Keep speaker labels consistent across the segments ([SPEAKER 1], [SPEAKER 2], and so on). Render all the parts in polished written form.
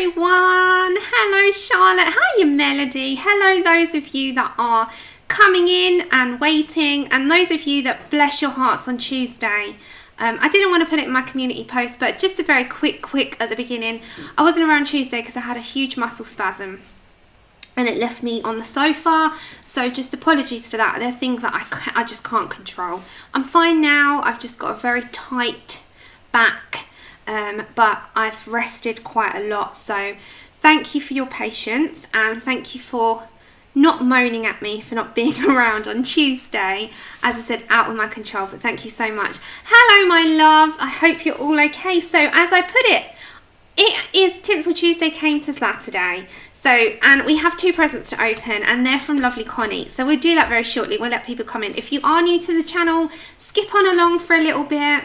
[SPEAKER 1] everyone. Hello Charlotte. Hiya Melody. Hello those of you that are coming in and waiting, and those of you that bless your hearts on Tuesday. I didn't want to put it in my community post, but just a very quick at the beginning. I wasn't around Tuesday because I had a huge muscle spasm and it left me on the sofa, so just apologies for that. There are things that I just can't control. I'm fine now. I've just got a very tight back, but I've rested quite a lot, so thank you for your patience and thank you for not moaning at me for not being around on Tuesday. As I said, out of my control, but thank you so much. Hello my loves, I hope you're all okay. So as I put it is Tinsel Tuesday came to Saturday. So, and we have 2 presents to open and they're from lovely Connie. So we'll do that very shortly. We'll let people come in. If you are new to the channel, skip on along for a little bit.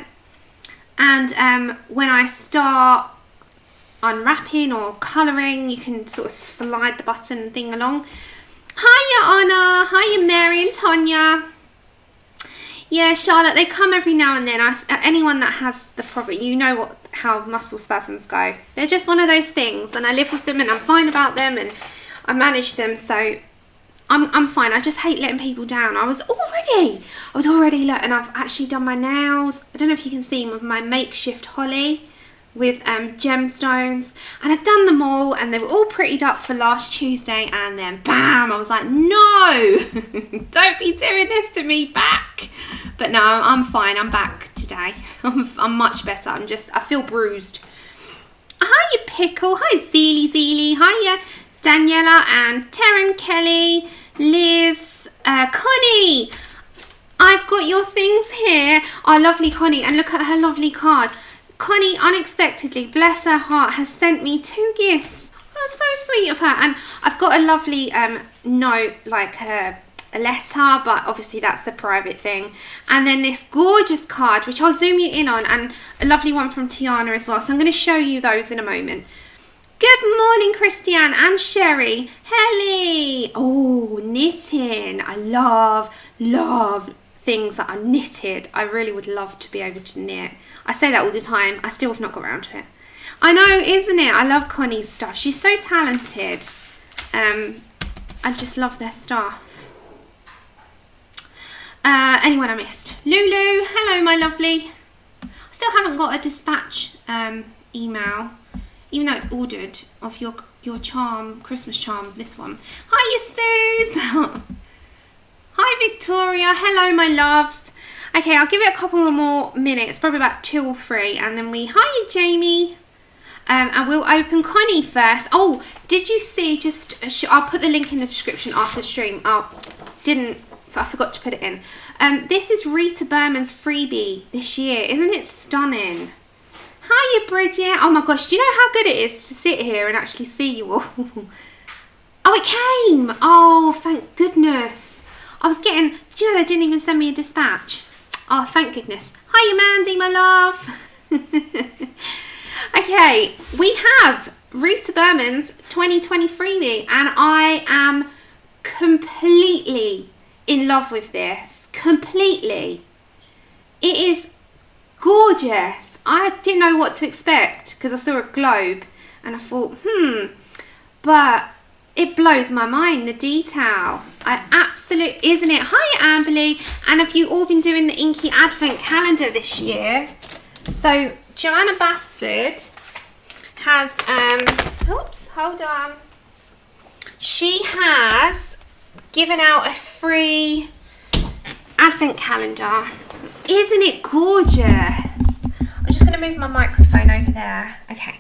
[SPEAKER 1] And when I start unwrapping or colouring, you can sort of slide the button thing along. Hiya Anna, hiya Mary and Tonya. Yeah, Charlotte, they come every now and then. Anyone that has the problem, you know how muscle spasms go. They're just one of those things, and I live with them and I'm fine about them and I manage them, so I'm fine. I just hate letting people down. I was already and I've actually done my nails. I don't know if you can see with my makeshift holly with gemstones, and I'd done them all and they were all prettied up for last Tuesday, and then bam, I was like, no, don't be doing this to me back. But no, I'm fine. I'm back today. I'm much better. I feel bruised. Hiya Pickle. Hi Zeely. Hiya Daniela and Taryn Kelly, Liz, Connie. I've got your things here. Oh, lovely Connie, and look at her lovely card. Connie, unexpectedly, bless her heart, has sent me 2 gifts. Oh, so sweet of her. And I've got a lovely note, like a letter, but obviously that's a private thing. And then this gorgeous card, which I'll zoom you in on, and a lovely one from Tiana as well. So I'm going to show you those in a moment. Good morning, Christiane and Sherry. Helly. Oh, knitting. I love things that are knitted. I really would love to be able to knit. I say that all the time. I still have not got around to it. I know, isn't it? I love Connie's stuff. She's so talented. I just love their stuff. Anyone I missed? Lulu, hello my lovely. I still haven't got a dispatch email, even though it's ordered, of your charm, Christmas charm, this one. Hiya Suze. Hi Victoria, hello my loves. Okay, I'll give it a couple more minutes, probably about 2 or 3, and then hiya Jamie. And we'll open Connie first. Oh, did you see, I'll put the link in the description after the stream. I forgot to put it in. This is Rita Berman's freebie this year. Isn't it stunning? Hiya Bridget. Oh my gosh, do you know how good it is to sit here and actually see you all? Oh, it came. Oh, thank goodness. I was getting, do you know they didn't even send me a dispatch? Oh, thank goodness. Hiya Mandy, my love. Okay, we have Rita Berman's 2020 freebie, and I am completely in love with this. Completely. It is gorgeous. I didn't know what to expect because I saw a globe and I thought, but it blows my mind, the detail. Isn't it? Hiya Amberly. And have you all been doing the Inky Advent calendar this year? So Joanna Basford has, hold on. She has given out a free Advent calendar. Isn't it gorgeous? I'm just going to move my microphone over there. Okay.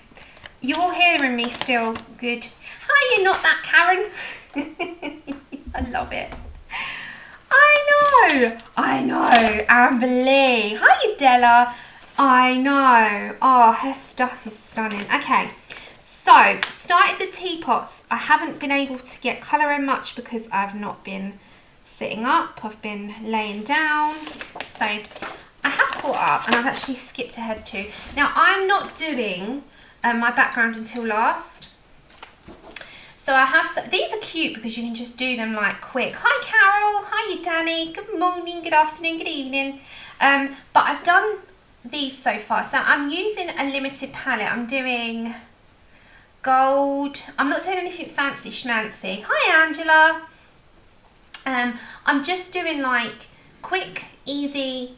[SPEAKER 1] You all hearing me still? Good. Hiya, not that Karen. I love it. I know, Amberly. Hiya, Della. I know. Oh, her stuff is stunning. Okay, so started the teapots. I haven't been able to get colour in much because I've not been sitting up. I've been laying down. So I have caught up and I've actually skipped ahead too. Now, I'm not doing my background until last. So I have, these are cute because you can just do them like quick. Hi Carol, hi Danny, good morning, good afternoon, good evening. But I've done these so far. So I'm using a limited palette. I'm doing gold. I'm not doing anything fancy schmancy. Hi Angela. I'm just doing like quick, easy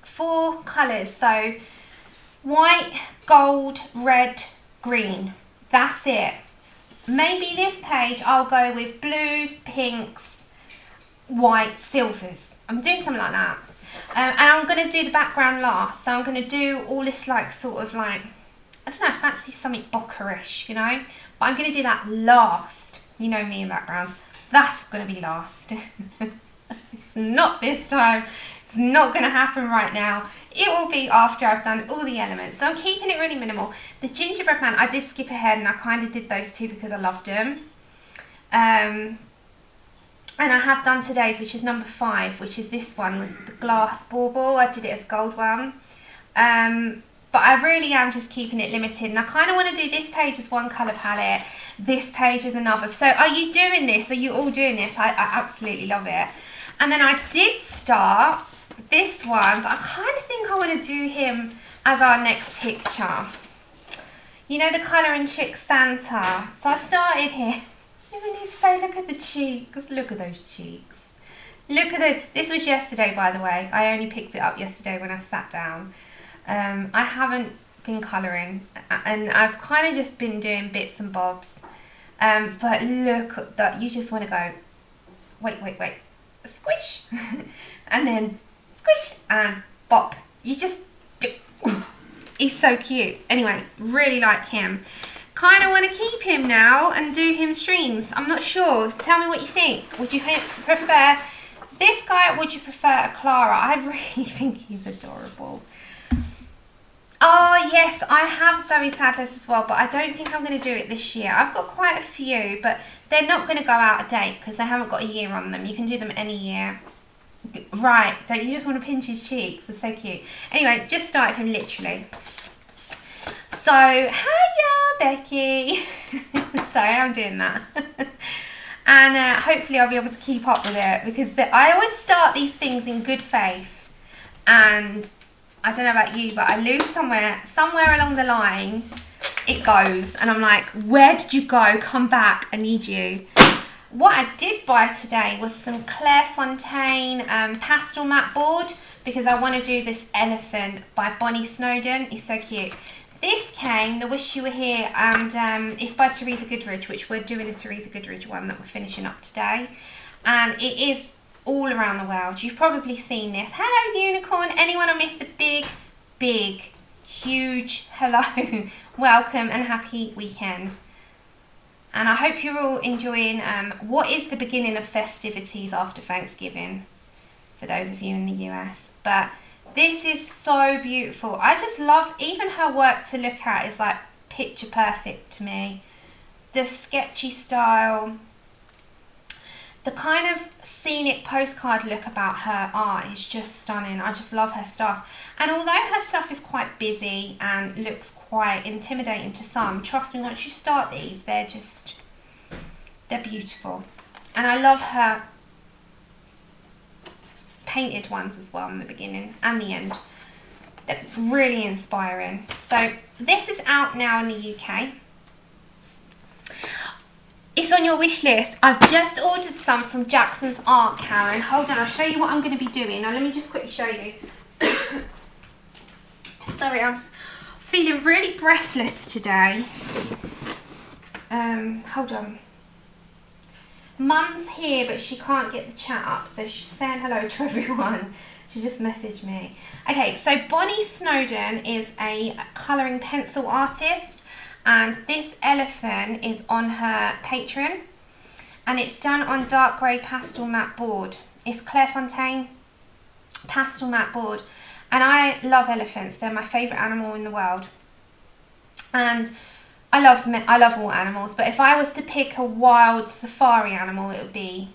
[SPEAKER 1] 4 colours. So white, gold, red, green. That's it. Maybe this page I'll go with blues, pinks, white, silvers. I'm doing something like that. And I'm going to do the background last. So I'm going to do all this like sort of like, I don't know, I fancy something ochre-ish, you know. But I'm going to do that last. You know me in backgrounds. That's going to be last. It's not this time. It's not going to happen right now. It will be after I've done all the elements. So I'm keeping it really minimal. The gingerbread man, I did skip ahead and I kind of did those two because I loved them. And I have done today's, which is number 5, which is this one, the glass bauble. I did it as gold one. But I really am just keeping it limited. And I kind of want to do this page as one colour palette, this page as another. So are you doing this? Are you all doing this? I absolutely love it. And then I did start this one, but I kind of think I want to do him as our next picture. You know, the Colouring Chick Santa. So I started here. Look at his face, look at the cheeks. Look at those cheeks. Look at this was yesterday, by the way. I only picked it up yesterday when I sat down. I haven't been colouring and I've kind of just been doing bits and bobs. But look at that, you just want to go, wait, squish, and then squish and bop. You just do. He's so cute. Anyway, really like him. Kind of want to keep him now and do him streams. I'm not sure. Tell me what you think. Would you prefer this guy or would you prefer a Clara? I really think he's adorable. Oh yes, I have Zoe Sadler's as well, but I don't think I'm going to do it this year. I've got quite a few, but they're not going to go out of date because they haven't got a year on them. You can do them any year. Right, don't you just want to pinch his cheeks? They're so cute. Anyway, just started him literally. So, hiya Becky. So I'm doing that. And hopefully I'll be able to keep up with it because I always start these things in good faith and I don't know about you, but I lose somewhere along the line, it goes. And I'm like, where did you go? Come back, I need you. What I did buy today was some Clairefontaine pastel matte board because I want to do this elephant by Bonnie Snowdon. It's so cute. This came, the Wish You Were Here, and it's by Teresa Goodridge, which we're doing a Teresa Goodridge one that we're finishing up today. And it is all around the world. You've probably seen this. Hello Unicorn. Anyone I missed a big, huge hello. Welcome and happy weekend. And I hope you're all enjoying what is the beginning of festivities after Thanksgiving for those of you in the US. But this is so beautiful. I just love, even her work to look at is like picture perfect to me. The sketchy style, the kind of scenic postcard look about her art is just stunning. I just love her stuff. And although her stuff is quite busy and looks quite intimidating to some, trust me, once you start these, they're beautiful. And I love her painted ones as well in the beginning and the end. They're really inspiring. So this is out now in the UK. It's on your wish list. I've just ordered some from Jackson's Art, Karen. Hold on, I'll show you what I'm going to be doing. Now let me just quickly show you. Sorry, I'm feeling really breathless today. Hold on. Mum's here, but she can't get the chat up, so she's saying hello to everyone. She just messaged me. Okay, so Bonnie Snowdon is a colouring pencil artist, and this elephant is on her Patreon, and it's done on dark grey pastel matte board. It's Clairefontaine pastel matte board, and I love elephants. They're my favourite animal in the world, and I love all animals, but if I was to pick a wild safari animal, it would be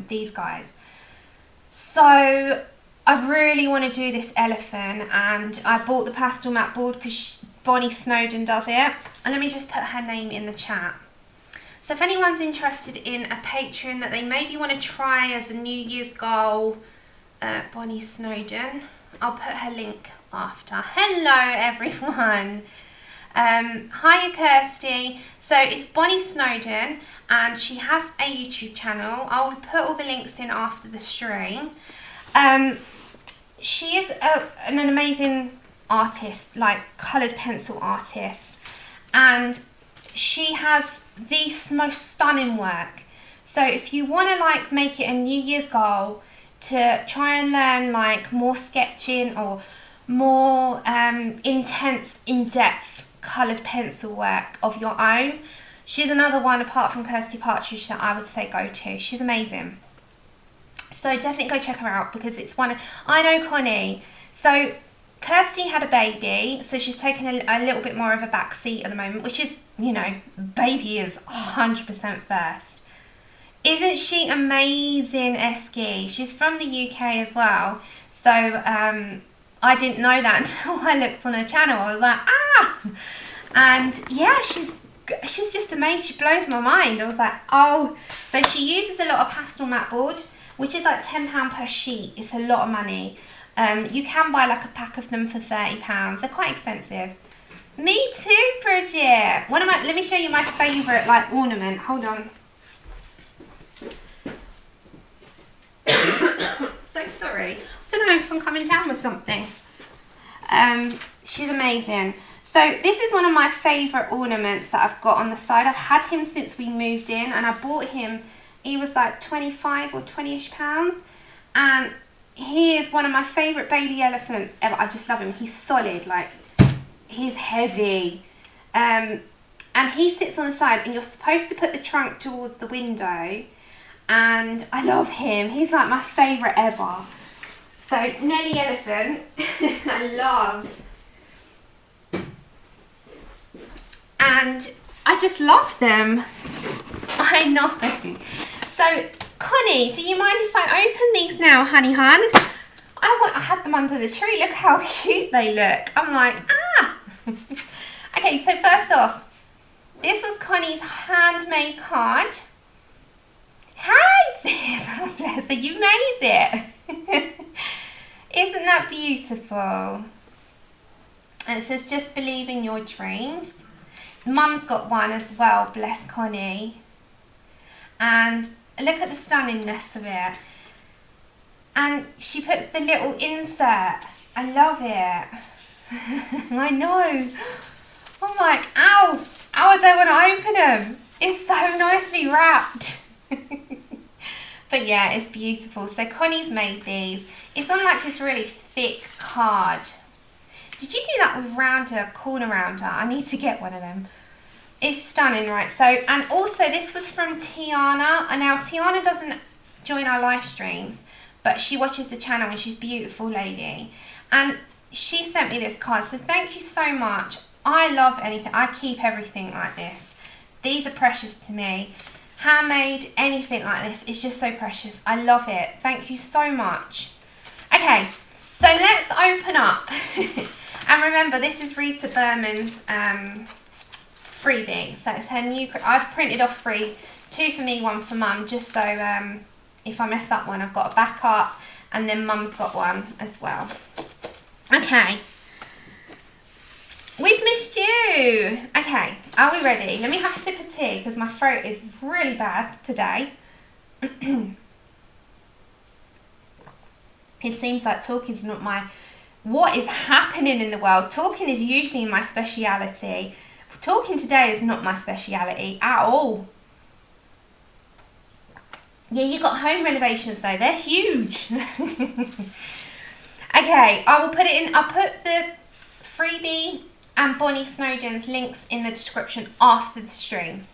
[SPEAKER 1] these guys. So I really want to do this elephant, and I bought the pastel matte board because Bonnie Snowdon does it. And let me just put her name in the chat. So if anyone's interested in a Patreon that they maybe want to try as a New Year's goal, Bonnie Snowdon, I'll put her link after. Hello everyone. Hiya Kirsty. So it's Bonnie Snowden and she has a YouTube channel. I will put all the links in after the stream. She is an amazing artist, like coloured pencil artist, and she has the most stunning work. So if you want to like make it a New Year's goal to try and learn like more sketching or more intense, in-depth coloured pencil work of your own, she's another one apart from Kirsty Partridge that I would say go to. She's amazing. So definitely go check her out because it's one of, I know Connie. So Kirsty had a baby, so she's taken a little bit more of a back seat at the moment, which is, you know, baby is 100% first. Isn't she amazing, Esky? She's from the UK as well. So I didn't know that until I looked on her channel. I was like, ah! And yeah, she's just amazing. She blows my mind. I was like, oh. So she uses a lot of pastel mat board, which is like £10 per sheet. It's a lot of money. You can buy like a pack of them for £30. They're quite expensive. Me too, Bridget. Let me show you my favourite like ornament. Hold on. So sorry. I don't know if I'm coming down with something. She's amazing. So this is one of my favourite ornaments that I've got on the side. I've had him since we moved in and I bought him. He was like 25 or 20-ish pounds. And he is one of my favourite baby elephants ever. I just love him. He's solid, like he's heavy. And he sits on the side and you're supposed to put the trunk towards the window. And I love him. He's like my favourite ever. So Nelly Elephant, I love. And I just love them. I know. So Connie, do you mind if I open these now, honey hun? I had them under the tree. Look how cute they look. I'm like, ah. Okay, so first off, this was Connie's handmade card. Hi sis, oh, bless her, you made it. Isn't that beautiful? And it says, just believe in your dreams. Mum's got one as well, bless Connie. And look at the stunningness of it. And she puts the little insert. I love it. I know. I'm like, ow, I don't want to open them. It's so nicely wrapped. But yeah, it's beautiful. So Connie's made these. It's on like this really thick card. Did you do that with rounder, corner rounder? I need to get one of them. It's stunning, right? So, and also this was from Tiana. And now Tiana doesn't join our live streams, but she watches the channel and she's a beautiful lady. And she sent me this card. So thank you so much. I love anything. I keep everything like this. These are precious to me. Handmade, anything like this is just so precious. I love it. Thank you so much. Okay, so let's open up. And remember, this is Rita Berman's freebie. So it's her new, I've printed off 3, 2 for me, 1 for Mum, just so if I mess up one, I've got a backup, and then Mum's got one as well. Okay. We've missed you. Okay, are we ready? Let me have a sip of tea because my throat is really bad today. It seems like talking's not my... What is happening in the world? Talking is usually my speciality. Talking today is not my speciality at all. Yeah, you got home renovations though. They're huge. Okay, I will put it in... I'll put the freebie and Bonnie Snowden's links in the description after the stream.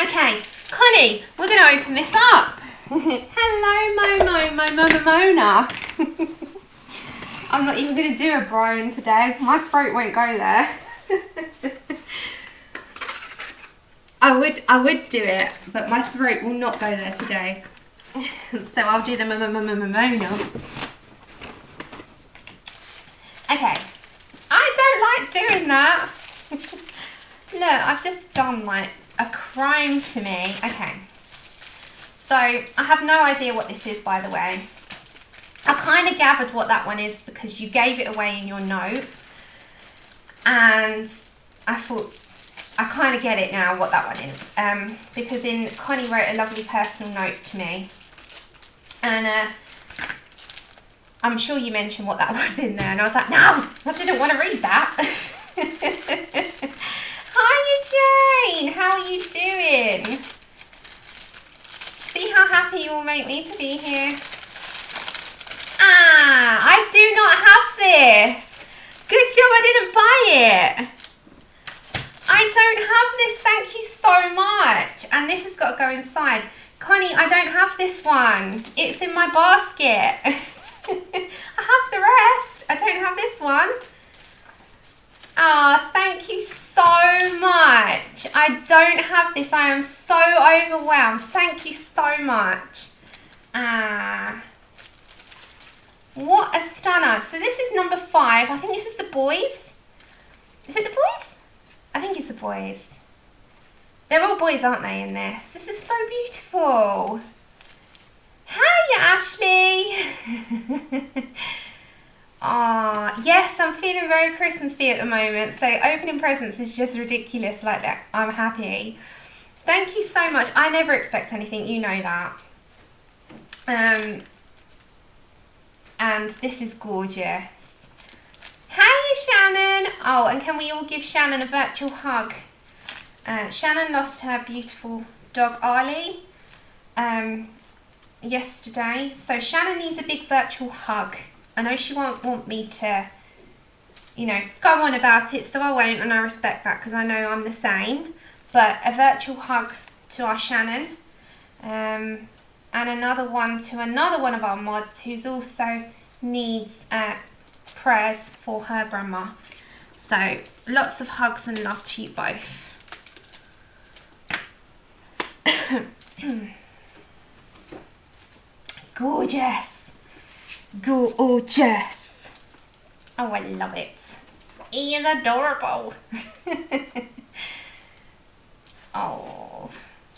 [SPEAKER 1] Okay, Connie, we're going to open this up. Hello, Momo, my mama Mona. I'm not even going to do a Brian today. My throat won't go there. I would do it, but my throat will not go there today. So I'll do the Mona. Okay. I don't like doing that. Look, I've just done like a crime to me. Okay. So I have no idea what this is, by the way. I kind of gathered what that one is because you gave it away in your note. And I thought, I kind of get it now what that one is, because Connie wrote a lovely personal note to me, and I'm sure you mentioned what that was in there, and I was like, no, I didn't want to read that. Hi Jane, how are you doing? See how happy you will make me to be here. Ah, I do not have this. Good job I didn't buy it. I don't have this, thank you so much. And this has got to go inside. Connie, I don't have this one. It's in my basket. I have the rest. I don't have this one. Ah, thank you so much. I don't have this. I am so overwhelmed. Thank you so much. Ah. What a stunner. So this is number 5. I think this is the boys. Is it the boys? I think it's the boys. They're all boys, aren't they, in this? This is so beautiful. Hiya, Ashley. Ah, yes, I'm feeling very Christmassy at the moment. So opening presents is just ridiculous like that. I'm happy. Thank you so much. I never expect anything, you know that. And this is gorgeous. Hiya, Shannon. Oh, and can we all give Shannon a virtual hug? Shannon lost her beautiful dog, Arlie, yesterday. So Shannon needs a big virtual hug. I know she won't want me to, you know, go on about it, so I won't, and I respect that because I know I'm the same. But a virtual hug to our Shannon. And another one to another one of our mods who's also needs prayers for her grandma. So lots of hugs and love to you both. Gorgeous. Gorgeous. Oh, I love it. He is adorable. Oh,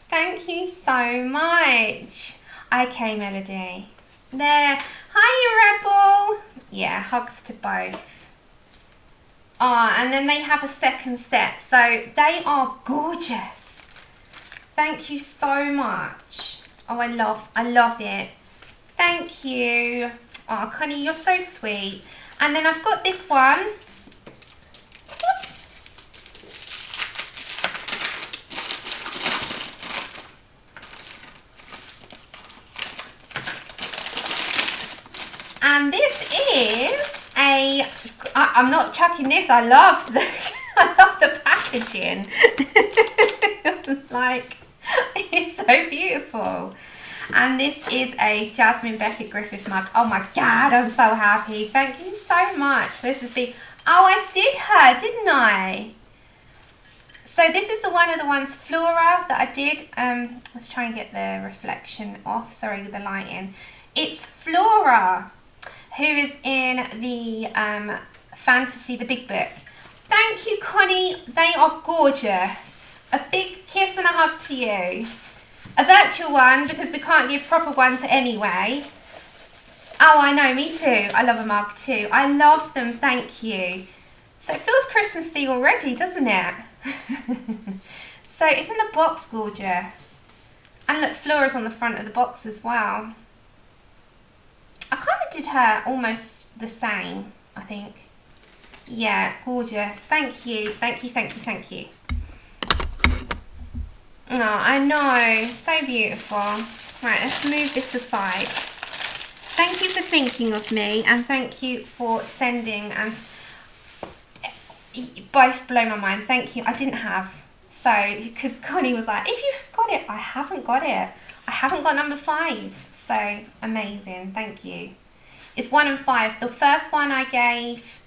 [SPEAKER 1] thank you so much. Okay, Melody. There. Hiya, Rebel. Yeah, hugs to both. Ah, and then they have a second set. So they are gorgeous. Thank you so much. Oh, I love it. Thank you. Oh, Connie, you're so sweet. And then I've got this one. And this is I'm not chucking this, I love the packaging. Like, it's so beautiful. And this is a Jasmine Beckett Griffith mug. Oh my God, I'm so happy. Thank you so much. This is big. Oh, I did her, didn't I? So this is one of the ones, Flora, that I did. Let's try and get the reflection off. Sorry, the lighting. It's Flora, who is in the fantasy, the big book. Thank you, Connie. They are gorgeous. A big kiss and a hug to you. A virtual one, because we can't give proper ones anyway. Oh, I know, me too. I love a mug too. I love them, thank you. So it feels Christmassy already, doesn't it? So it's in the box, gorgeous. And look, Flora's on the front of the box as well. I kind of did her almost the same, I think. Yeah, gorgeous. Thank you, thank you, thank you, thank you. Oh, I know, so beautiful. Right, let's move this aside. Thank you for thinking of me, and thank you for sending, and both blow my mind. Thank you. I didn't have, so, because Connie was like, if you've got it, I haven't got it. I haven't got number 5. So, amazing. Thank you. It's 1 and 5. The first one I gave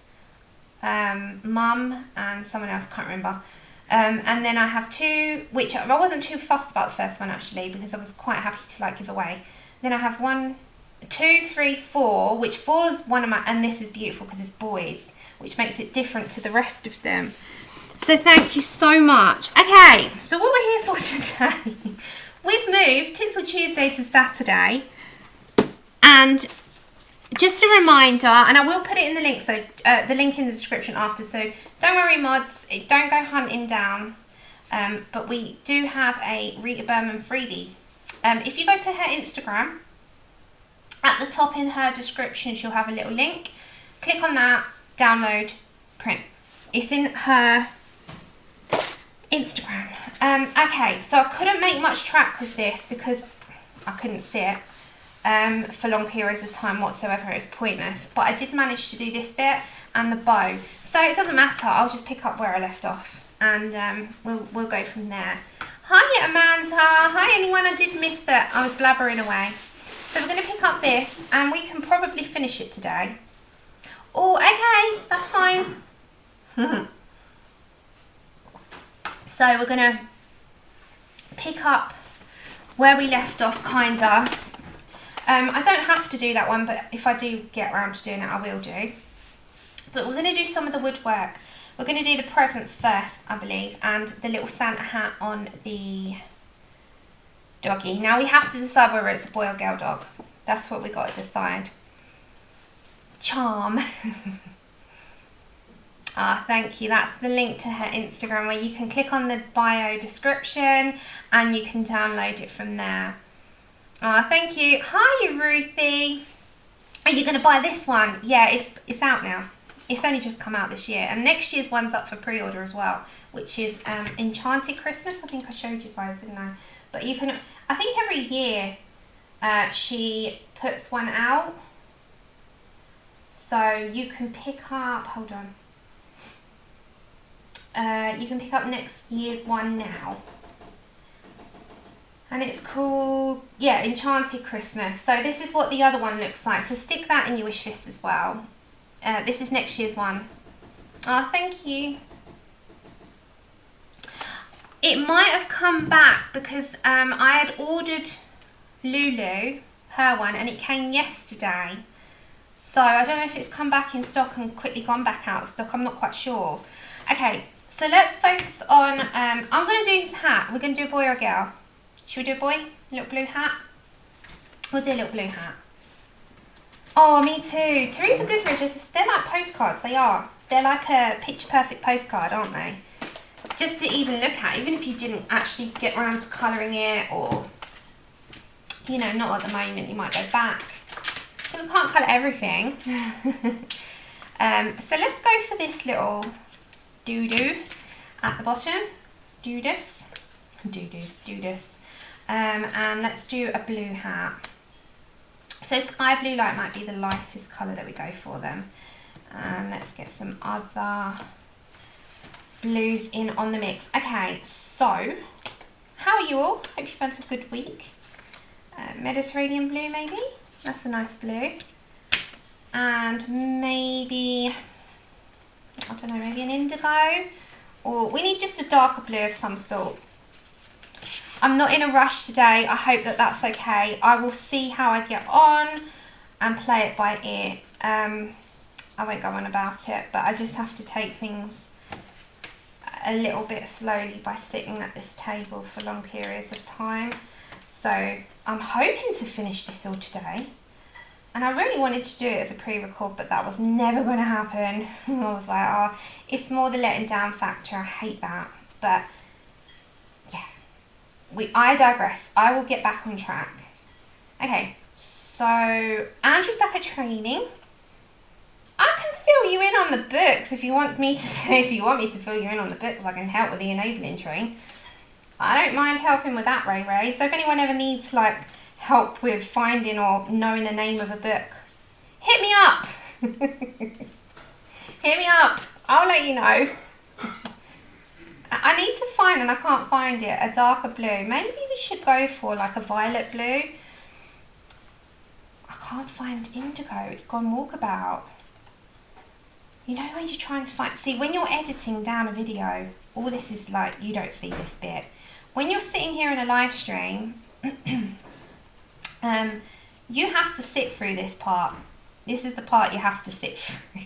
[SPEAKER 1] Mum and someone else, can't remember. And then I have 2, which I wasn't too fussed about the first one actually, because I was quite happy to like give away. Then I have 1, 2, 3, 4, which 4's one of my, and this is beautiful because it's boys, which makes it different to the rest of them. So thank you so much. Okay, so what we're here for today, we've moved Tinsel Tuesday to Saturday, and just a reminder, and I will put it in the link, so the link in the description after, so don't worry mods, don't go hunting down, but we do have a Rita Berman freebie. If you go to her Instagram, at the top in her description she'll have a little link, click on that, download, print. It's in her Instagram. Okay, so I couldn't make much track with this because I couldn't see it for long periods of time whatsoever. It was pointless, but I did manage to do this bit and the bow, so it doesn't matter. I'll just pick up where I left off and we'll go from there. Hi Amanda, hi anyone I did miss that I was blabbering away. So we're going to pick up this and we can probably finish it today. Oh, okay, that's fine. So we're going to pick up where we left off, kinda. I don't have to do that one, but if I do get around to doing it, I will do. But we're going to do some of the woodwork. We're going to do the presents first, I believe, and the little Santa hat on the doggy. Now we have to decide whether it's a boy or girl dog. That's what we got to decide. Charm. Ah, thank you. That's the link to her Instagram where you can click on the bio description and you can download it from there. Ah, thank you. Hi, Ruthie. Are you going to buy this one? Yeah, it's out now. It's only just come out this year, and next year's one's up for pre-order as well, which is Enchanted Christmas. I think I showed you guys, didn't I? But you can, I think every year she puts one out, so you can pick up, hold on, you can pick up next year's one now, and it's called, yeah, Enchanted Christmas. So this is what the other one looks like, so stick that in your wish list as well. This is next year's one. Oh, thank you. It might have come back because I had ordered Lulu, her one, and it came yesterday. So I don't know if it's come back in stock and quickly gone back out of stock. I'm not quite sure. Okay, so let's focus on, I'm going to do his hat. We're going to do a boy or a girl. Should we do a boy? A little blue hat? We'll do a little blue hat. Oh, me too. Teresa Goodridge, they're like postcards, they are. They're like a picture perfect postcard, aren't they? Just to even look at, even if you didn't actually get around to colouring it, or, you know, not at the moment, you might go back. You can't colour everything. So let's go for this little doo-doo at the bottom. Do-this. Do-do, do-this. And let's do a blue hat. So sky blue light might be the lightest colour that we go for then. And let's get some other blues in on the mix. Okay, so how are you all? Hope you've had a good week. Mediterranean blue maybe? That's a nice blue. And maybe, I don't know, maybe an indigo? Or we need just a darker blue of some sort. I'm not in a rush today. I hope that that's okay. I will see how I get on and play it by ear. I won't go on about it, but I just have to take things a little bit slowly by sitting at this table for long periods of time. So I'm hoping to finish this all today. And I really wanted to do it as a pre-record, but that was never going to happen. I was like, oh, it's more the letting down factor. I hate that. But I digress. I will get back on track. Okay, so Andrew's back at training. I can fill you in on the books if you want me to. If you want me to fill you in on the books, I can help with the enabling train. I don't mind helping with that, Ray Ray. So if anyone ever needs like help with finding or knowing the name of a book, hit me up. Hit me up. I'll let you know. I need to find, and I can't find it, a darker blue. Maybe we should go for like a violet blue. I can't find indigo. It's gone walkabout. You know when you're trying to find... See, when you're editing down a video, all this is like, you don't see this bit. When you're sitting here in a live stream, you have to sit through this part. This is the part you have to sit through.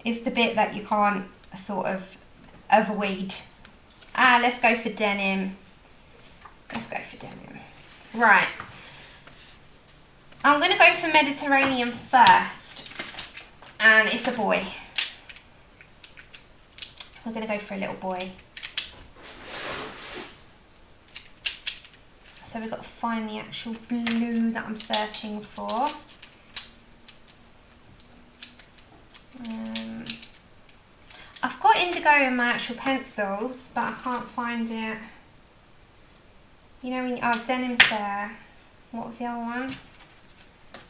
[SPEAKER 1] It's the bit that you can't sort of avoid. Let's go for denim. Let's go for denim. Right. I'm going to go for Mediterranean first, and it's a boy. We're going to go for a little boy. So we've got to find the actual blue that I'm searching for. I've got indigo in my actual pencils, but I can't find it. You know when oh, denim's there. What was the other one?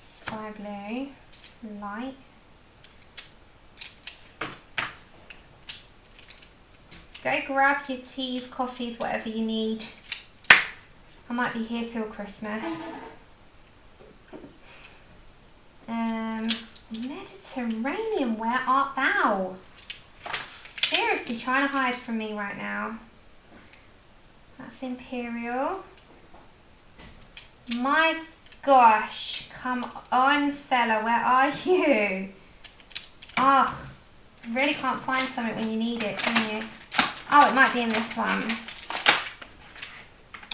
[SPEAKER 1] Sky blue, light. Go grab your teas, coffees, whatever you need. I might be here till Christmas. Mediterranean, where art thou? Seriously trying to hide from me right now. That's Imperial. My gosh, come on fella, where are you? Oh, really can't find something when you need it, can you? Oh, it might be in this one.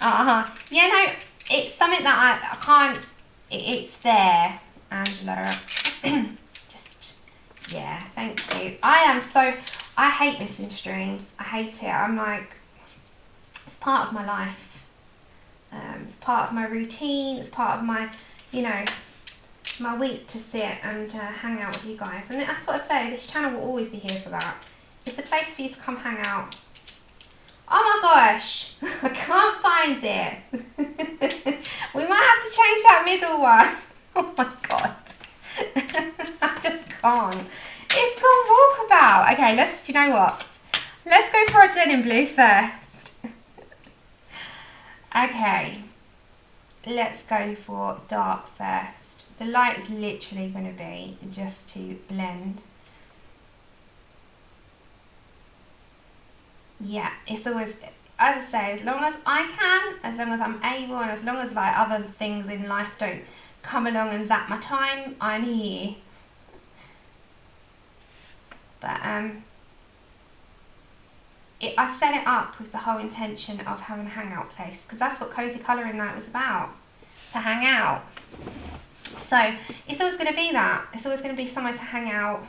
[SPEAKER 1] Yeah, no, it's something that I can't, it's there, Angela. Just, yeah, thank you. I hate missing streams. I hate it. I'm like, it's part of my life. It's part of my routine. It's part of my, you know, my week to sit and hang out with you guys. And that's what I say, this channel will always be here for that. It's a place for you to come hang out. Oh my gosh, I can't find it. We might have to change that middle one. Oh my god. I just can't. It's gone walkabout. Okay, do you know what? Let's go for a denim blue first. Okay, let's go for dark first. The light is literally going to be just to blend. Yeah, it's always, as I say, as long as I can, as long as I'm able, and as long as like other things in life don't come along and zap my time, I'm here. But I set it up with the whole intention of having a hangout place, because that's what Cozy Colouring Night was about, to hang out. So it's always going to be that. It's always going to be somewhere to hang out.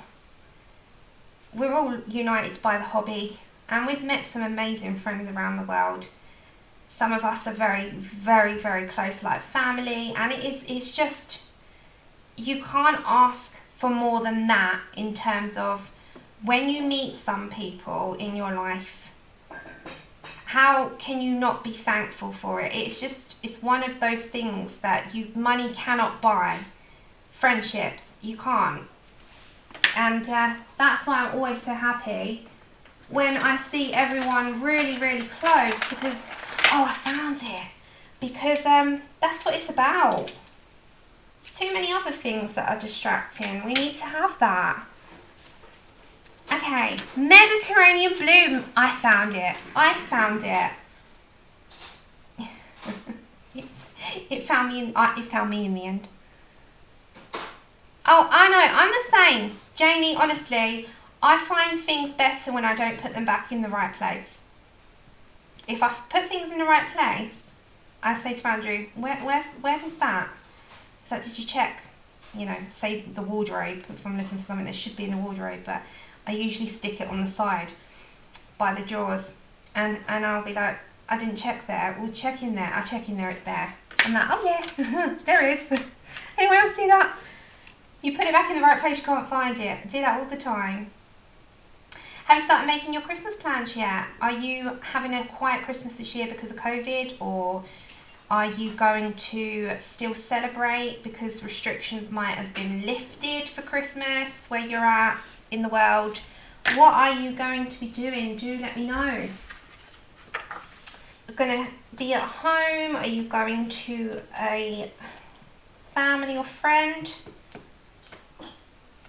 [SPEAKER 1] We're all united by the hobby. And we've met some amazing friends around the world. Some of us are very, very, very close, like family. And it's just, you can't ask for more than that in terms of when you meet some people in your life, how can you not be thankful for it? It's just, it's one of those things that money cannot buy. Friendships, you can't. And that's why I'm always so happy when I see everyone really, really close, because, oh, I found it. Because that's what it's about. There's too many other things that are distracting. We need to have that. Okay, Mediterranean blue. I found it. I found it. It found me in the end. Oh, I know. I'm the same. Jamie, honestly, I find things better when I don't put them back in the right place. If I put things in the right place, I say to Andrew, where does that? So did you check, you know, say the wardrobe, if I'm looking for something that should be in the wardrobe, but I usually stick it on the side by the drawers, and I'll be like, I didn't check there. Well, check in there. I check in there, it's there. I'm like, oh yeah, there it is. Anyone else do that? You put it back in the right place, you can't find it. I do that all the time. Have you started making your Christmas plans yet? Are you having a quiet Christmas this year because of COVID, or are you going to still celebrate because restrictions might have been lifted for Christmas where you're at in the world? What are you going to be doing? Do let me know. You're going to be at home? Are you going to a family or friend?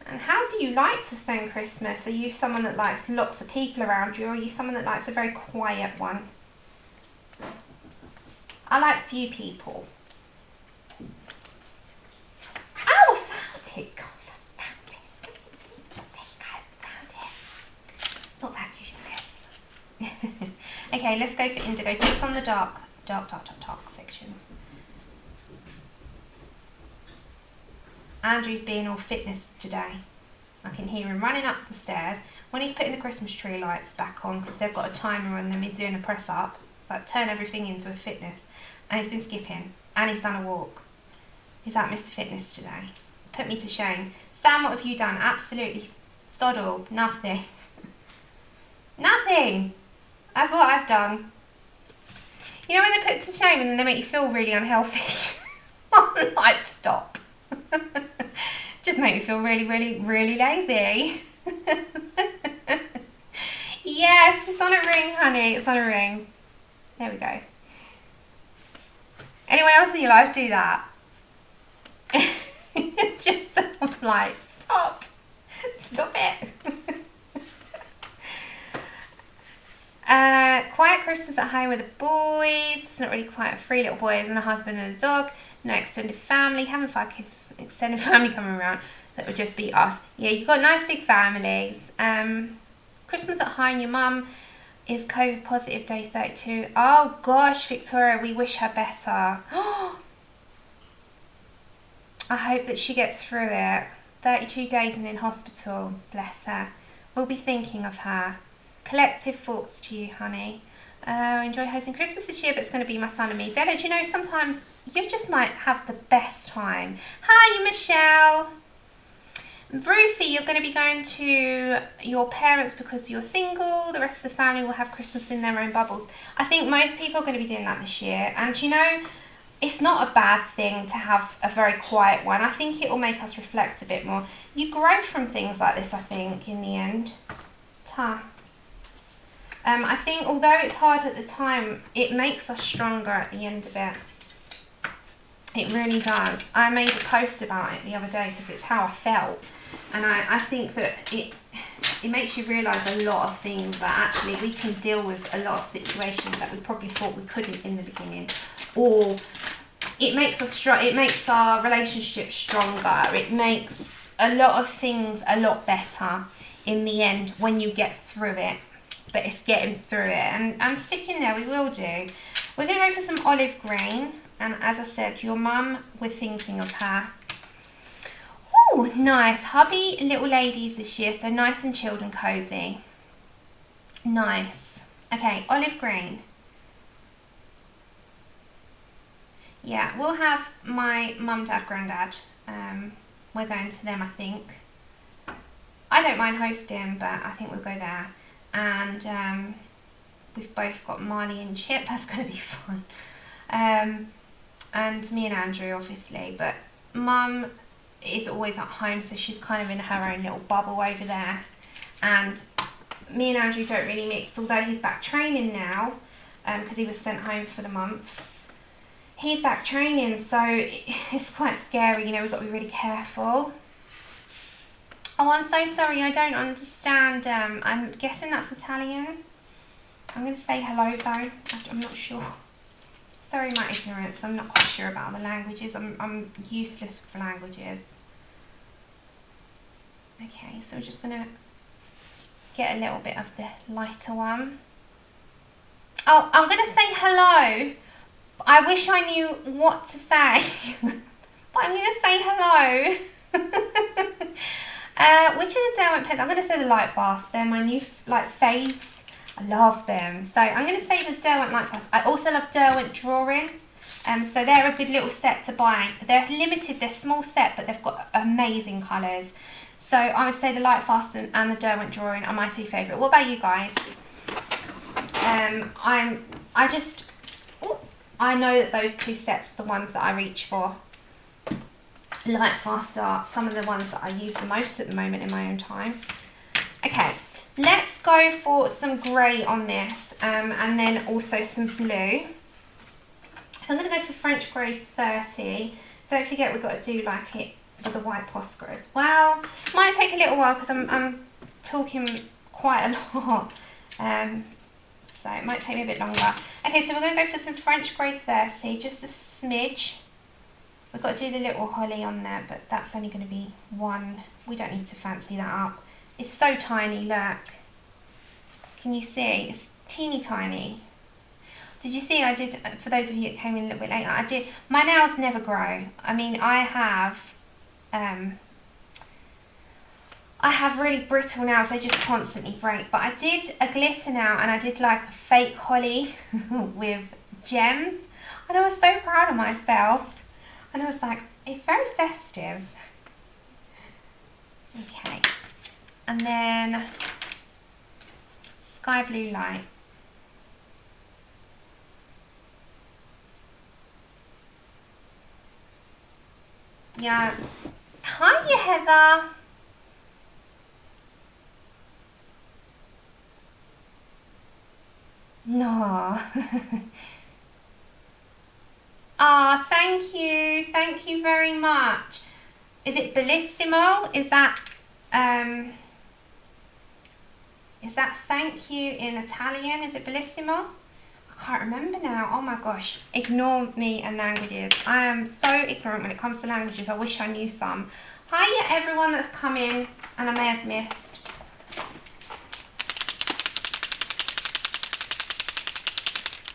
[SPEAKER 1] And how do you like to spend Christmas? Are you someone that likes lots of people around you, or are you someone that likes a very quiet one? I like few people. Oh, I found it. God, I found it. There you go, found it. Not that useless. Okay, let's go for indigo, just on the dark section. Andrew's being all fitness today. I can hear him running up the stairs when he's putting the Christmas tree lights back on, because they've got a timer on them. He's doing a press up, like turn everything into a fitness. And he's been skipping, and he's done a walk. He's at Mr. Fitness today. Put me to shame. Sam, what have you done? Absolutely sod all. Nothing. Nothing. That's what I've done. You know when they put to shame and then they make you feel really unhealthy? I'm like, stop. Just make me feel really, really, really lazy. Yes, it's on a ring, honey. It's on a ring. There we go. Anyone else in your life do that? Just like, stop. Stop it. Quiet Christmas at home with the boys. It's not really quiet. 3 little boys and a husband and a dog. No extended family. Having 5 kids, extended family coming around. That would just be us. Yeah, you've got nice big families. Christmas at home. Your mum is COVID positive day 32. Oh gosh, Victoria, we wish her better. I hope that she gets through it. 32 days and in hospital. Bless her. We'll be thinking of her. Collective thoughts to you, honey. Enjoy hosting Christmas this year, but it's going to be my son and me. Della, do you know, sometimes you just might have the best time. Hi, Michelle. Ruthie, you're going to be going to your parents because you're single. The rest of the family will have Christmas in their own bubbles. I think most people are going to be doing that this year. And you know, it's not a bad thing to have a very quiet one. I think it will make us reflect a bit more. You grow from things like this, I think, in the end. I think although it's hard at the time, it makes us stronger at the end of it. It really does. I made a post about it the other day because it's how I felt. And I think that it makes you realise a lot of things, that actually we can deal with a lot of situations that we probably thought we couldn't in the beginning. Or it makes us strong. It makes our relationship stronger. It makes a lot of things a lot better in the end when you get through it. But it's getting through it, and sticking there, we will do. We're going to go for some olive green, and as I said, your mum, we're thinking of her. Oh, nice. Hubby little ladies this year, so nice and chilled and cosy. Nice. Okay, olive green. Yeah, we'll have my mum, dad, granddad. We're going to them, I think. I don't mind hosting, but I think we'll go there. And we've both got Marley and Chip. That's going to be fun. And me and Andrew, obviously. But Mum is always at home, so she's kind of in her own little bubble over there. And me and Andrew don't really mix, although he's back training now, because he was sent home for the month. He's back training, so it's quite scary. You know, we've got to be really careful. Oh, I'm so sorry, I don't understand. I'm guessing that's Italian. I'm going to say hello though. I'm not sure. Sorry my ignorance, I'm not quite sure about the languages. I'm useless with languages. Okay, so we're just going to get a little bit of the lighter one. Oh, I'm going to say hello. I wish I knew what to say. But I'm going to say hello. Which of the Derwent pens? I'm going to say the Light Fast. They're my new faves. I love them. So I'm going to say the Derwent Light Fast. I also love Derwent Drawing. So they're a good little set to buy. They're limited, they're small set, but they've got amazing colours. So I would say the Light Fast and the Derwent Drawing are my two favourite. What about you guys? I know that those two sets are the ones that I reach for. Light Fast are some of the ones that I use the most at the moment in my own time. Okay, let's go for some grey on this, and then also some blue. So I'm going to go for French Grey 30. Don't forget we've got to do like it with the white Posca as well. Might take a little while because I'm talking quite a lot. So it might take me a bit longer. Okay, so we're going to go for some French Grey 30, just a smidge. We've got to do the little holly on there, but that's only going to be one. We don't need to fancy that up. It's so tiny, look. Can you see? It's teeny tiny. Did you see I did, for those of you that came in a little bit later, my nails never grow. I mean, I have I have really brittle nails, they just constantly break. But I did a glitter nail, and I did like a fake holly with gems. And I was so proud of myself. And I was like, it's very festive. Okay. And then sky blue light. Yeah. Hiya, Heather. No. Ah, thank you. Thank you very much. Is it bellissimo? Is that thank you in Italian? Is it bellissimo? I can't remember now. Oh my gosh. Ignore me and languages. I am so ignorant when it comes to languages. I wish I knew some. Hiya everyone that's come in and I may have missed.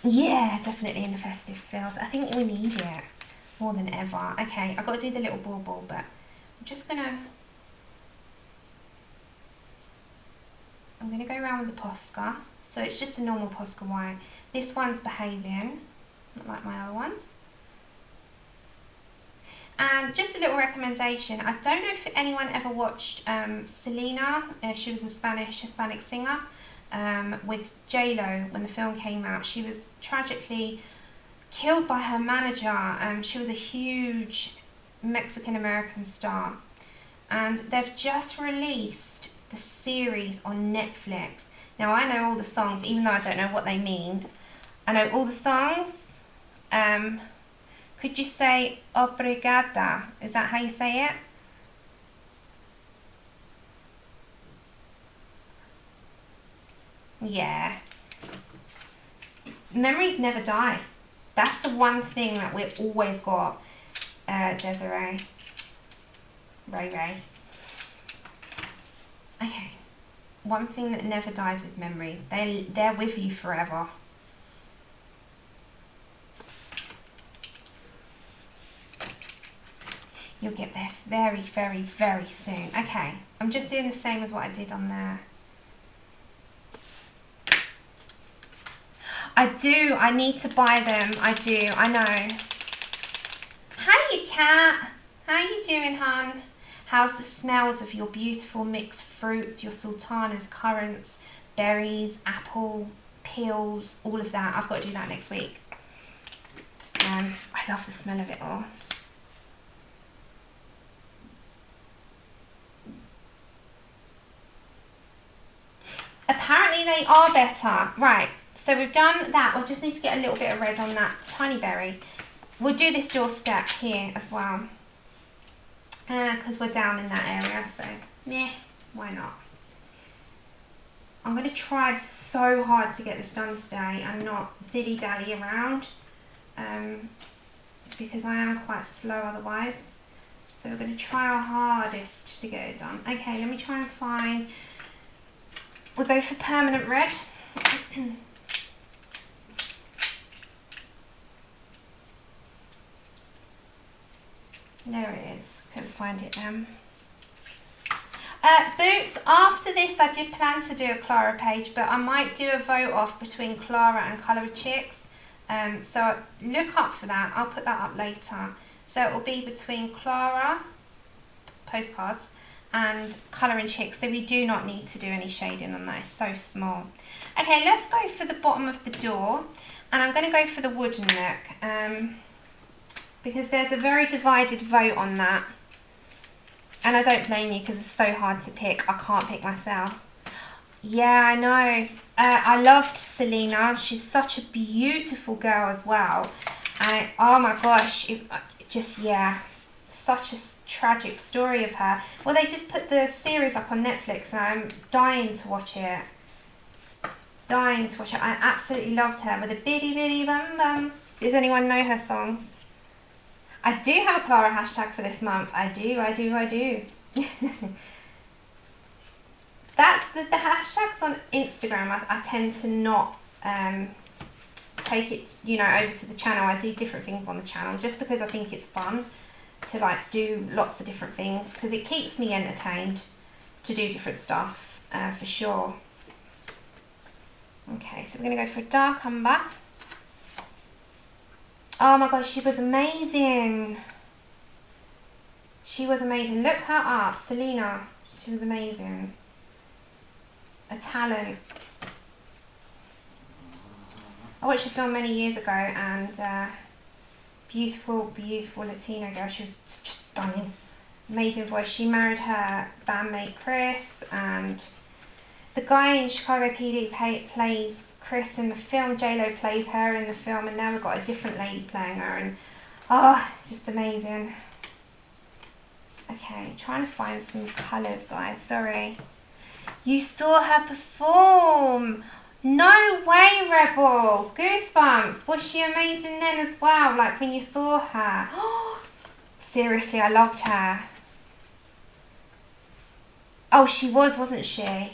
[SPEAKER 1] Yeah, definitely in the festive feels. I think we need it more than ever. Okay, I've got to do the little ball, but I'm going to go around with the Posca. So it's just a normal Posca white. This one's behaving, not like my other ones. And just a little recommendation. I don't know if anyone ever watched Selena. She was a Hispanic singer. With J-Lo when the film came out. She was tragically killed by her manager. She was a huge Mexican-American star. And they've just released the series on Netflix. Now I know all the songs, even though I don't know what they mean. I know all the songs. Could you say obrigada? Is that how you say it? Yeah. Memories never die. That's the one thing that we've always got. Desiree. Ray. Okay. One thing that never dies is memories. They're with you forever. You'll get there very, very, very soon. Okay. I'm just doing the same as what I did on there. I do. I need to buy them. I do. I know. Hiya, Cat. How you doing, hon? How's the smells of your beautiful mixed fruits, your sultanas, currants, berries, apple, peels, all of that? I've got to do that next week. I love the smell of it all. Apparently they are better. Right. So we've done that. We'll just need to get a little bit of red on that tiny berry. We'll do this doorstep here as well. Because we're down in that area, so meh, why not? I'm going to try so hard to get this done today and not dilly-dally around. Because I am quite slow otherwise. So we're going to try our hardest to get it done. Okay, let me try and find... We'll go for permanent red. There it is. Couldn't find it then. Boots, after this I did plan to do a Clara page, but I might do a vote off between Clara and Colour with Chicks. So look up for that. I'll put that up later. So it will be between Clara, postcards, and Colour and Chicks. So we do not need to do any shading on that. It's so small. Okay, let's go for the bottom of the door. And I'm going to go for the wooden look. Because there's a very divided vote on that. And I don't blame you because it's so hard to pick. I can't pick myself. Yeah, I know. I loved Selena. She's such a beautiful girl as well. And oh my gosh, yeah, such a tragic story of her. Well, they just put the series up on Netflix and I'm dying to watch it. Dying to watch it. I absolutely loved her with a biddy biddy bum bum. Does anyone know her songs? I do have a Clara hashtag for this month. I do. That's the hashtags on Instagram. I tend to not take it, over to the channel. I do different things on the channel just because I think it's fun. to like do lots of different things, because it keeps me entertained to do different stuff, for sure. Okay, so we're going to go for a dark umber. Oh my gosh, she was amazing. She was amazing. Look her up, Selena. She was amazing. A talent. I watched a film many years ago, and beautiful, beautiful Latina girl. She was just stunning. Amazing voice. She married her bandmate Chris, and the guy in Chicago PD plays Chris in the film. J-Lo plays her in the film, and now we've got a different lady playing her, and oh, just amazing. Okay, trying to find some colours, guys. Sorry. You saw her perform. No way, Rebel. Goosebumps. Was she amazing then as well? Like when you saw her. Seriously, I loved her. Oh, she was, wasn't she?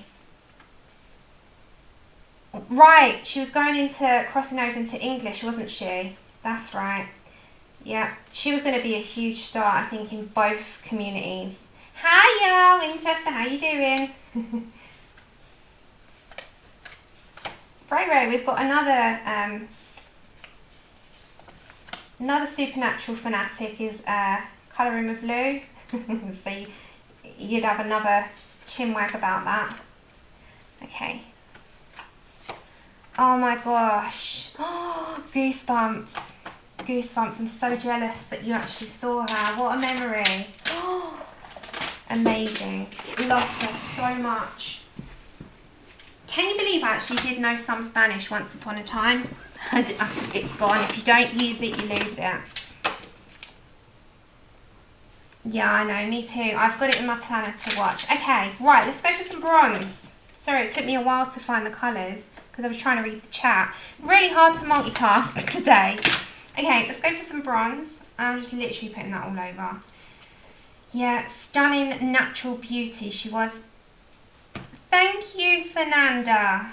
[SPEAKER 1] Right, she was going into, crossing over into English, wasn't she? That's right. Yeah, she was going to be a huge star, I think, in both communities. Hi, y'all, Winchester, how you doing? Right, we've got another supernatural fanatic is colouring with Lou. So you'd have another chinwag about that. Okay. Oh my gosh. Oh, goosebumps. Goosebumps. I'm so jealous that you actually saw her. What a memory. Oh, amazing. Loved her so much. Can you believe I actually did know some Spanish once upon a time? It's gone. If you don't use it, you lose it. Yeah, I know. Me too. I've got it in my planner to watch. Okay, right. Let's go for some bronze. Sorry, it took me a while to find the colours because I was trying to read the chat. Really hard to multitask today. Okay, let's go for some bronze. I'm just literally putting that all over. Yeah, stunning natural beauty she was. Thank you, Fernanda.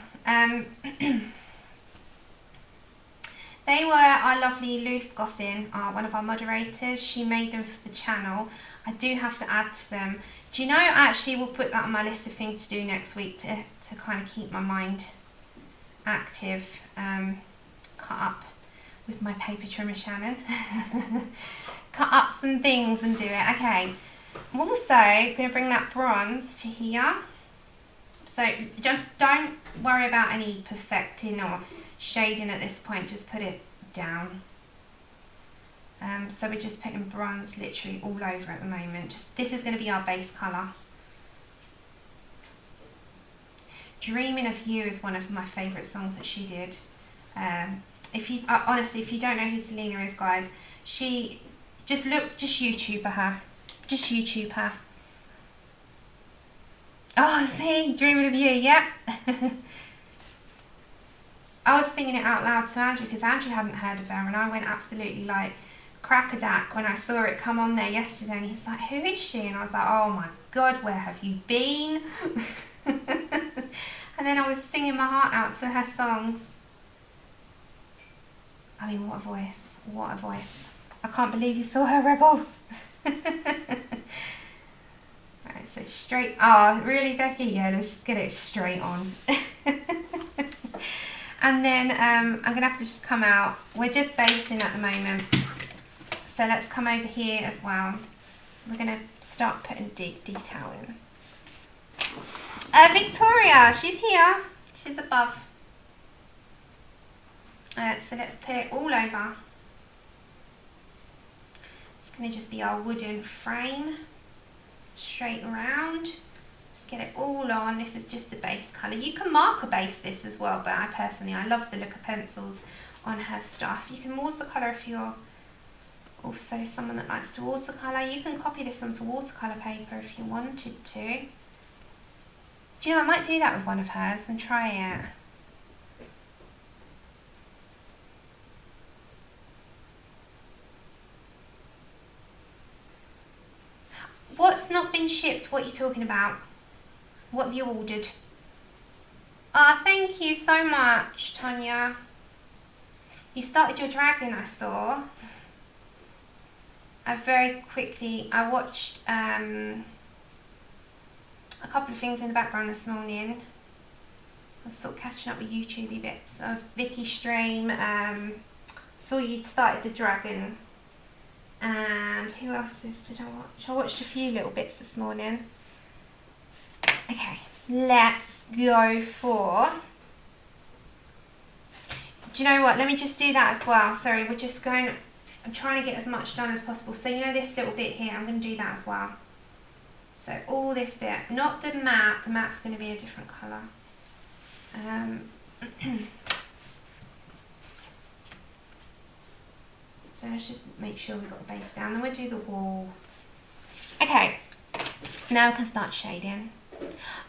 [SPEAKER 1] They were our lovely Loose Goffin, one of our moderators. She made them for the channel. I do have to add to them. Do you know, actually we'll put that on my list of things to do next week to kind of keep my mind active. Cut up with my paper trimmer, Shannon. Cut up some things and do it. Okay. I'm also going to bring that bronze to here. So don't worry about any perfecting or shading at this point, just put it down. So we're just putting bronze literally all over at the moment. This is going to be our base colour. Dreaming of You is one of my favourite songs that she did. Honestly, if you don't know who Selena is, guys, she just YouTube her. Just YouTube her. Oh, see, Dreaming of You, yep. I was singing it out loud to Andrew because Andrew hadn't heard of her, and I went absolutely like crackadack when I saw it come on there yesterday, and he's like, who is she? And I was like, oh my god, where have you been? And then I was singing my heart out to her songs. I mean, what a voice, what a voice. I can't believe you saw her, Rebel. Right, so straight, oh really, Becky? Yeah, let's just get it straight on. And then I'm going to have to just come out. We're just basing at the moment. So let's come over here as well. We're going to start putting detail in. Victoria, she's here. She's above. So let's put it all over. It's going to just be our wooden frame. Straight around. Get it all on. This is just a base colour. You can marker base this as well, but I love the look of pencils on her stuff. You can watercolour if you're also someone that likes to watercolour. You can copy this onto watercolour paper if you wanted to. Do you know, I might do that with one of hers and try it. What's not been shipped? What are you talking about? What have you ordered? Thank you so much, Tanya. You started your dragon, I saw. I watched a couple of things in the background this morning. I was sort of catching up with YouTubey bits of Vicky stream. Saw you'd started the dragon. And who else did I watch? I watched a few little bits this morning. Okay, let's go for... Do you know what? Let me just do that as well. Sorry, we're just going... I'm trying to get as much done as possible. So you know this little bit here? I'm going to do that as well. So all this bit. Not the mat. The mat's going to be a different colour. So let's just make sure we've got the base down. Then we'll do the wall. Okay. Now we can start shading.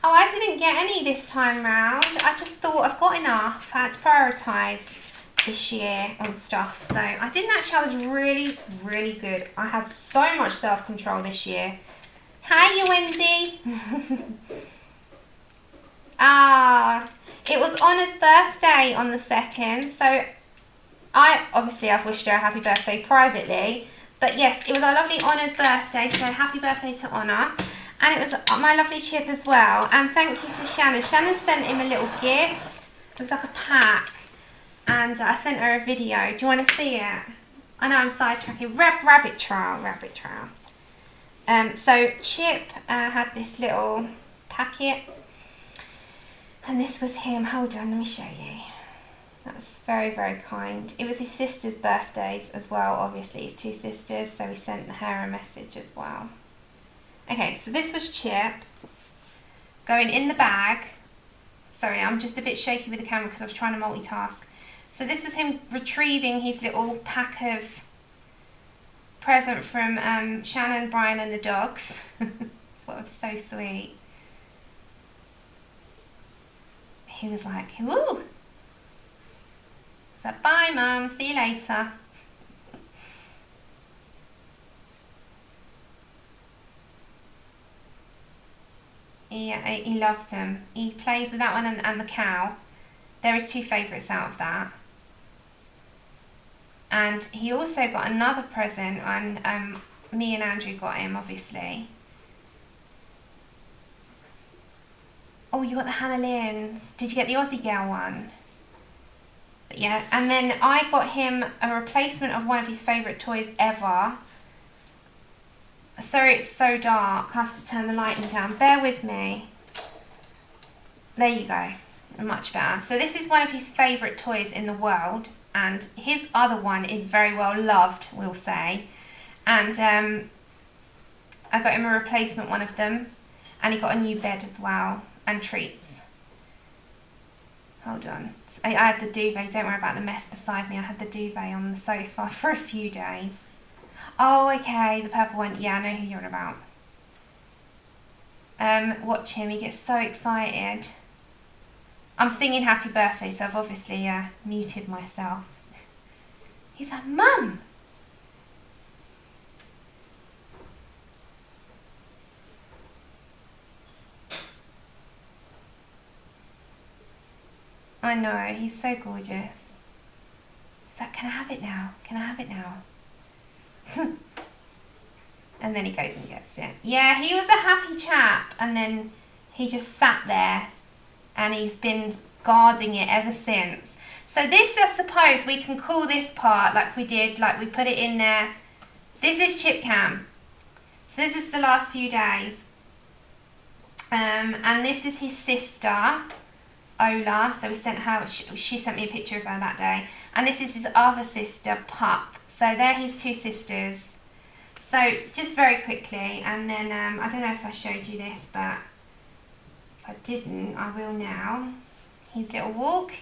[SPEAKER 1] Oh, I didn't get any this time round. I just thought I've got enough. I had to prioritise this year on stuff. So I didn't actually. I was really, really good. I had so much self-control this year. Hi, Wendy. It was Honna's birthday on the 2nd. So I've wished her a happy birthday privately. But yes, it was our lovely Honna's birthday. So happy birthday to Honna. And it was my lovely Chip as well. And thank you to Shannon. Shannon sent him a little gift. It was like a pack. And I sent her a video. Do you want to see it? I know I'm sidetracking. Rabbit trail. So Chip had this little packet. And this was him. Hold on, let me show you. That was very, very kind. It was his sister's birthdays as well. Obviously, his 2 sisters. So we sent her a message as well. Okay, so this was Chip going in the bag. Sorry, I'm just a bit shaky with the camera because I was trying to multitask. So this was him retrieving his little pack of present from Shannon, Brian and the dogs. That was so sweet. He was like, woo! He's like, bye Mum, see you later. He loves them. He plays with that one and the cow. There are 2 favourites out of that. And he also got another present, and me and Andrew got him, obviously. Oh, you got the Hannah Lynn's. Did you get the Aussie Girl one? But yeah, and then I got him a replacement of one of his favourite toys ever. Sorry, it's so dark. I have to turn the lighting down. Bear with me. There you go. Much better. So this is one of his favourite toys in the world. And his other one is very well loved, we'll say. And I got him a replacement one of them. And he got a new bed as well. And treats. Hold on. I had the duvet. Don't worry about the mess beside me. I had the duvet on the sofa for a few days. Oh, okay, the purple one. Yeah, I know who you're on about. Watch him, he gets so excited. I'm singing happy birthday, so I've obviously muted myself. He's like, Mum! I know, he's so gorgeous. He's like, can I have it now? Can I have it now? And then he goes and gets it. Yeah, he was a happy chap, and then he just sat there and he's been guarding it ever since. So this, I suppose we can call this part like we did, like we put it in there. This is Chip Cam. So this is the last few days. And this is his sister, Ola. So we sent her, she sent me a picture of her that day. And this is his other sister, Pup. So they're his 2 sisters. So just very quickly, and then I don't know if I showed you this, but if I didn't, I will now. His little walk.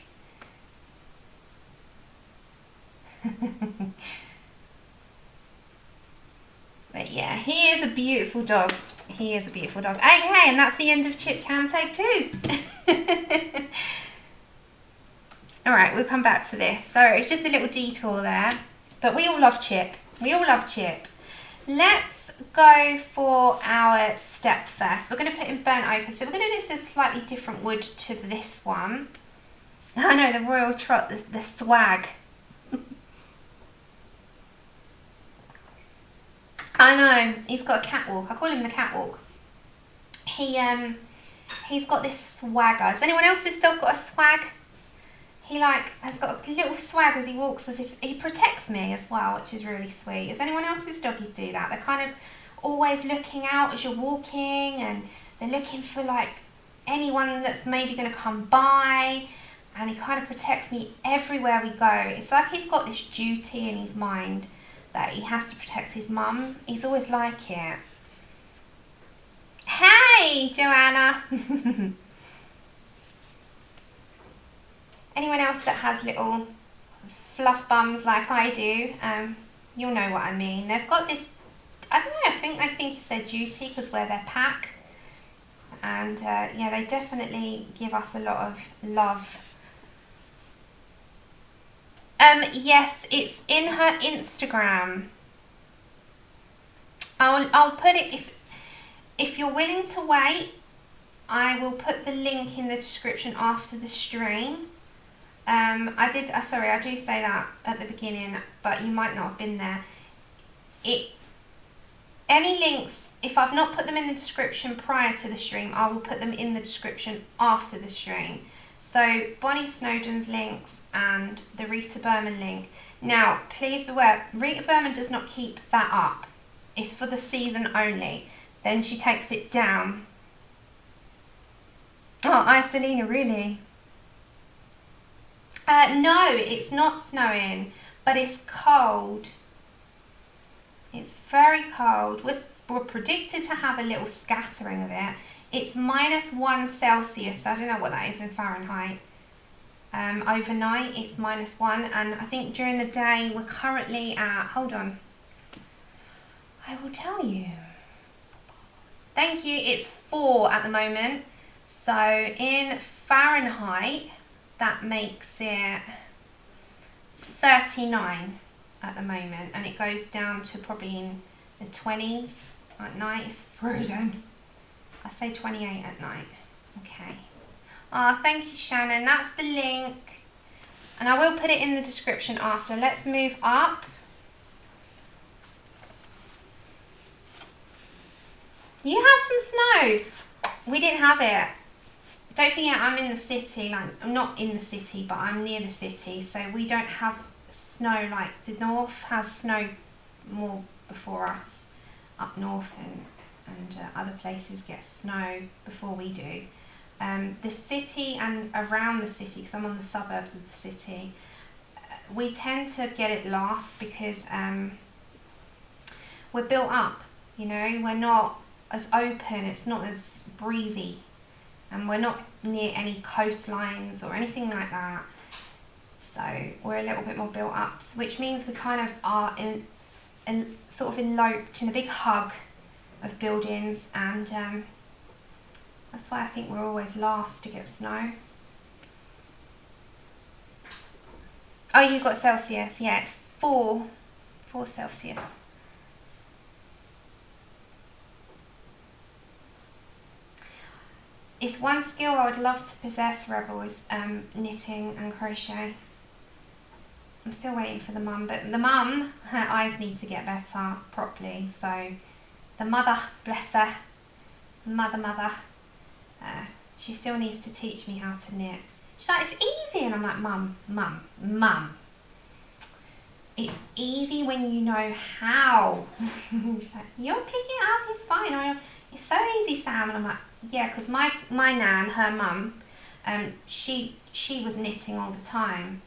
[SPEAKER 1] But yeah, he is a beautiful dog. He is a beautiful dog. Okay, and that's the end of Chip Cam Take 2. Alright, we'll come back to this. So it's just a little detour there. But we all love Chip. We all love Chip. Let's go for our step first. We're going to put in burnt ochre. So we're going to do this slightly different wood to this one. I know, the Royal Trot, the swag. I know, he's got a catwalk. I call him the catwalk. He's got this swagger. Has anyone else's dog got a swag? He like has got a little swag as he walks, as if he protects me as well, which is really sweet. Does anyone else's doggies do that? They're kind of always looking out as you're walking, and they're looking for like anyone that's maybe going to come by, and he kind of protects me everywhere we go. It's like he's got this duty in his mind that he has to protect his mum. He's always like it. Hey, Joanna. Anyone else that has little fluff bums like I do, you'll know what I mean. They've got this, I don't know, I think it's their duty because we're their pack. And yeah, they definitely give us a lot of love. Yes, it's in her Instagram. I'll put it, if you're willing to wait, I will put the link in the description after the stream. I do say that at the beginning, but you might not have been there. Any links, if I've not put them in the description prior to the stream, I will put them in the description after the stream. So Bonnie Snowdon's links and the Rita Berman link. Now, please beware, Rita Berman does not keep that up. It's for the season only. Then she takes it down. Oh, Isolina, really? No, it's not snowing, but it's cold. It's very cold. We're predicted to have a little scattering of it. It's -1 Celsius. I don't know what that is in Fahrenheit. Overnight, it's -1, and I think during the day we're currently at. Hold on. I will tell you. Thank you. It's 4 at the moment. So in Fahrenheit, that makes it 39 at the moment, and it goes down to probably in the 20s at night. It's frozen. I say 28 at night. Okay. Thank you, Shannon. That's the link, and I will put it in the description after. Let's move up. You have some snow. We didn't have it. Don't forget, I'm in the city. Like, I'm not in the city, but I'm near the city, so we don't have snow like the north has snow more before us. Up north and other places get snow before we do. The city and around the city, because I'm on the suburbs of the city, we tend to get it last because we're built up, you know, we're not as open, it's not as breezy, and we're not near any coastlines or anything like that. So we're a little bit more built up, which means we kind of are in sort of eloped in a big hug of buildings, and that's why I think we're always last to get snow. Oh, you've got Celsius. Yeah, it's 4 Celsius. It's one skill I would love to possess, Rebel, is knitting and crochet. I'm still waiting for the mum, but the mum, her eyes need to get better properly, so the mother, bless her, mother, she still needs to teach me how to knit. She's like, it's easy, and I'm like, mum, it's easy when you know how. She's like, you'll pick it up, it's fine. Or, it's so easy, Sam. And I'm like, yeah, because my nan, her mum, she was knitting all the time,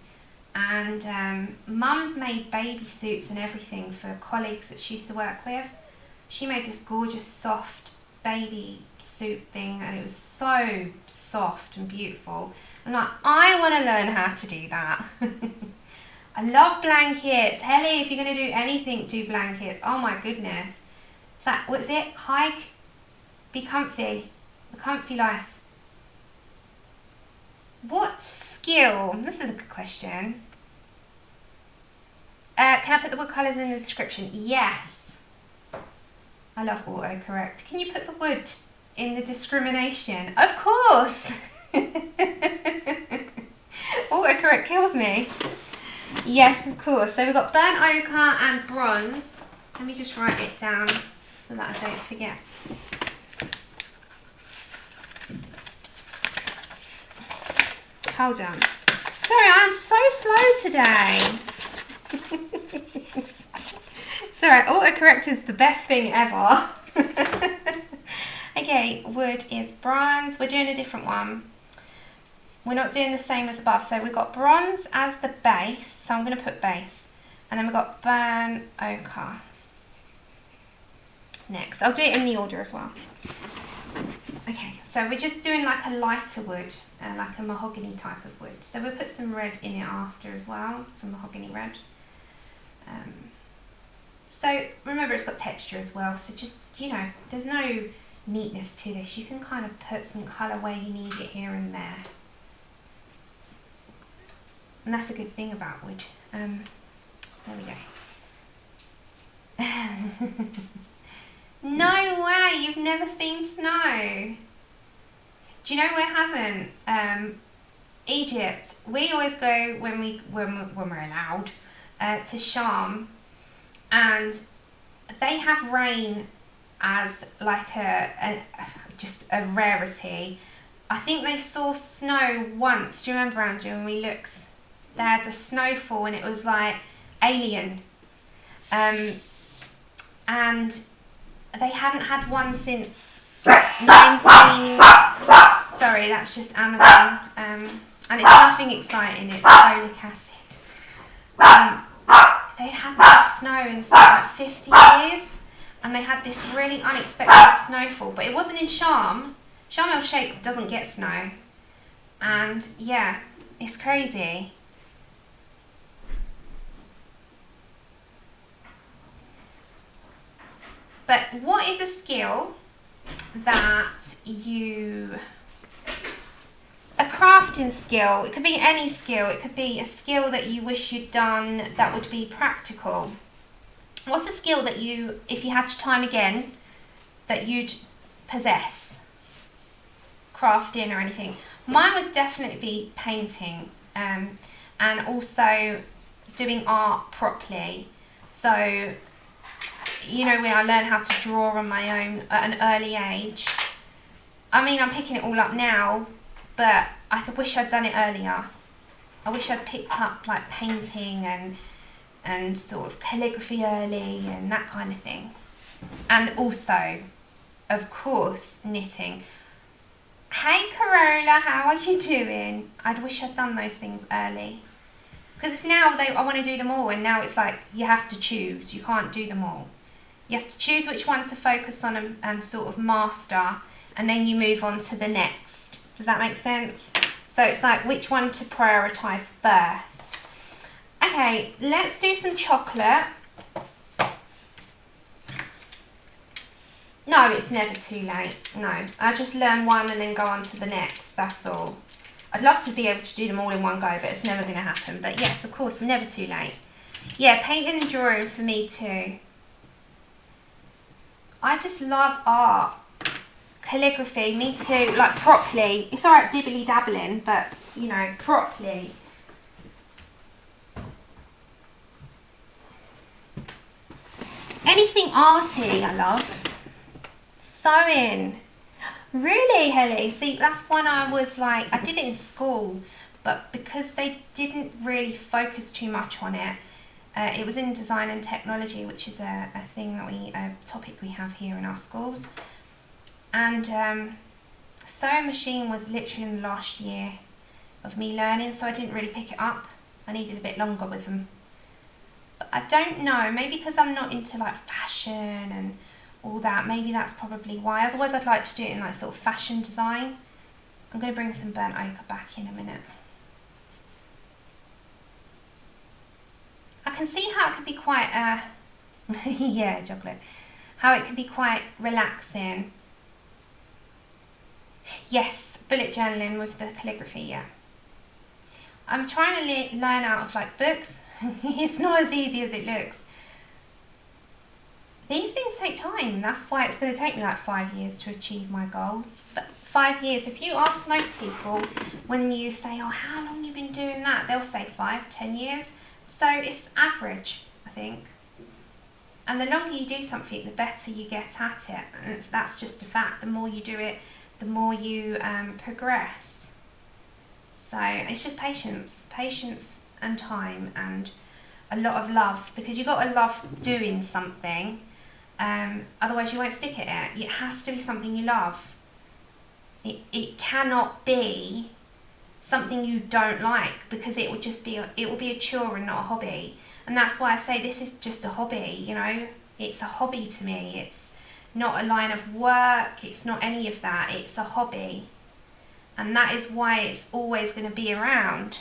[SPEAKER 1] and mum's made baby suits and everything for colleagues that she used to work with. She made this gorgeous soft baby suit thing, and it was so soft and beautiful. I'm like, I want to learn how to do that. I love blankets. Helly, if you're going to do anything, do blankets. Oh my goodness. It's like, what is it? Hike, be comfy. The comfy life. What skill? This is a good question. Can I put the wood colours in the description? Yes. I love autocorrect. Can you put the wood in the discrimination? Of course. Autocorrect kills me. Yes, of course. So we've got burnt ochre and bronze. Let me just write it down so that I don't forget. Hold on. Sorry, I'm so slow today. Sorry, autocorrect is the best thing ever. Okay, wood is bronze. We're doing a different one. We're not doing the same as above. So we've got bronze as the base. So I'm going to put base. And then we've got burnt ochre. Next. I'll do it in the order as well. Okay, so we're just doing like a lighter wood. Like a mahogany type of wood. So we'll put some red in it after as well. Some mahogany red. So remember it's got texture as well. So just, you know, there's no neatness to this. You can kind of put some colour where you need it here and there. And that's a good thing about wood. There we go. No way, you've never seen snow. Do you know where hasn't? Egypt. We always go when we're allowed to Sham, and they have rain as like just a rarity. I think they saw snow once. Do you remember, Andrew, when we looked? They had a snowfall and it was like alien. And they hadn't had one since 19... Sorry, that's just Amazon. And it's nothing exciting, it's folic acid. They hadn't had snow in like 50 years. And they had this really unexpected snowfall. But it wasn't in Sharm. Sharm el Sheikh doesn't get snow. And yeah, it's crazy. But what is a skill that a crafting skill, it could be any skill, it could be a skill that you wish you'd done that would be practical. What's a skill that you, if you had time again, that you'd possess? Crafting or anything. Mine would definitely be painting, and also doing art properly. So, you know, when I learned how to draw on my own at an early age. I mean, I'm picking it all up now, but I wish I'd done it earlier. I wish I'd picked up like painting and sort of calligraphy early and that kind of thing. And also, of course, knitting. Hey Corolla, how are you doing? I'd wish I'd done those things early. Because it's now, I want to do them all, and now it's like you have to choose. You can't do them all. You have to choose which one to focus on and sort of master, and then you move on to the next. Does that make sense? So it's like which one to prioritise first. Okay, let's do some chocolate. No, it's never too late. No, I just learn one and then go on to the next. That's all. I'd love to be able to do them all in one go, but it's never going to happen. But yes, of course, never too late. Yeah, painting and drawing for me too. I just love art. Calligraphy, me too. Like properly. It's alright dibbly dabbling, but you know, properly. Anything arty, I love. Sewing. Really, Helly? See, that's one I was like, I did it in school, but because they didn't really focus too much on it, it was in design and technology, which is a thing that a topic we have here in our schools. And sewing machine was literally in the last year of me learning, so I didn't really pick it up. I needed a bit longer with them. But I don't know, maybe because I'm not into like fashion and all that, maybe that's probably why. Otherwise I'd like to do it in like sort of fashion design. I'm going to bring some burnt ochre back in a minute. I can see how it could be quite yeah, chocolate, how it can be quite relaxing. Yes, bullet journaling with the calligraphy, yeah. I'm trying to learn out of like books. It's not as easy as it looks. These things take time. That's why it's going to take me like 5 years to achieve my goals. But 5 years, if you ask most people, when you say, oh, how long have you been doing that? They'll say 5, 10 years. So it's average, I think. And the longer you do something, the better you get at it. And that's just a fact. The more you do it, the more you progress. So it's just patience and time and a lot of love, because you've got to love doing something. Otherwise you won't stick at it. It has to be something you love. It cannot be something you don't like, because it will be a chore and not a hobby. And that's why I say this is just a hobby, you know. It's a hobby to me. It's not a line of work. It's not any of that. It's a hobby. And that is why it's always going to be around.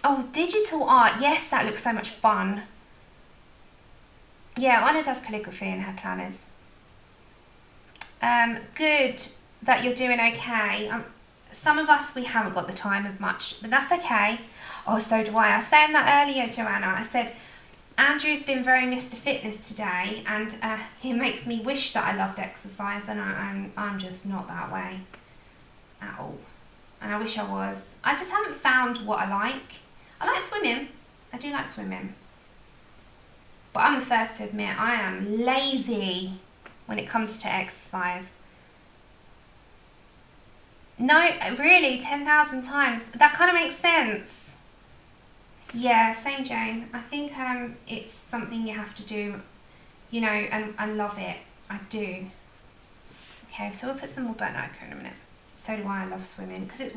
[SPEAKER 1] Oh, digital art. Yes, that looks so much fun. Yeah, Anna does calligraphy in her planners. Good that you're doing okay. Some of us, we haven't got the time as much, but that's okay. Oh, so do I. I was saying that earlier, Joanna. I said, Andrew's been very Mr. Fitness today, and he makes me wish that I loved exercise, and I'm just not that way at all. And I wish I was. I just haven't found what I like. I like swimming. I do like swimming. But I'm the first to admit I am lazy when it comes to exercise. No, really, 10,000 times. That kind of makes sense. Yeah, same Jane. I think it's something you have to do, you know, and I love it. I do. Okay, so we'll put some more burnt ochre in a minute. So do I love swimming, because it's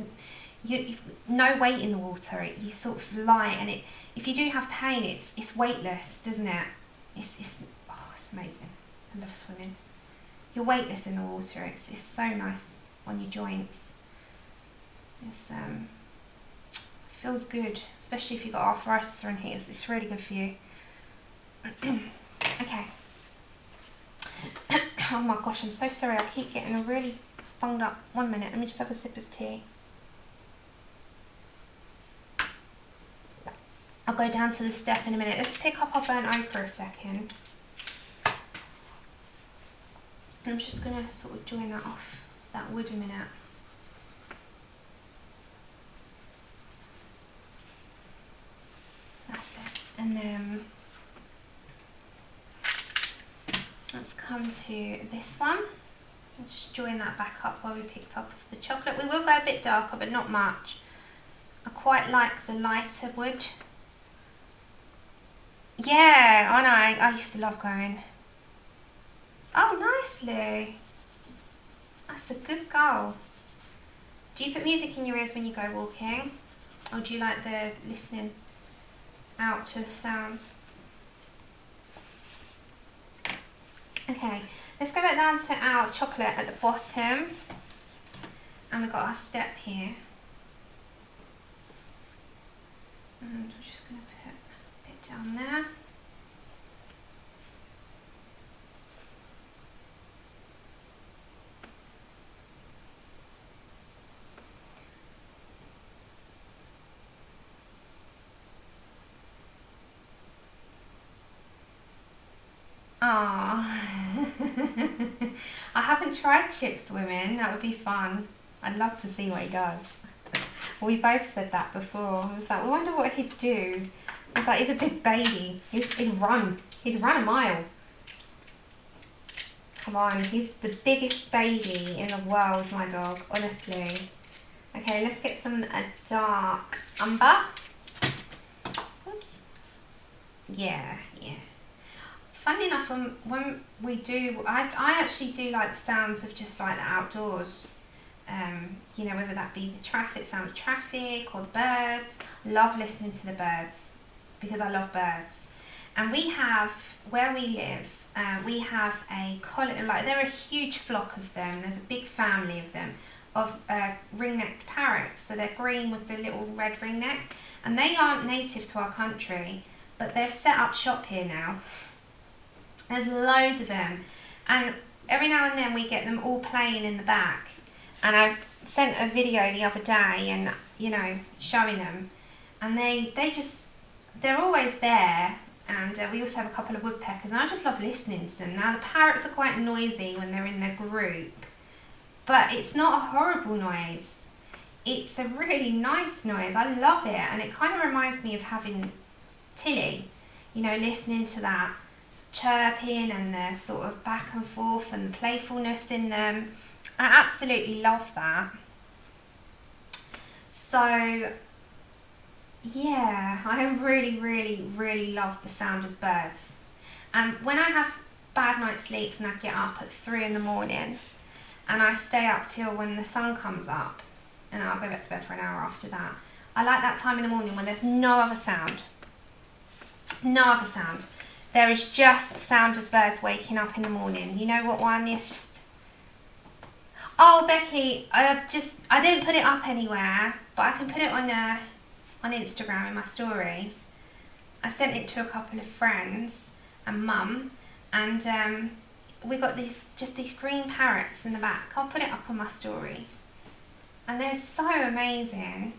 [SPEAKER 1] you've no weight in the water. You sort of lie, and if you do have pain, it's weightless, doesn't it? It's amazing. I love swimming. You're weightless in the water. It's so nice on your joints. It's feels good, especially if you've got arthritis or anything. It's really good for you. Okay. Oh my gosh, I'm so sorry. I keep getting a really bunged up. 1 minute. Let me just have a sip of tea. I'll go down to the step in a minute. Let's pick up our burnt ochre a second. I'm just going to sort of join that off that wood a minute. That's it. And then let's come to this one. I'll just join that back up while we picked up the chocolate. We will go a bit darker, but not much. I quite like the lighter wood. Yeah, I know. I used to love going. Oh, nicely. That's a good goal. Do you put music in your ears when you go walking? Or do you like the listening out to the sounds? Okay, let's go back down to our chocolate at the bottom. And we've got our step here. And we're just going to put a bit down there. Ah, I haven't tried Chip swimming. That would be fun. I'd love to see what he does. We both said that before. I was like, we wonder what he'd do. I was like, he's a big baby. He'd run. He'd run a mile. Come on, he's the biggest baby in the world, my dog, honestly. Okay, let's get some dark umber. Oops. Yeah. Funny enough, when we do, I actually do like the sounds of just like the outdoors. You know, whether that be the traffic, sound of traffic, or the birds. I love listening to the birds because I love birds. And we have, where we live, we have a colony, like they're a huge flock of them. There's a big family of them, of ring-necked parrots. So they're green with the little red ringneck, and they aren't native to our country, but they've set up shop here now. There's loads of them, and every now and then we get them all playing in the back. And I sent a video the other day, and you know, showing them, and they're always there. And we also have a couple of woodpeckers, and I just love listening to them. Now the parrots are quite noisy when they're in their group, but it's not a horrible noise. it's a really nice noise. I love it, and it kind of reminds me of having Tilly, you know, listening to that chirping and the sort of back and forth and the playfulness in them. I absolutely love that. So yeah, I really love the sound of birds. And when I have bad night's sleeps and I get up at 3 in the morning and I stay up till when the sun comes up, and I'll go back to bed for an hour after that, I like that time in the morning when there's no other sound. No other sound. There is just the sound of birds waking up in the morning. You know what one? It's just... Oh, Becky, I didn't put it up anywhere, but I can put it on Instagram in my stories. I sent it to a couple of friends and Mum, and we got these green parrots in the back. I'll put it up on my stories. And they're so amazing.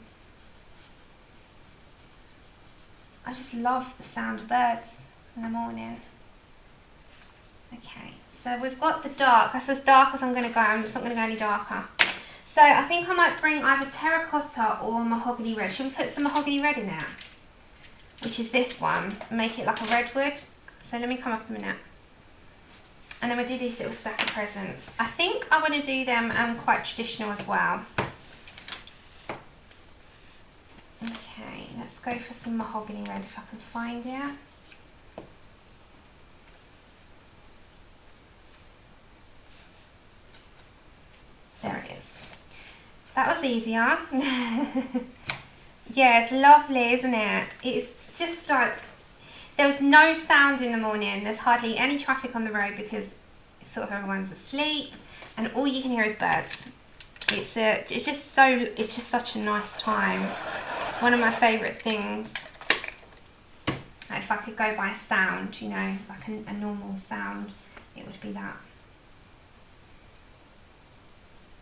[SPEAKER 1] I just love the sound of birds in the morning. Okay, so we've got the dark. That's as dark as I'm going to go. I'm just not going to go any darker. So I think I might bring either terracotta or mahogany red. Should we put some mahogany red in there? Which is this one. Make it like a redwood. So let me come up a minute. And then we'll do this little stack of presents. I think I want to do them quite traditional as well. Okay, let's go for some mahogany red if I can find it. There it is. That was easier. Yeah, it's lovely, isn't it? It's just like, there was no sound in the morning. There's hardly any traffic on the road because sort of everyone's asleep, and all you can hear is birds. It's just such a nice time. It's one of my favourite things. Like if I could go by sound, you know, like a normal sound, it would be that.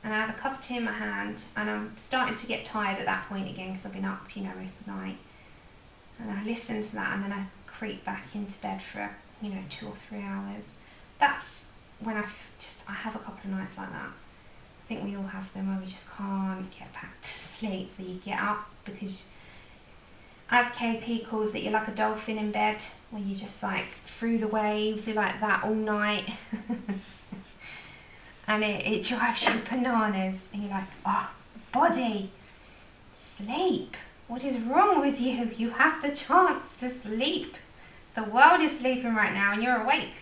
[SPEAKER 1] And I have a cup of tea in my hand, and I'm starting to get tired at that point again because I've been up, you know, most of the night. And I listen to that, and then I creep back into bed for, you know, 2 or 3 hours. That's when I have a couple of nights like that. I think we all have them where we just can't get back to sleep. So you get up because, as KP calls it, you're like a dolphin in bed, where you just like through the waves, you're like that all night. And it drives you bananas, and you're like, oh, body, sleep. What is wrong with you? You have the chance to sleep. The world is sleeping right now and you're awake.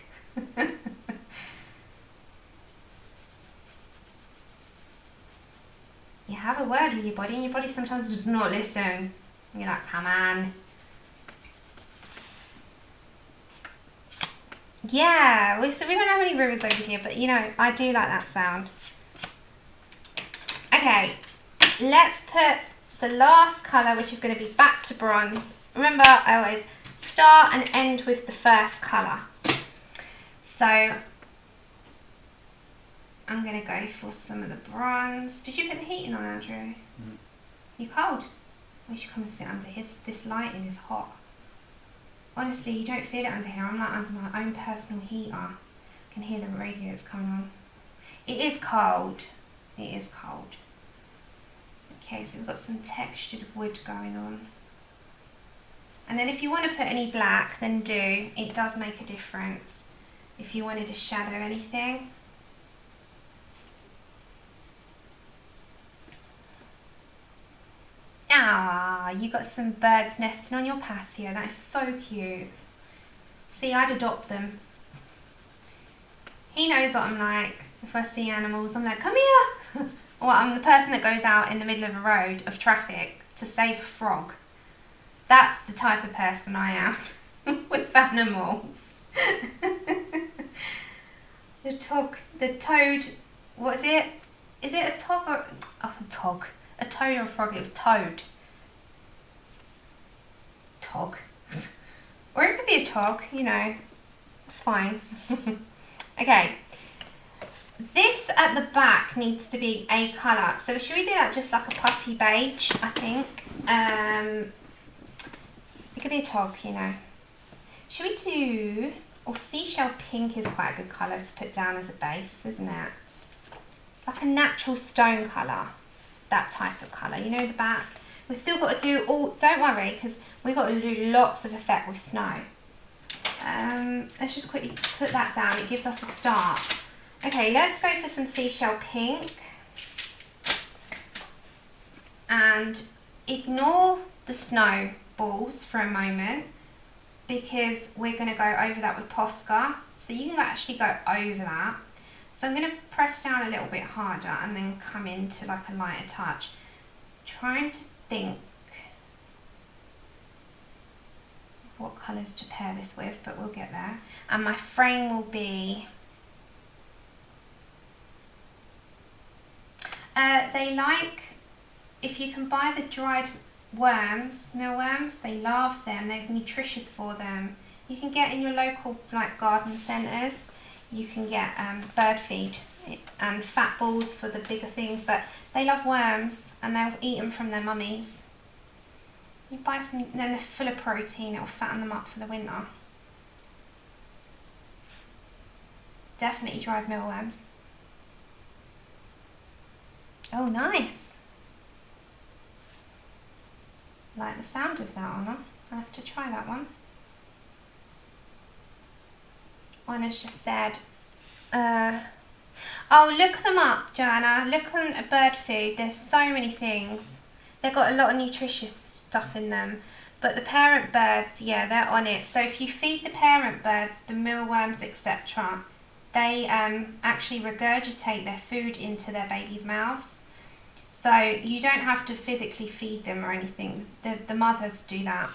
[SPEAKER 1] You have a word with your body, and your body sometimes does not listen. And you're like, come on. Yeah, so we don't have any rivers over here, but you know, I do like that sound. Okay, let's put the last colour, which is going to be back to bronze. Remember, I always start and end with the first colour. So I'm going to go for some of the bronze. Did you put the heating on, Andrew? Mm. You cold? We should come and sit under here. This lighting is hot. Honestly, you don't feel it under here. I'm like under my own personal heater. I can hear the radiators coming on. It is cold. It is cold. Okay, so we've got some textured wood going on. And then if you want to put any black, then do. It does make a difference. If you wanted to shadow anything. Ah, you got some birds nesting on your patio. That is so cute. See, I'd adopt them. He knows what I'm like. If I see animals, I'm like, come here. Or I'm the person that goes out in the middle of a road of traffic to save a frog. That's the type of person I am with animals. The toad, what is it? Is it a tog or a tog? A toad or a frog? It was toad. Tog. Or it could be a tog, you know. It's fine. Okay. This at the back needs to be a colour. So should we do that just like a putty beige, I think? It could be a tog, you know. Should we do... Or seashell pink is quite a good colour to put down as a base, isn't it? Like a natural stone colour. that type of colour, you know, the back. We've still got to do all, don't worry, because we've got to do lots of effect with snow. Let's just quickly put that down, it gives us a start. Okay, let's go for some seashell pink. And ignore the snow balls for a moment, because we're going to go over that with Posca. So you can actually go over that. So I'm going to press down a little bit harder and then come into like a lighter touch. Trying to think what colours to pair this with, but we'll get there. And my frame will be... they like, if you can buy the dried worms, mealworms, they love them, they're nutritious for them. You can get in your local like garden centres, you can get bird feed and fat balls for the bigger things, but they love worms and they'll eat them from their mummies. You buy some, then they're full of protein, it'll fatten them up for the winter. Definitely dried mealworms. Oh, nice. Like the sound of that, Anna. I'll have to try that one. One has just said, oh, look them up, Joanna. Look on bird food. There's so many things. They've got a lot of nutritious stuff in them. But the parent birds, yeah, they're on it. So if you feed the parent birds, the mealworms, etc., they actually regurgitate their food into their babies' mouths. So you don't have to physically feed them or anything. The mothers do that.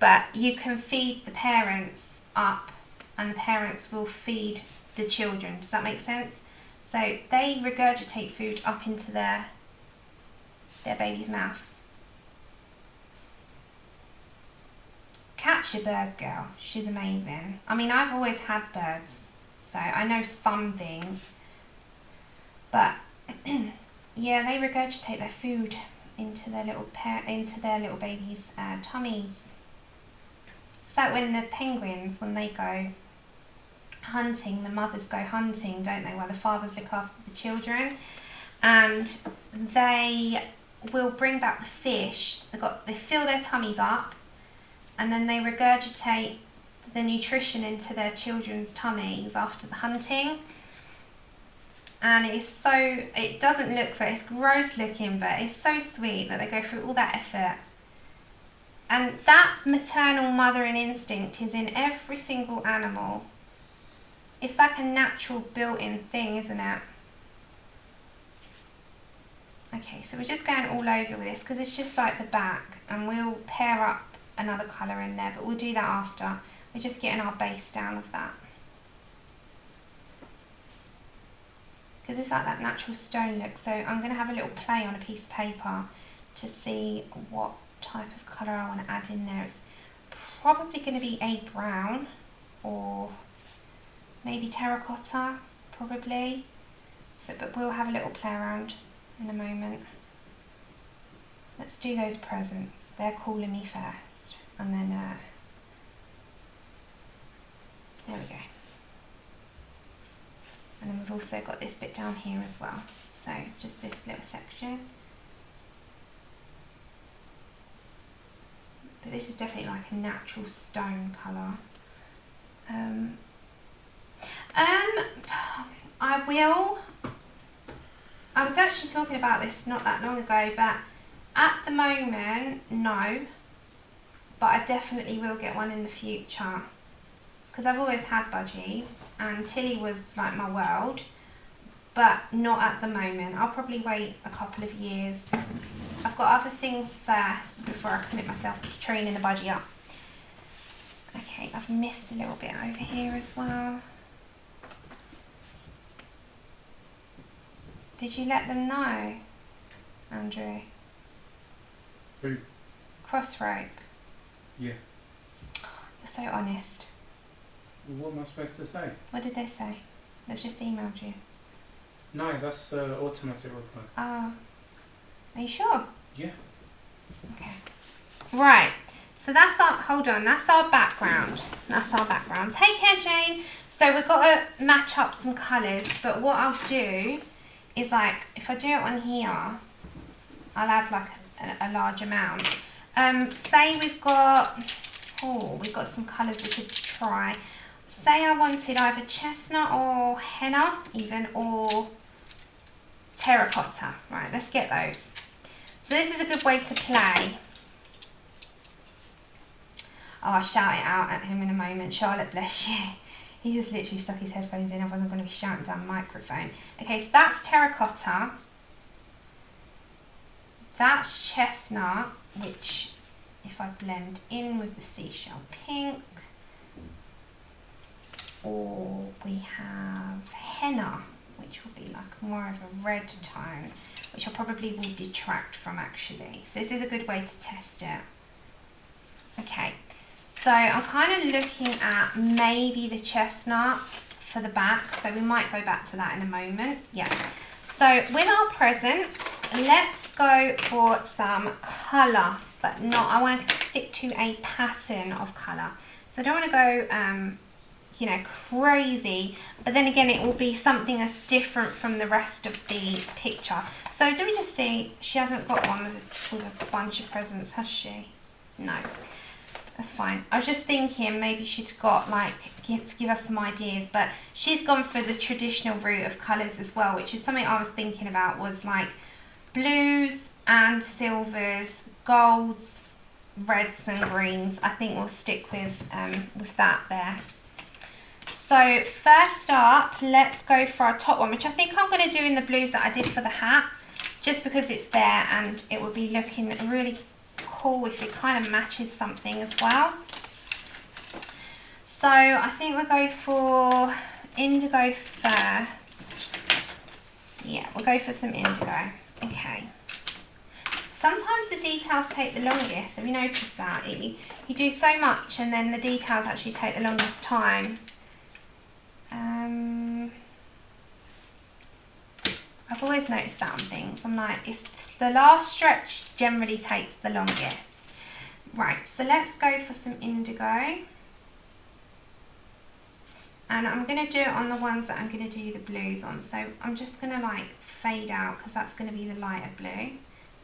[SPEAKER 1] But you can feed the parents up and the parents will feed the children. Does that make sense? So they regurgitate food up into their babies' mouths. Catch a bird girl. She's amazing. I mean, I've always had birds, so I know some things. But yeah, they regurgitate their food into their little babies' tummies. It's like when the penguins, when they go hunting, the mothers go hunting, don't they, while the fathers look after the children, and they will bring back the fish. They fill their tummies up, and then they regurgitate the nutrition into their children's tummies after the hunting. And it doesn't look very, it's gross looking, but it's so sweet that they go through all that effort. And that maternal mothering instinct is in every single animal. It's like a natural built-in thing, isn't it? Okay, so we're just going all over with this because it's just like the back, and we'll pair up another colour in there, but we'll do that after. We're just getting our base down of that. Because it's like that natural stone look, so I'm going to have a little play on a piece of paper to see what type of colour I want to add in there. It's probably going to be a brown or maybe terracotta, probably. So, but we'll have a little play around in a moment. Let's do those presents. They're calling me first, and then there we go. And then we've also got this bit down here as well. So just this little section. But this is definitely like a natural stone colour. I was actually talking about this not that long ago, but at the moment, no. But I definitely will get one in the future. Because I've always had budgies, and Tilly was like my world, but not at the moment. I'll probably wait a couple of years. I've got other things first before I commit myself to training the budgie up. Okay, I've missed a little bit over here as well. Did you let them know, Andrew?
[SPEAKER 2] Who?
[SPEAKER 1] Cross rope.
[SPEAKER 2] Yeah.
[SPEAKER 1] You're so honest.
[SPEAKER 2] What am I supposed to say?
[SPEAKER 1] What did they say? They've just emailed you.
[SPEAKER 2] No, that's automatic reply.
[SPEAKER 1] Oh. Are you sure?
[SPEAKER 2] Yeah.
[SPEAKER 1] Okay. Right. So that's our, hold on, that's our background. That's our background. Take care, Jane. So we've got to match up some colours, but what I'll do is, like, if I do it on here, I'll add like a large amount. Say we've got some colours we could try. Say I wanted either chestnut or henna even, or terracotta. Right, let's get those. So this is a good way to play. Oh, I'll shout it out at him in a moment. Charlotte, bless you. He just literally stuck his headphones in. I wasn't going to be shouting down the microphone. Okay, so that's terracotta. That's chestnut, which if I blend in with the seashell pink, or we have henna, which will be like more of a red tone, which I probably will detract from actually. So this is a good way to test it. Okay, so I'm kind of looking at maybe the chestnut for the back, so we might go back to that in a moment. Yeah, so with our presents, let's go for some colour, but not, I want to stick to a pattern of colour. So I don't want to go you know, crazy, but then again it will be something that's different from the rest of the picture. So let me just see, she hasn't got one with a bunch of presents, has she? No, that's fine. I was just thinking maybe she'd got like, give us some ideas, but she's gone for the traditional route of colours as well, which is something I was thinking about, was like blues and silvers, golds, reds and greens. I think we'll stick with that there. So first up, let's go for our top one, which I think I'm going to do in the blues that I did for the hat, just because it's there and it would be looking really cool if it kind of matches something as well. So I think we'll go for indigo first. Yeah, we'll go for some indigo. Okay. Sometimes the details take the longest. Have you noticed that? You do so much and then the details actually take the longest time. I've always noticed that on things. I'm like, it's the last stretch generally takes the longest. Right, so let's go for some indigo. And I'm going to do it on the ones that I'm going to do the blues on. So I'm just going to like fade out because that's going to be the lighter blue.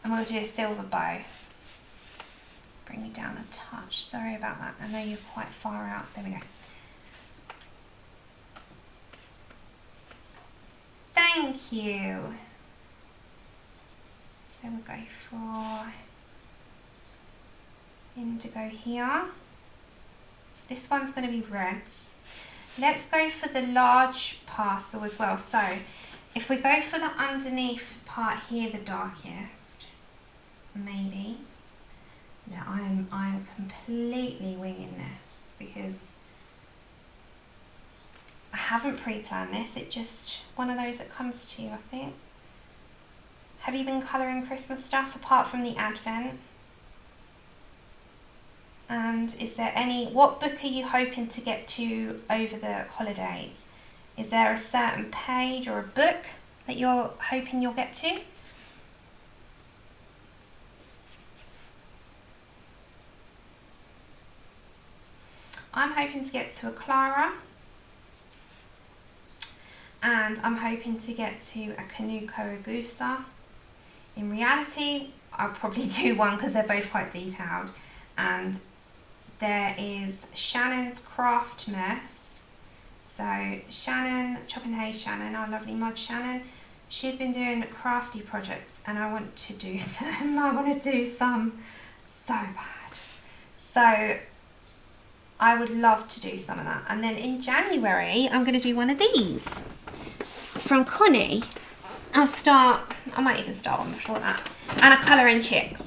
[SPEAKER 1] And we'll do a silver bow. Bring you down a touch. Sorry about that. I know you're quite far out. There we go. Thank you. So we'll go for indigo here. This one's going to be reds. Let's go for the large parcel as well. So if we go for the underneath part here, the darkest, maybe. Yeah, I'm completely winging this because I haven't pre-planned this. It's just one of those that comes to you, I think. Have you been colouring Christmas stuff apart from the Advent? And is there what book are you hoping to get to over the holidays? Is there a certain page or a book that you're hoping you'll get to? I'm hoping to get to a Clara. And I'm hoping to get to a Canuco Agusa. In reality, I'll probably do one because they're both quite detailed. And there is Shannon's Craftmas. So Shannon, Chopping Hay Shannon, our lovely mod Shannon, she's been doing crafty projects and I want to do them. I want to do some so bad. So I would love to do some of that. And then in January, I'm going to do one of these from Connie. I might even start one before that. And a Colouring Chicks.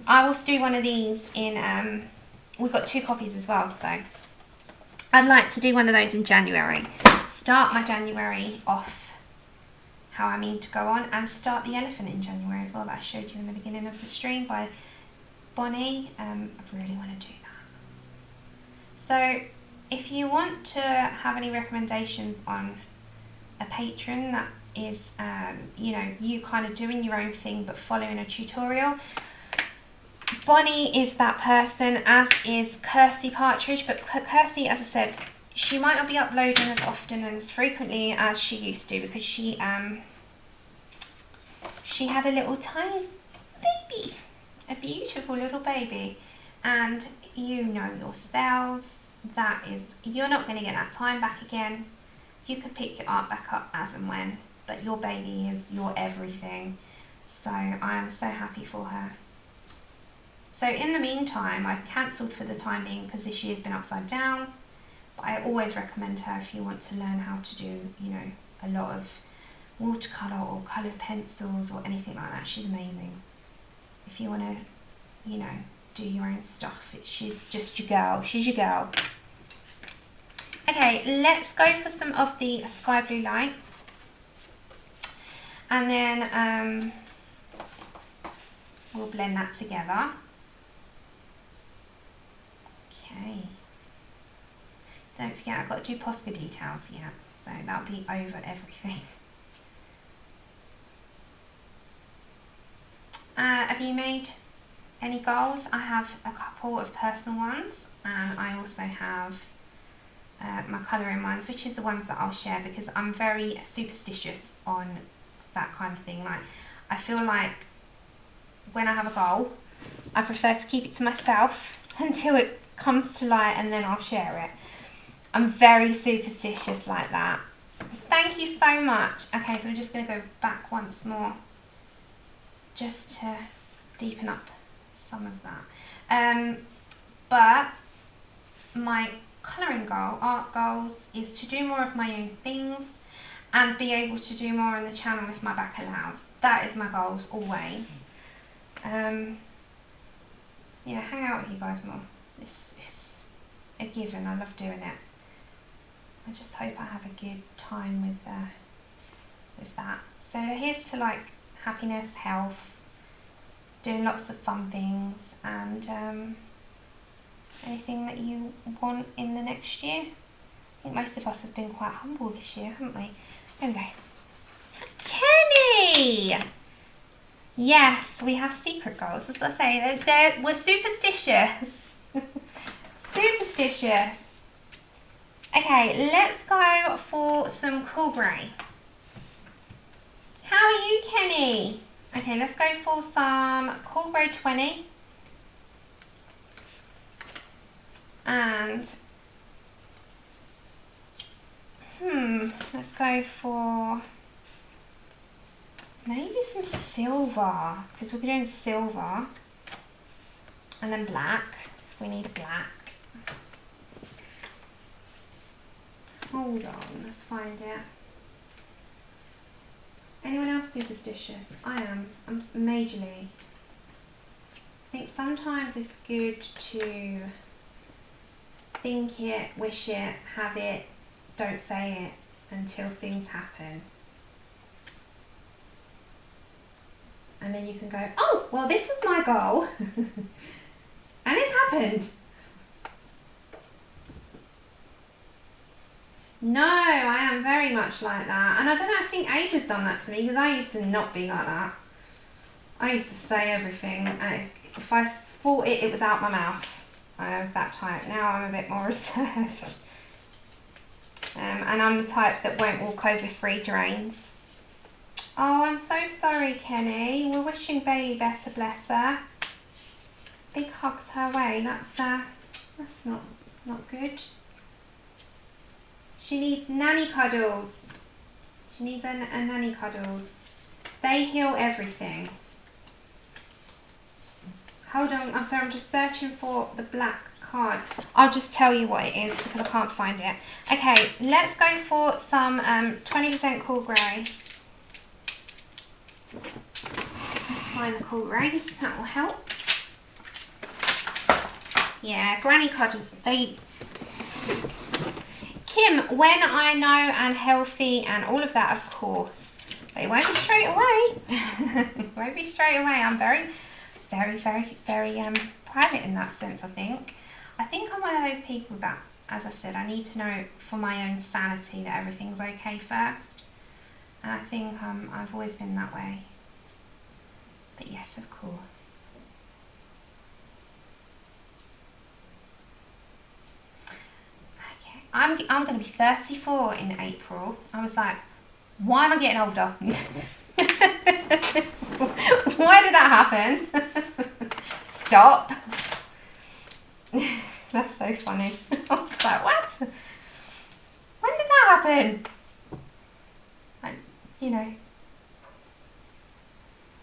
[SPEAKER 1] I will do one of these in, we've got 2 copies as well, so I'd like to do one of those in January. Start my January off how I mean to go on, and start the elephant in January as well that I showed you in the beginning of the stream by Bonnie. I really want to do that. So if you want to have any recommendations on a patron that is, you know, you kind of doing your own thing but following a tutorial, Bonnie is that person, as is Kirsty Partridge. But Kirsty, as I said, she might not be uploading as often and as frequently as she used to because she had a little tiny baby, a beautiful little baby. And you know yourselves that is, you're not going to get that time back again. You could pick your art back up as and when, but your baby is your everything. So I am so happy for her. So in the meantime, I've cancelled for the time being because this year's been upside down. But I always recommend her if you want to learn how to do, you know, a lot of watercolour or coloured pencils or anything like that. She's amazing. If you want to, you know, do your own stuff, she's just your girl. She's your girl. Okay, let's go for some of the sky blue light. And then we'll blend that together. Okay. Don't forget, I've got to do Posca details yet, so that'll be over everything. Have you made any goals? I have a couple of personal ones, and I also have my colouring ones, which is the ones that I'll share because I'm very superstitious on that kind of thing. Like, I feel like when I have a goal, I prefer to keep it to myself until it comes to light and then I'll share it. I'm very superstitious like that. Thank you so much. Okay, so we're just going to go back once more just to deepen up some of that. But my colouring goal, art goals, is to do more of my own things and be able to do more on the channel if my back allows. That is my goals always. Yeah, hang out with you guys more. This is a given. I love doing it. I just hope I have a good time with that. So here's to like happiness, health, doing lots of fun things, and anything that you want in the next year. I think most of us have been quite humble this year, haven't we? There we go. Kenny! Yes, we have secret goals. As I say, we're superstitious. Superstitious. Okay, let's go for some cool grey. How are you, Kenny? Okay, let's go for some cool grey 20. And let's go for maybe some silver, because we're doing silver, and then black. We need a black. Hold on, let's find it. Anyone else superstitious? I am. I'm majorly. I think sometimes it's good to think it, wish it, have it, don't say it until things happen. And then you can go, oh, well, this was my goal. And it's happened. No, I am very much like that. And I don't know, I think age has done that to me, because I used to not be like that. I used to say everything, and if I thought it was out my mouth. I was that type. Now I'm a bit more reserved. And I'm the type that won't walk over 3 drains. Oh, I'm so sorry, Kenny. We're wishing Bailey better, bless her. Big hugs her way. That's not good. She needs nanny cuddles. She needs a nanny cuddles. They heal everything. Hold on, I'm sorry, I'm just searching for the black card. I'll just tell you what it is because I can't find it. Okay, let's go for some 20% cool grey. Let's find the cool greys, that will help. Yeah, granny cuddles, Kim, when I know and healthy and all of that, of course. But it won't be straight away. It won't be straight away. I'm very private in that sense, I think. I think I'm one of those people that, as I said, I need to know for my own sanity that everything's okay first. And I think I've always been that way. But yes, of course. Okay, I'm going to be 34 in April. I was like, why am I getting older? Why did that happen? Stop. That's so funny. I was like, what? When did that happen? Like, you know.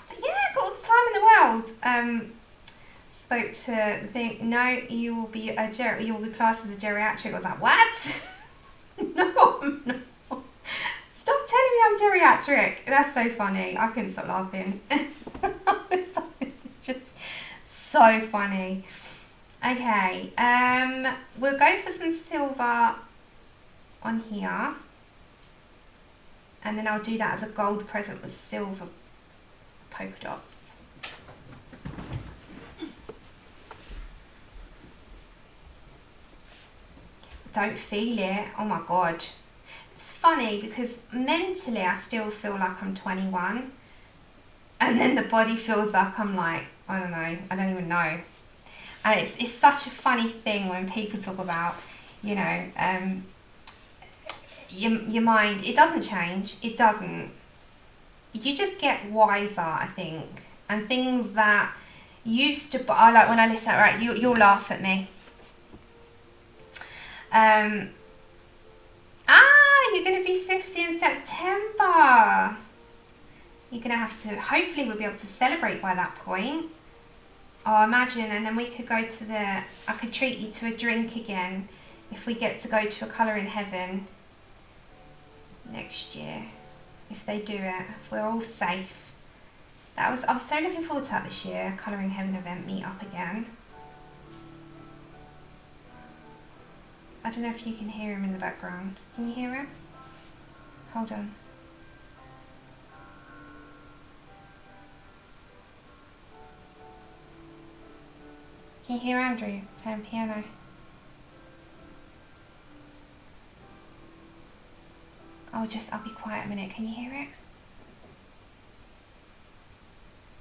[SPEAKER 1] But yeah, got all the time in the world. Spoke to the thing. No, you will be classed as a geriatric. I was like, what? No, I'm not. Stop telling me I'm geriatric. That's so funny. I couldn't stop laughing. It's just so funny. Okay, we'll go for some silver on here, and then I'll do that as a gold present with silver polka dots. Don't feel it. Oh my god. It's funny because mentally I still feel like I'm 21, and then the body feels like I'm like, I don't know, I don't even know. And it's such a funny thing when people talk about, you know, your mind. It doesn't change. It doesn't. You just get wiser, I think. And things that used to, I like when I listen, right, you'll laugh at me. You're going to be 50 in September. You're going to have to, hopefully we'll be able to celebrate by that point. Oh, imagine, and then we could go to I could treat you to a drink again if we get to go to a Colour in Heaven next year. If they do it, if we're all safe. I was so looking forward to that this year, Colour in Heaven event, meet up again. I don't know if you can hear him in the background. Can you hear him? Hold on. Can you hear Andrew playing piano? I'll be quiet a minute. Can you hear it?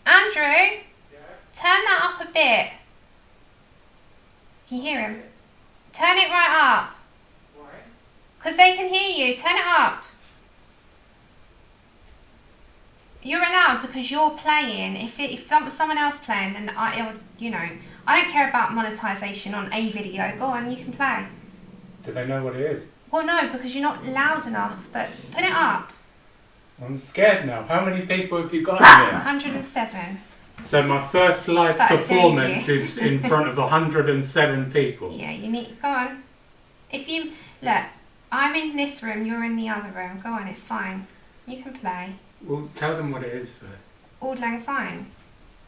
[SPEAKER 1] Andrew? Yeah? Turn that up a bit. Can you hear him? Turn it right up. Why? Because they can hear you. Turn it up. You're allowed because you're playing. If someone else playing, then I don't care about monetization on a video. Go on, you can play.
[SPEAKER 2] Do they know what it is?
[SPEAKER 1] Well, no, because you're not loud enough. But put it up.
[SPEAKER 2] I'm scared now. How many people have you got in there?
[SPEAKER 1] 107.
[SPEAKER 2] So my first live performance is in front of 107 people.
[SPEAKER 1] Yeah, you need. Go on. Look, I'm in this room. You're in the other room. Go on, it's fine. You can play.
[SPEAKER 2] Well, tell them what it is first.
[SPEAKER 1] Auld Lang Syne.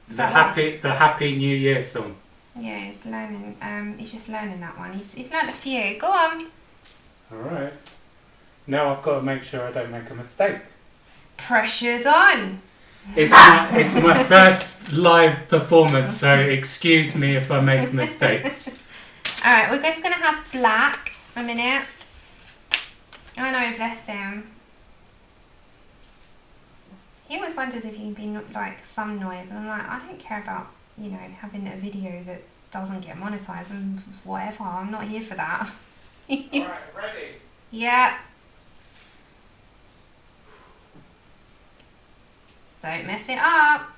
[SPEAKER 2] The Happy New Year song.
[SPEAKER 1] Yeah, he's learning. He's just learning that one. He's learned a few. Go on.
[SPEAKER 2] All right. Now I've got to make sure I don't make a mistake.
[SPEAKER 1] Pressure's on.
[SPEAKER 2] It's my first live performance, so excuse me if I make mistakes.
[SPEAKER 1] All right, we're just gonna have black a minute. I know, bless him. He always wonders if he can be like some noise, and I'm like, I don't care about, you know, having a video that doesn't get monetized and whatever. I'm not here for that.
[SPEAKER 2] Alright, ready?
[SPEAKER 1] Yeah. Don't mess it up.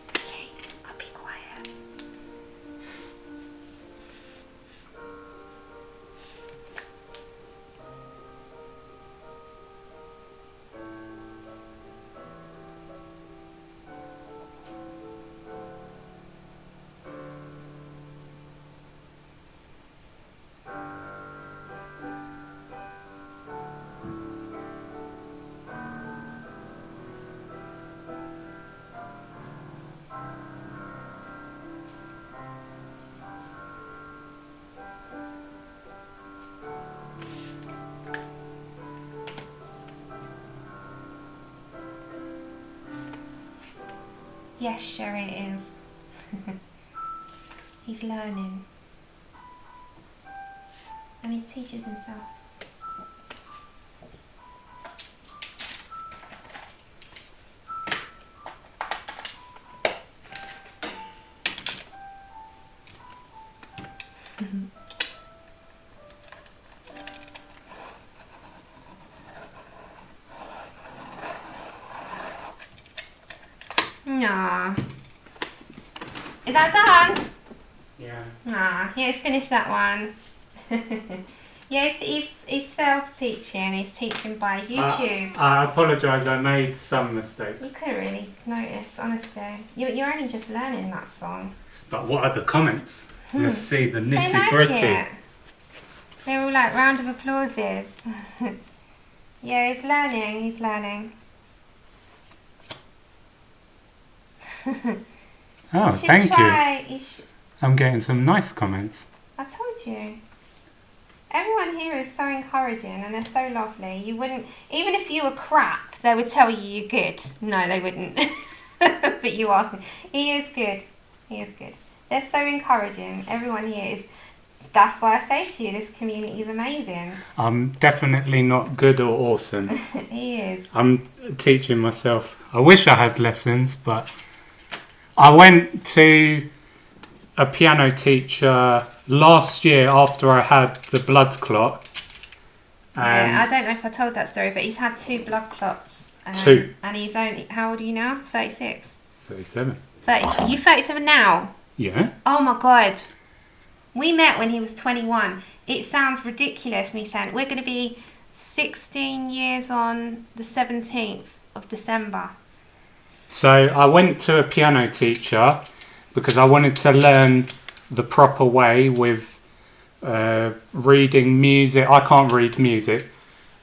[SPEAKER 1] Okay, I'll be quiet. Yes, Sherry, it is. He's learning. And he teaches himself. Is that done?
[SPEAKER 2] Yeah.
[SPEAKER 1] Ah, yeah, he's finished that one. Yeah, he's self-teaching. He's teaching by YouTube.
[SPEAKER 2] I apologise, I made some mistakes.
[SPEAKER 1] You couldn't really notice, honestly. You're only just learning that song.
[SPEAKER 2] But what are the comments? Let's see the
[SPEAKER 1] They
[SPEAKER 2] nitty
[SPEAKER 1] like
[SPEAKER 2] gritty.
[SPEAKER 1] it. They're all like round of applauses. Yeah, he's learning. He's learning.
[SPEAKER 2] Oh, thank you. I'm getting some nice comments.
[SPEAKER 1] I told you. Everyone here is so encouraging and they're so lovely. You wouldn't, even if you were crap, they would tell you you're good. No, they wouldn't. But you are. He is good. He is good. They're so encouraging. Everyone here is. That's why I say to you, this community is amazing.
[SPEAKER 2] I'm definitely not good or awesome.
[SPEAKER 1] He is.
[SPEAKER 2] I'm teaching myself. I wish I had lessons, but I went to a piano teacher last year after I had the blood clot.
[SPEAKER 1] Yeah, I don't know if I told that story, but he's had 2 blood clots.
[SPEAKER 2] 2.
[SPEAKER 1] And he's only, how old are you now? 36?
[SPEAKER 2] 37.
[SPEAKER 1] 30, you 37 now?
[SPEAKER 2] Yeah.
[SPEAKER 1] Oh my God. We met when he was 21. It sounds ridiculous me saying we're going to be 16 years on the 17th of December.
[SPEAKER 2] So I went to a piano teacher because I wanted to learn the proper way with reading music. I can't read music.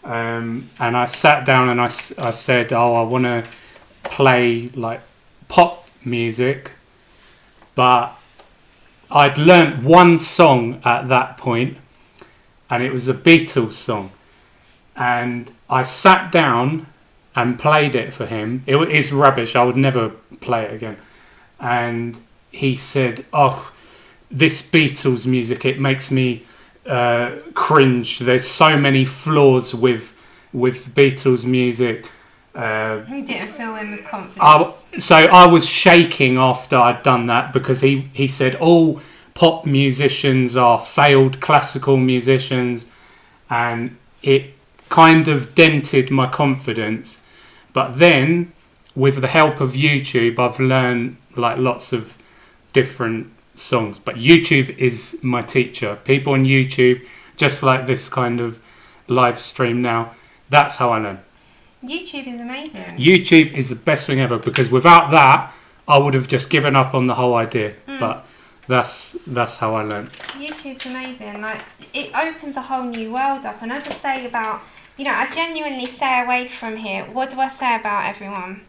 [SPEAKER 2] And I sat down and I said, I want to play like pop music. But I'd learnt one song at that point, and it was a Beatles song. And I sat down and played it for him. It is rubbish. I would never play it again. And he said, "Oh, this Beatles music, it makes me cringe. There's so many flaws with Beatles music."
[SPEAKER 1] He didn't fill in with confidence.
[SPEAKER 2] So I was shaking after I'd done that because he said all pop musicians are failed classical musicians, and it kind of dented my confidence. But then, with the help of YouTube, I've learned like lots of different songs. But YouTube is my teacher. People on YouTube, just like this kind of live stream now, that's how I learn.
[SPEAKER 1] YouTube is amazing.
[SPEAKER 2] YouTube is the best thing ever because without that, I would have just given up on the whole idea. But that's how I learned.
[SPEAKER 1] YouTube's amazing. Like, it opens a whole new world up. And as I say about, I genuinely stay away from here. What do I say about everyone?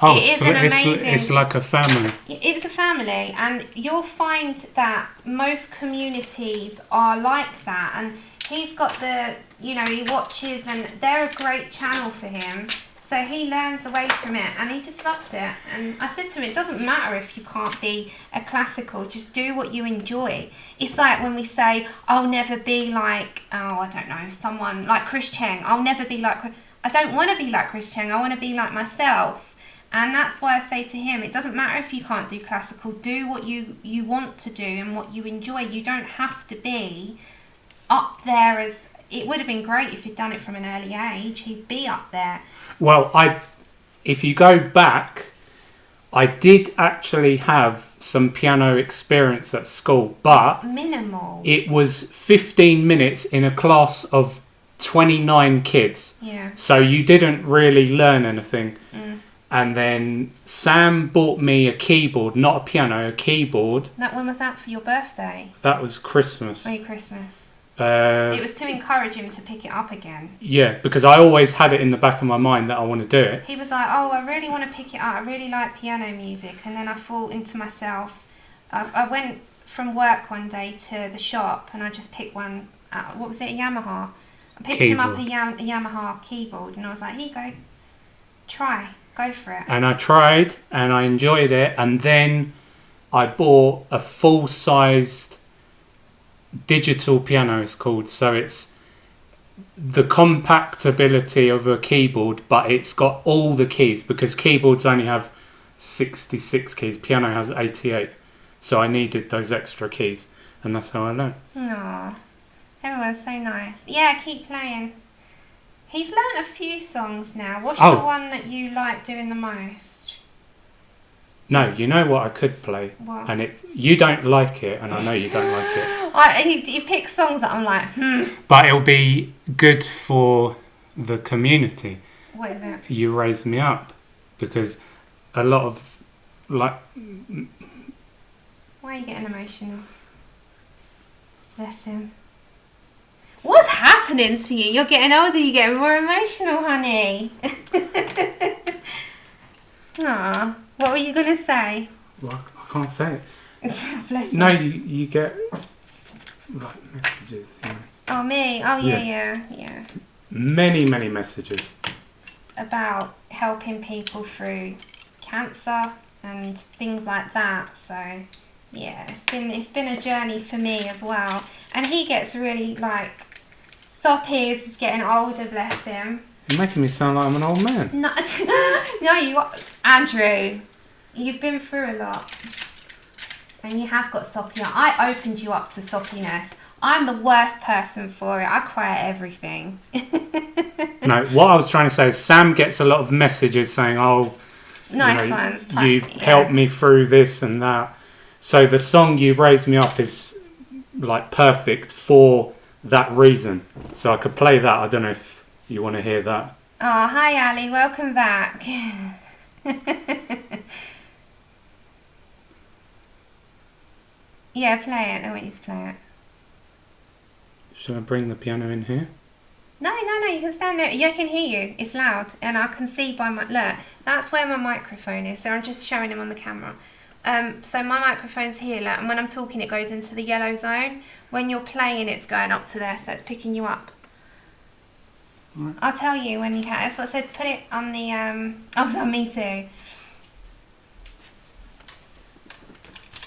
[SPEAKER 2] Oh,
[SPEAKER 1] it is an amazing.
[SPEAKER 2] It's like a family.
[SPEAKER 1] It's a family, and you'll find that most communities are like that. And he's got the, he watches, and they're a great channel for him. So he learns away from it, and he just loves it. And I said to him, it doesn't matter if you can't be a classical, just do what you enjoy. It's like when we say, I'll never be like, I don't know, someone like Chris Cheng. I'll never be like, I don't want to be like Chris Cheng. I want to be like myself. And that's why I say to him, it doesn't matter if you can't do classical, do what you want to do and what you enjoy. You don't have to be up there as, it would have been great if he'd done it from an early age. He'd be up there.
[SPEAKER 2] Well, if you go back, I did actually have some piano experience at school, but
[SPEAKER 1] minimal.
[SPEAKER 2] It was 15 minutes in a class of 29 kids.
[SPEAKER 1] Yeah.
[SPEAKER 2] So you didn't really learn anything. And then Sam bought me a keyboard, not a piano, a keyboard.
[SPEAKER 1] When was that for your birthday?
[SPEAKER 2] That was Christmas.
[SPEAKER 1] Merry Christmas.
[SPEAKER 2] It
[SPEAKER 1] was to encourage him to pick it up again.
[SPEAKER 2] Yeah, because I always had it in the back of my mind that I want to do it.
[SPEAKER 1] He was like, I really want to pick it up. I really like piano music. And then I thought into myself, I went from work one day to the shop and I just picked one out. What was it, a Yamaha? I picked him up a Yamaha keyboard and I was like, here you go. Try. Go for it.
[SPEAKER 2] And I tried and I enjoyed it. And then I bought a full-sized digital piano, it's called. So it's the compactability of a keyboard, but it's got all the keys because keyboards only have 66 keys. Piano has 88. So I needed those extra keys. And that's how I learned.
[SPEAKER 1] Aww. Everyone's so nice. Yeah, keep playing. He's learnt a few songs now. What's the one that you like doing the most?
[SPEAKER 2] No, you know what I could play?
[SPEAKER 1] What?
[SPEAKER 2] And you don't like it, and I know you don't like it.
[SPEAKER 1] You pick songs that I'm like,
[SPEAKER 2] But it'll be good for the community.
[SPEAKER 1] What is it?
[SPEAKER 2] You Raise Me Up. Because a lot of, like...
[SPEAKER 1] Why are you getting emotional? Bless him. What's happening to you? You're getting older, you're getting more emotional, honey. Aw, what were you going to say?
[SPEAKER 2] Well, I can't say it.
[SPEAKER 1] Bless him.
[SPEAKER 2] No, you get like messages. You know.
[SPEAKER 1] Oh, me? Oh, yeah.
[SPEAKER 2] Many messages.
[SPEAKER 1] About helping people through cancer and things like that. So, yeah, it's been a journey for me as well. And he gets really, like, soppy as he's getting older, bless him.
[SPEAKER 2] You're making me sound like I'm an old man.
[SPEAKER 1] No, Andrew, you've been through a lot. And you have got soppy. I opened you up to soppiness. I'm the worst person for it. I cry at everything.
[SPEAKER 2] No, what I was trying to say is Sam gets a lot of messages saying, oh,
[SPEAKER 1] nice ones.
[SPEAKER 2] You helped me through this and that. So the song You Raise Me Up is like perfect for that reason. So I could play that. I don't know if you want to hear that.
[SPEAKER 1] Oh, hi Ali, welcome back. Yeah, play it. I want you to play it.
[SPEAKER 2] Should I bring the piano in here?
[SPEAKER 1] No, you can stand there. Yeah, I can hear you. It's loud. And I can see by my... Look, that's where my microphone is. So I'm just showing him on the camera. So my microphone's here, look, and when I'm talking it goes into the yellow zone. When you're playing it's going up to there, so it's picking you up. Right. I'll tell you when you can. That's what I said, put it on the... Oh, me too.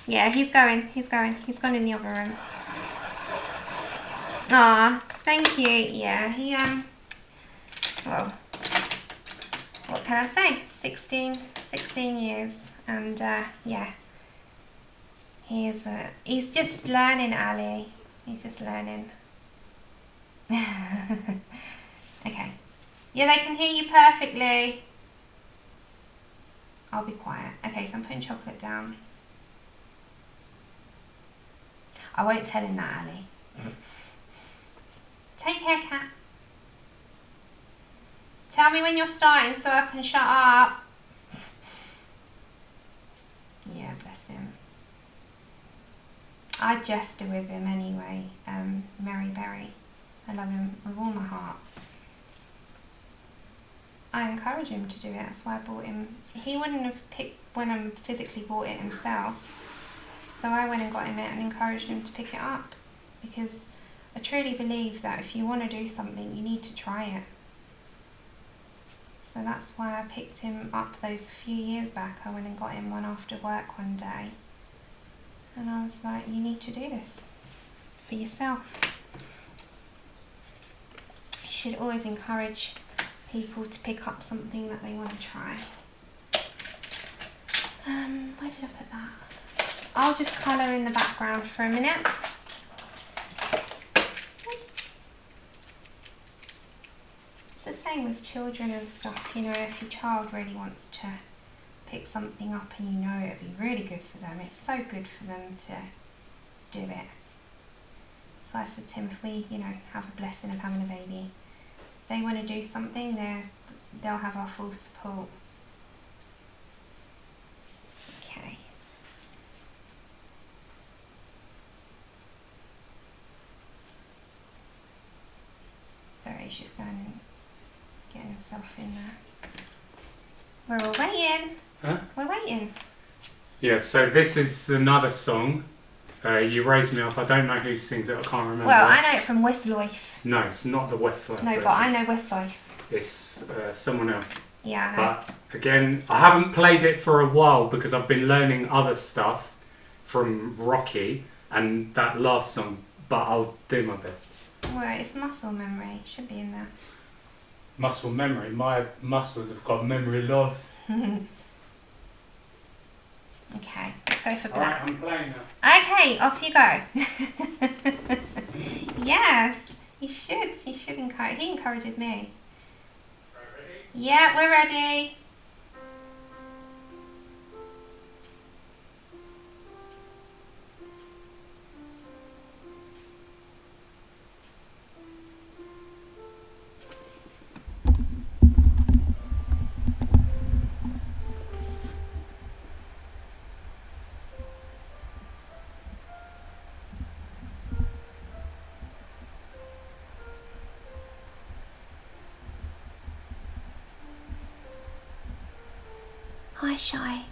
[SPEAKER 1] Yeah, he's gone in the other room. Ah, thank you. Yeah, he well, what can I say? 16 years, and yeah, he's just learning, Ali. He's just learning. Okay. Yeah, they can hear you perfectly. I'll be quiet. Okay, so I'm putting chocolate down. I won't tell him that, Ali. Take care, cat. Tell me when you're starting so I can shut up. Yeah, bless him. I jester with him anyway, Mary Berry. I love him with all my heart. I encourage him to do it, that's why I bought him. He wouldn't have picked when I physically bought it himself. So I went and got him it and encouraged him to pick it up. Because I truly believe that if you want to do something, you need to try it. So that's why I picked him up those few years back. I went and got him one after work one day. And I was like, you need to do this for yourself. You should always encourage people to pick up something that they want to try. Where did I put that? I'll just colour in the background for a minute. Oops. It's the same with children and stuff, you know, if your child really wants to pick something up and you know it'd be really good for them, it's so good for them to do it. So I said to him, if we, you know, have a blessing of having a baby, if they want to do something, they'll have our full support. Okay. Sorry, he's just going and getting himself in there. We're all waiting.
[SPEAKER 2] Huh?
[SPEAKER 1] We're waiting.
[SPEAKER 2] Yeah, so this is another song. You Raise Me Up. I don't know who sings it. I can't remember.
[SPEAKER 1] Well, I know it from Westlife.
[SPEAKER 2] No, it's not the Westlife.
[SPEAKER 1] No,
[SPEAKER 2] version.
[SPEAKER 1] but I know Westlife.
[SPEAKER 2] It's someone else.
[SPEAKER 1] Yeah, I know.
[SPEAKER 2] But again, I haven't played it for a while because I've been learning other stuff from Rocky and that last song. But I'll do my best.
[SPEAKER 1] Well, it's muscle memory. Should be in there.
[SPEAKER 2] Muscle memory. My muscles have got memory loss.
[SPEAKER 1] Okay, let's go for black.
[SPEAKER 2] Alright, I'm playing now.
[SPEAKER 1] Okay, off you go. Yes, you should. You should encourage. He encourages me.
[SPEAKER 2] Right, ready?
[SPEAKER 1] Yeah, we're ready. Hi, Shy.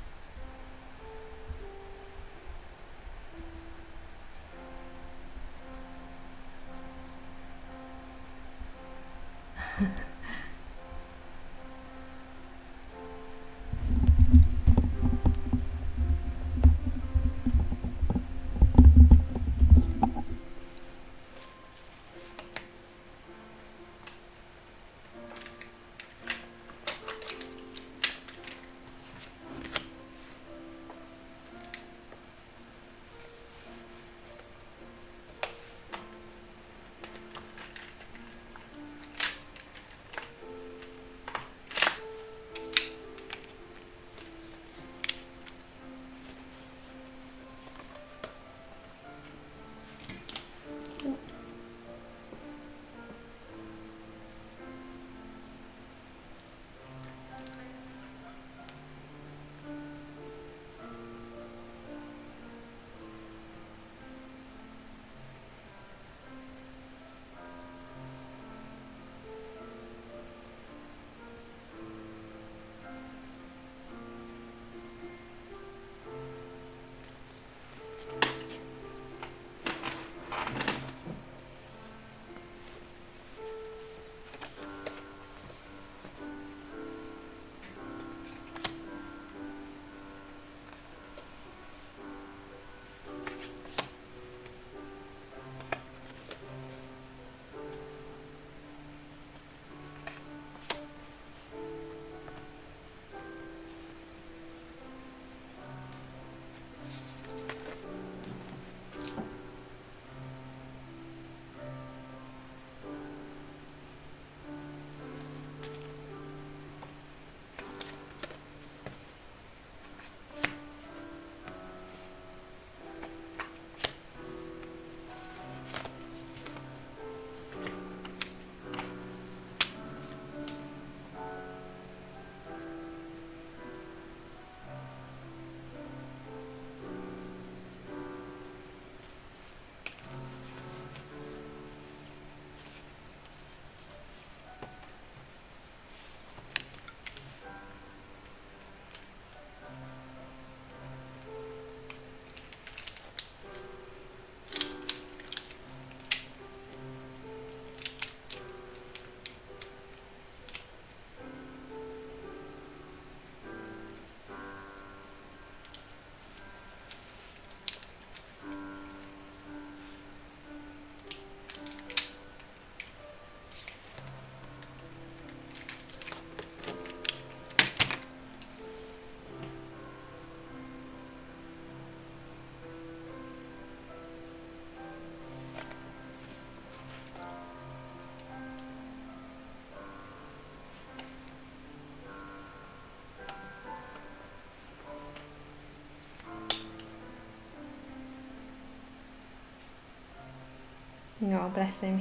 [SPEAKER 1] Oh, bless him.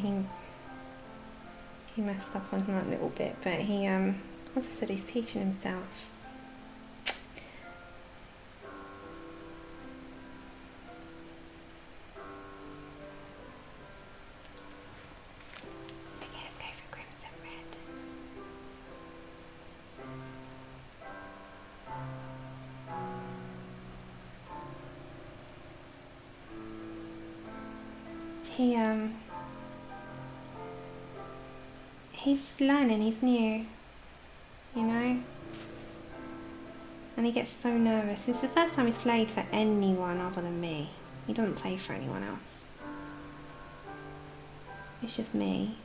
[SPEAKER 1] He messed up on that little bit, but he, as I said, he's teaching himself. Okay, let's go for crimson red. He's learning, he's new, you know, and he gets so nervous. It's the first time he's played for anyone other than me. He doesn't play for anyone else. It's just me.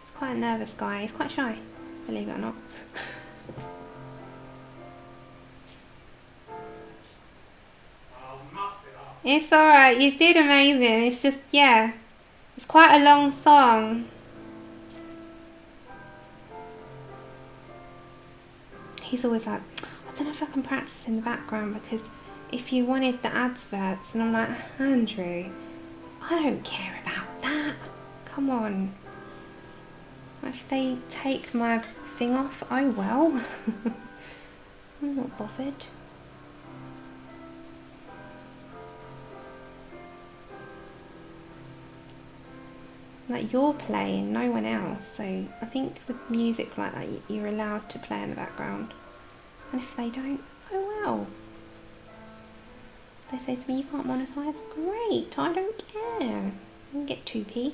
[SPEAKER 1] He's quite a nervous guy. He's quite shy, believe it or not. It's alright, you did amazing. It's just, yeah, it's quite a long song. He's always like, I don't know if I can practice in the background because if you wanted the adverts, and I'm like, Andrew, I don't care about that. Come on. If they take my thing off, oh well. I'm not bothered. Like, you're playing, no one else, so I think with music like that you're allowed to play in the background. And if they don't, oh well. They say to me, you can't monetize. Great, I don't care. I can get 2p.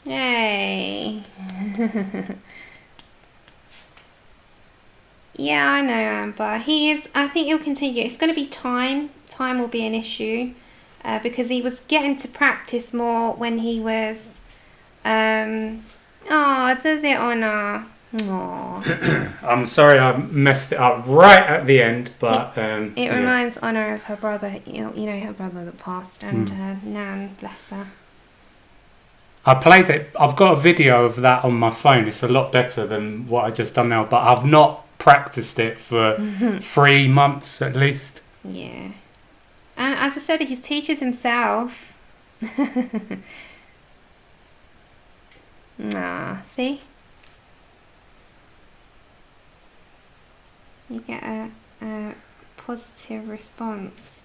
[SPEAKER 1] Yay. Yeah, I know, Amber. I think he'll continue. It's going to be time. Time will be an issue. Because he was getting to practice more when he was... oh, does it, Honor? Aww.
[SPEAKER 2] I'm sorry I messed it up right at the end, but...
[SPEAKER 1] It reminds Honor of her brother, you know, her brother that passed, and her nan, bless her.
[SPEAKER 2] I played it. I've got a video of that on my phone. It's a lot better than what I just done now, but I've not practiced it for 3 months at least.
[SPEAKER 1] Yeah. And as I said, he teaches himself. See? You get a positive response.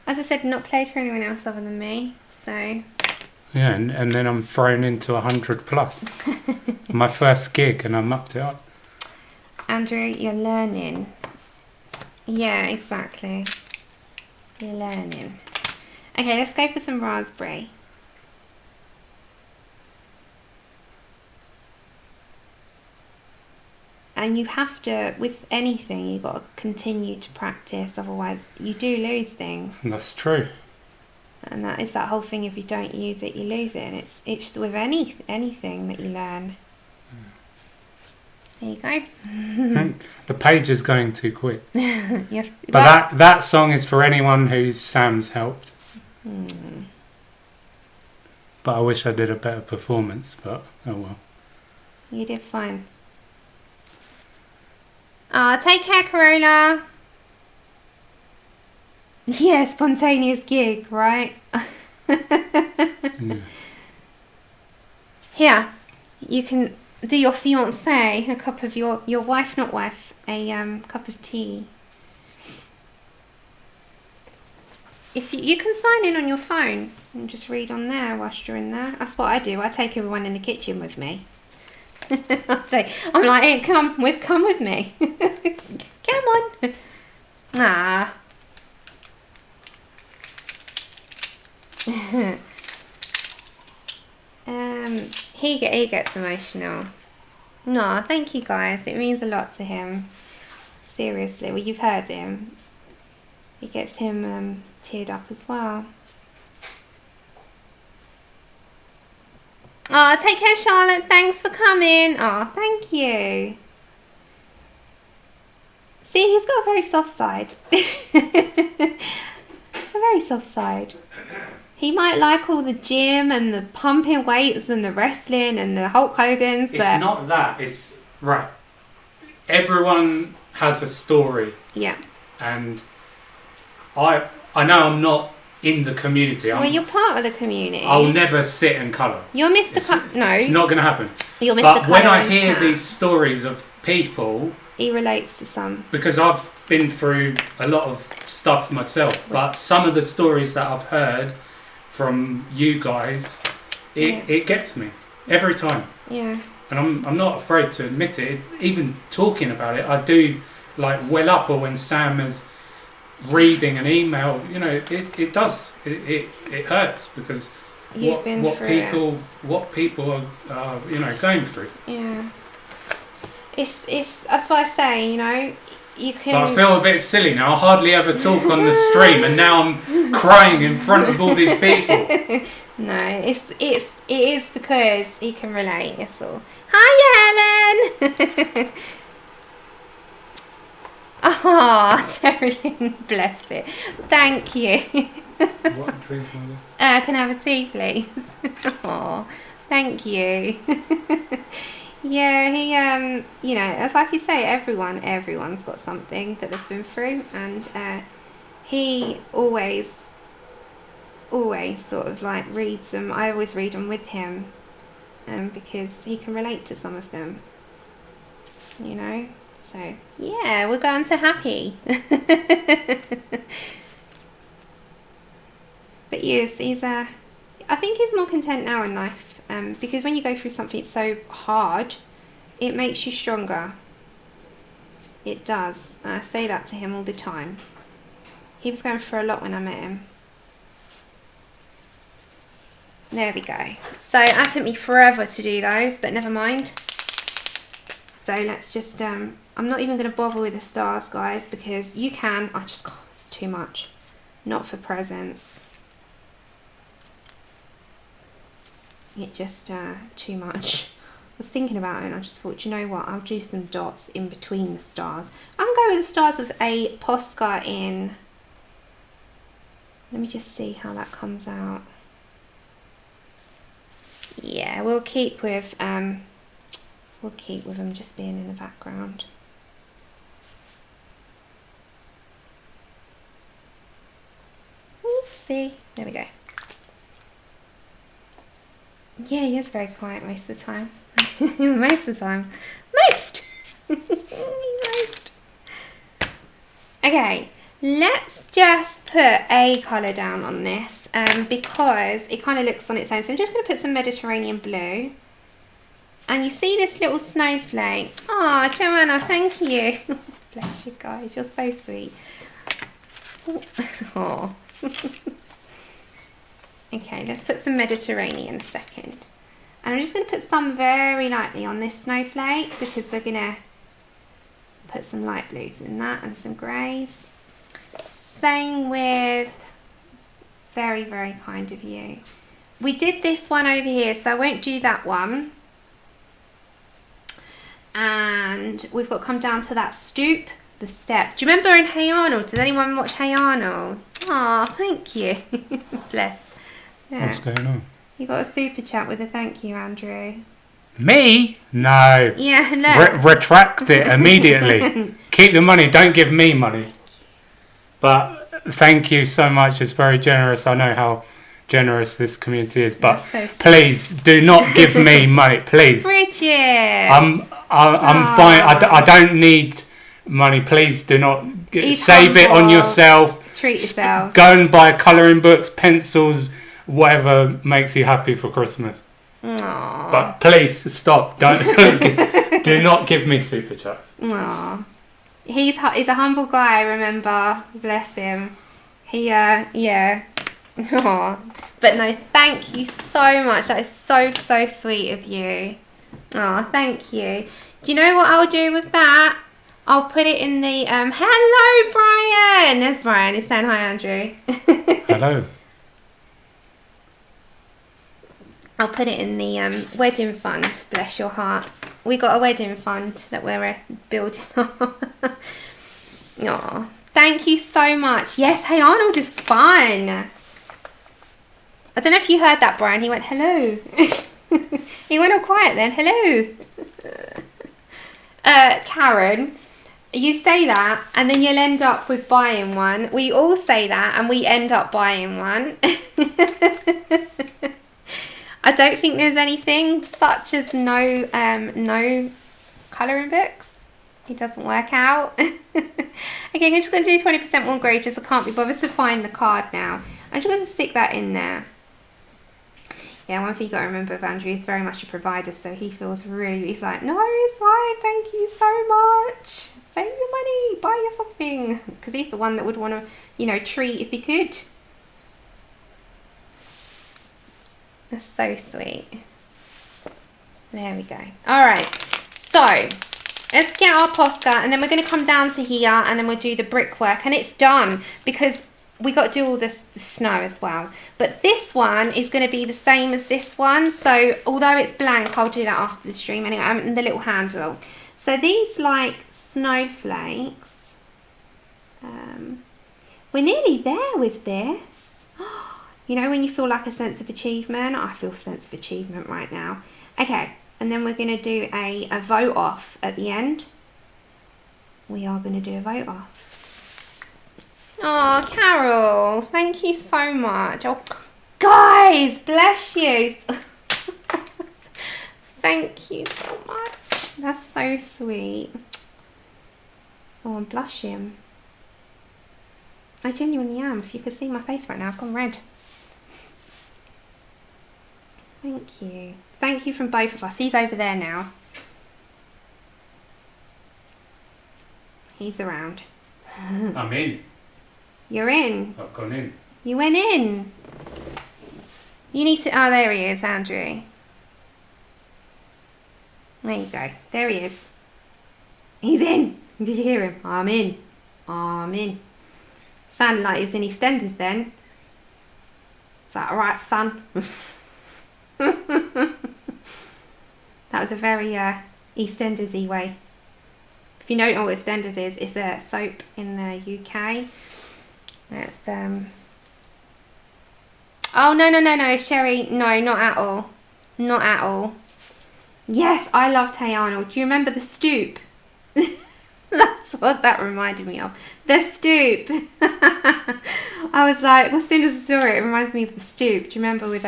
[SPEAKER 1] As I said, not played for anyone else other than me, so...
[SPEAKER 2] Yeah, and then I'm thrown into 100 plus. My first gig, and I mucked it up.
[SPEAKER 1] Andrew, you're learning. Yeah, exactly. You're learning. Okay, let's go for some raspberry. And you have to, with anything, you've got to continue to practice, otherwise you do lose things.
[SPEAKER 2] That's true.
[SPEAKER 1] And that is that whole thing, if you don't use it, you lose it. And it's with anything that you learn. There you go.
[SPEAKER 2] The page is going too quick.
[SPEAKER 1] But
[SPEAKER 2] that song is for anyone who Sam's helped. But I wish I did a better performance, but oh well.
[SPEAKER 1] You did fine. Take care, Corolla. Yeah, spontaneous gig, right?
[SPEAKER 2] Yeah.
[SPEAKER 1] Here, you can do your fiancé a cup of your wife, not wife, a cup of tea. If you can sign in on your phone and just read on there whilst you're in there. That's what I do. I take everyone in the kitchen with me. I'm like, hey, come with me. Come on. He gets emotional. No, thank you guys. It means a lot to him. Seriously, well, you've heard him. It gets him teared up as well. Oh, take care, Charlotte. Thanks for coming. Oh, thank you. See, he's got a very soft side. A very soft side. He might like all the gym and the pumping weights and the wrestling and the Hulk Hogan's.
[SPEAKER 2] It's not that. It's right. Everyone has a story.
[SPEAKER 1] Yeah.
[SPEAKER 2] And I know I'm not in the community.
[SPEAKER 1] Well, you're part of the community.
[SPEAKER 2] I'll never sit and colour.
[SPEAKER 1] You're Mr. No.
[SPEAKER 2] It's not going to happen.
[SPEAKER 1] You're Mr.
[SPEAKER 2] But when
[SPEAKER 1] Colour
[SPEAKER 2] I
[SPEAKER 1] in
[SPEAKER 2] hear
[SPEAKER 1] chat.
[SPEAKER 2] these stories of people...
[SPEAKER 1] He relates to some.
[SPEAKER 2] Because I've been through a lot of stuff myself. But some of the stories that I've heard from you guys, it gets me. Every time.
[SPEAKER 1] Yeah.
[SPEAKER 2] And I'm not afraid to admit it. Even talking about it, I do like well up, or when Sam is reading an email, you know, it does. It hurts because what people are you know, going through.
[SPEAKER 1] Yeah. It's that's why I say, you know, you can.
[SPEAKER 2] But I feel a bit silly now. I hardly ever talk on the stream, and now I'm crying in front of all these people.
[SPEAKER 1] No, it is because he can relate. It's all. Hiya, Helen. Terry, bless it. Thank you.
[SPEAKER 2] What drink, Mother?
[SPEAKER 1] Can I have a tea, please? Oh, thank you. Yeah, he, you know, as like you say, everyone's got something that they've been through, and he always sort of like reads them. I always read them with him, because he can relate to some of them, you know. So yeah, we're going to happy. But yes, I think he's more content now in life, because when you go through something so hard, it makes you stronger. It does. And I say that to him all the time. He was going through a lot when I met him. There we go. So it took me forever to do those, but never mind. So let's just, I'm not even going to bother with the stars, guys, because you can. I just can't. It's too much. Not for presents. It just, too much. I was thinking about it and I just thought, you know what, I'll do some dots in between the stars. I'm going to go with the stars with a Posca in. Let me just see how that comes out. Yeah, we'll keep with them just being in the background. Oopsie. There we go. Yeah, he is very quiet most of the time. Most of the time. Most! Most. Okay, let's just put a colour down on this because it kind of looks on its own. So I'm just going to put some Mediterranean blue. And you see this little snowflake. Oh, Joanna, thank you. Bless you guys, you're so sweet. Oh. Okay, let's put some Mediterranean a second. And I'm just going to put some very lightly on this snowflake because we're going to put some light blues in that and some greys. Same with, very, very kind of you. We did this one over here, so I won't do that one. And we've got to come down to that stoop, the step. Do you remember in Hey Arnold? Does anyone watch Hey Arnold? Oh, thank you. Bless. Yeah.
[SPEAKER 2] What's going on?
[SPEAKER 1] You got a super chat with a thank you, Andrew.
[SPEAKER 2] Me? No.
[SPEAKER 1] Yeah, look.
[SPEAKER 2] Retract it immediately. Keep the money. Don't give me money. But thank you so much. It's very generous. I know how generous this community is. But
[SPEAKER 1] so
[SPEAKER 2] please do not give me money. Please.
[SPEAKER 1] Richard.
[SPEAKER 2] I'm fine. I don't need money. Please do not. Save it on yourself.
[SPEAKER 1] Treat yourself.
[SPEAKER 2] Go and buy colouring books, pencils, whatever makes you happy for Christmas.
[SPEAKER 1] Aww.
[SPEAKER 2] But please stop. Do not give me super chats.
[SPEAKER 1] Aww. He's a humble guy, remember. Bless him. He yeah. Aww. But no, thank you so much. That is so sweet of you. Oh, thank you. Do you know what I'll do with that? I'll put it in the hello Brian. There's Brian. He's saying hi, Andrew.
[SPEAKER 2] Hello.
[SPEAKER 1] I'll put it in the wedding fund. Bless your hearts. We got a wedding fund that we're building on. Aw, thank you so much. Yes, Hey Arnold is fun. I don't know if you heard that, Brian. He went hello. He went all quiet then. Hello. Karen, you say that and then you'll end up with buying one. We all say that and we end up buying one. I don't think there's anything such as no colouring books. It doesn't work out. Okay, I'm just going to do 20% more grey just I can't be bothered to find the card now. I'm just going to stick that in there. Yeah, one thing you got to remember with Andrew, he's very much a provider, so he feels really, he's like, no, it's fine, thank you so much. Save your money, buy you something. Because he's the one that would want to, you know, treat if he could. That's so sweet. There we go. Alright, so let's get our Posca and then we're going to come down to here and then we'll do the brickwork and it's done because we got to do all this the snow as well. But this one is going to be the same as this one. So although it's blank, I'll do that after the stream anyway. And the little handle. So these like snowflakes, we're nearly there with this. You know when you feel like a sense of achievement? I feel a sense of achievement right now. Okay, and then we're going to do a vote off at the end. We are going to do a vote off. Oh, Carol, thank you so much. Oh, guys, bless you. Thank you so much. That's so sweet. Oh, I'm blushing. I genuinely am. If you could see my face right now, I've gone red. Thank you. Thank you from both of us. He's over there now. He's around.
[SPEAKER 2] I'm in.
[SPEAKER 1] You're in.
[SPEAKER 2] I've gone in.
[SPEAKER 1] You went in. You need to... Oh, there he is, Andrew. There you go. There he is. He's in. Did you hear him? I'm in. I'm in. Sounded like he was in EastEnders then. Is that alright, son? That was a very EastEnders-y way. If you don't know what EastEnders is, it's a soap in the UK. It's oh no, Sherry, no, not at all. Not at all. Yes, I loved Hey Arnold. Do you remember The Stoop? That's what that reminded me of. The Stoop. I was like, as soon as I saw it, it reminds me of The Stoop. Do you remember with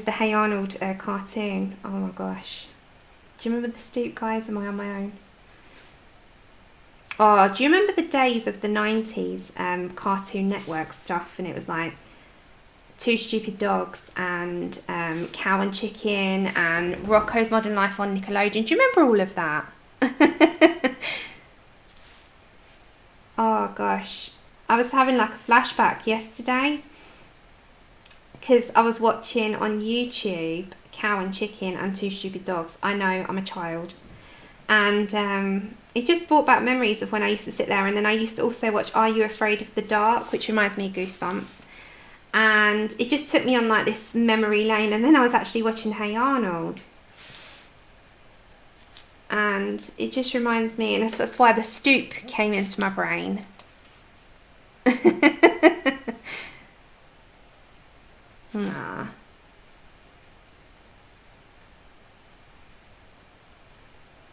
[SPEAKER 1] the Hey Arnold cartoon? Oh my gosh. Do you remember The Stoop, guys? Am I on my own? Oh, do you remember the days of the 90s Cartoon Network stuff? And it was like Two Stupid Dogs and Cow and Chicken and Rocco's Modern Life on Nickelodeon. Do you remember all of that? Oh gosh. I was having like a flashback yesterday because I was watching on YouTube Cow and Chicken and Two Stupid Dogs. I know, I'm a child. And it just brought back memories of when I used to sit there, and then I used to also watch Are You Afraid of the Dark, which reminds me of Goosebumps. And it just took me on like this memory lane, and then I was actually watching Hey Arnold. And it just reminds me, and that's why The Stoop came into my brain. Nah.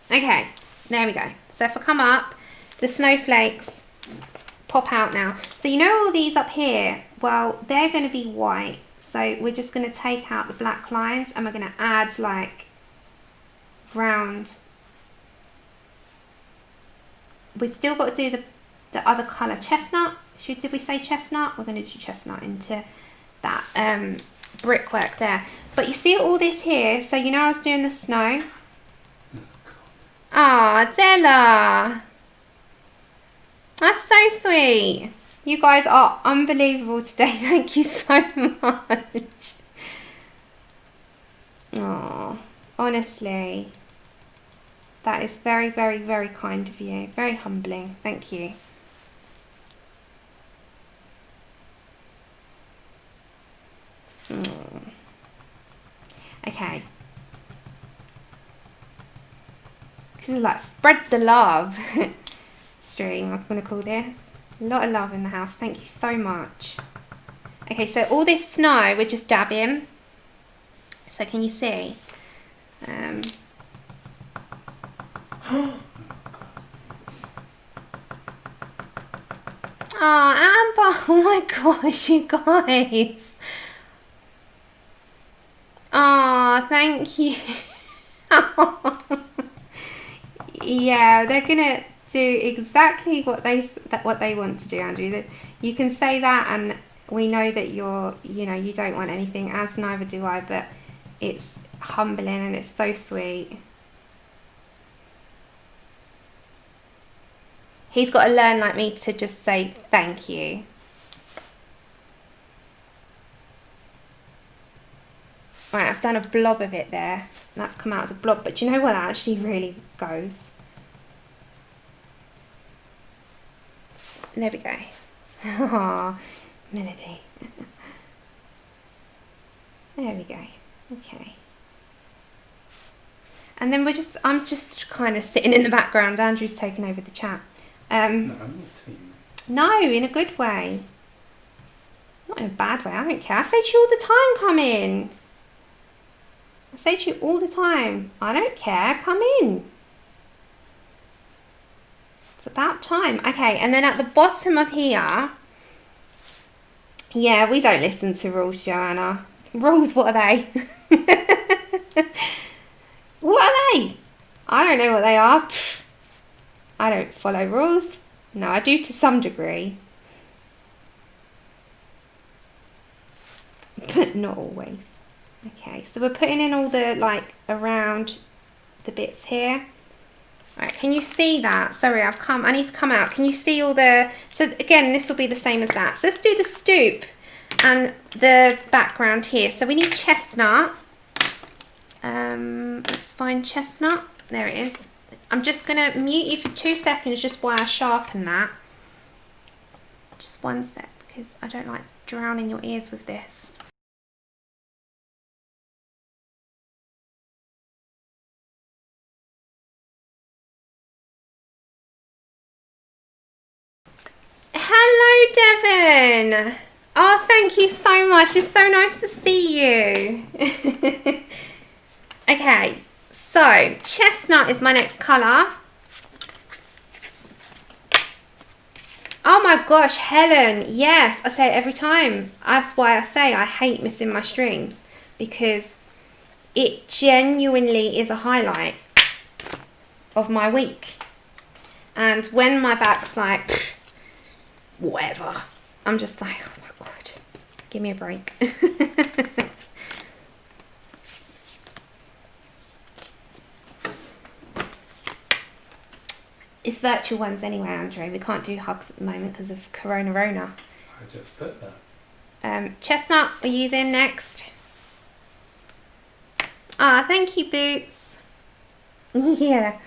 [SPEAKER 1] Okay, there we go. So if I come up, the snowflakes pop out now. So you know all these up here, well, they're going to be white. So we're just going to take out the black lines and we're going to add like round. We've still got to do the other colour, chestnut. Did we say chestnut? We're going to do chestnut into that brickwork there. But you see all this here, so you know I was doing the snow. Ah, Della. That's so sweet. You guys are unbelievable today. Thank you so much. Oh, honestly. That is very, very, very kind of you. Very humbling. Thank you. Okay. This is like spread the love stream, I'm going to call this. A lot of love in the house. Thank you so much. Okay, so all this snow we're just dabbing. So can you see? Oh, Amber. Oh my gosh, you guys. Oh, thank you. Yeah, they're gonna do exactly what they want to do, Andrew. You can say that, and we know that you don't want anything, as neither do I, but it's humbling and it's so sweet. He's got to learn, like me, to just say thank you. Right, I've done a blob of it there. That's come out as a blob, but do you know what? That actually really goes. There we go. Aww, Melody. There we go. Okay. And then I'm just kind of sitting in the background. Andrew's taken over the chat.
[SPEAKER 2] No, I'm not team.
[SPEAKER 1] No, in a good way. Not in a bad way. I don't care. I say to you all the time, come in. I say to you all the time, I don't care, come in. It's about time. Okay, and then at the bottom of here, yeah, we don't listen to rules, Joanna. Rules, what are they? What are they? I don't know what they are. I don't follow rules. No, I do to some degree. But not always. Okay, so we're putting in all the, like, around the bits here. Right, can you see that? Sorry, I need to come out. Can you see all the, so again, this will be the same as that. So let's do the stoop and the background here. So we need chestnut. Let's find chestnut. There it is. I'm just going to mute you for 2 seconds just while I sharpen that. Just 1 sec, because I don't like drowning your ears with this. Hello, Devon. Oh, thank you so much. It's so nice to see you. Okay, so chestnut is my next colour. Oh my gosh, Helen. Yes, I say it every time. That's why I say I hate missing my streams, because it genuinely is a highlight of my week. And when my back's like, whatever, I'm just like, oh my god, give me a break. It's virtual ones anyway, Andre. We can't do hugs at the moment because of Corona.
[SPEAKER 2] I just put that.
[SPEAKER 1] Chestnut we're using next. Ah, thank you, Boots. Yeah.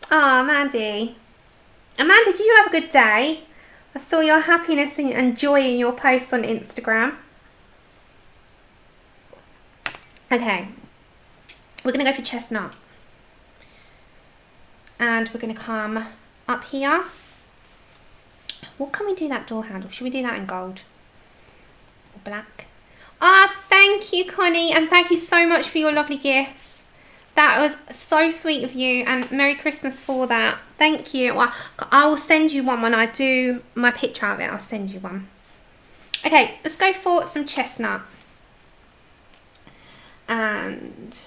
[SPEAKER 1] Ah, Mandy. Amanda, did you have a good day? I saw your happiness and joy in your posts on Instagram. Okay. We're going to go for chestnut. And we're going to come up here. What can we do that door handle? Should we do that in gold? Or black? Ah, thank you, Connie. And thank you so much for your lovely gifts. That was so sweet of you. And Merry Christmas for that. Thank you. Well, I will send you one when I do my picture of it. I'll send you one. Okay, let's go for some chestnut. And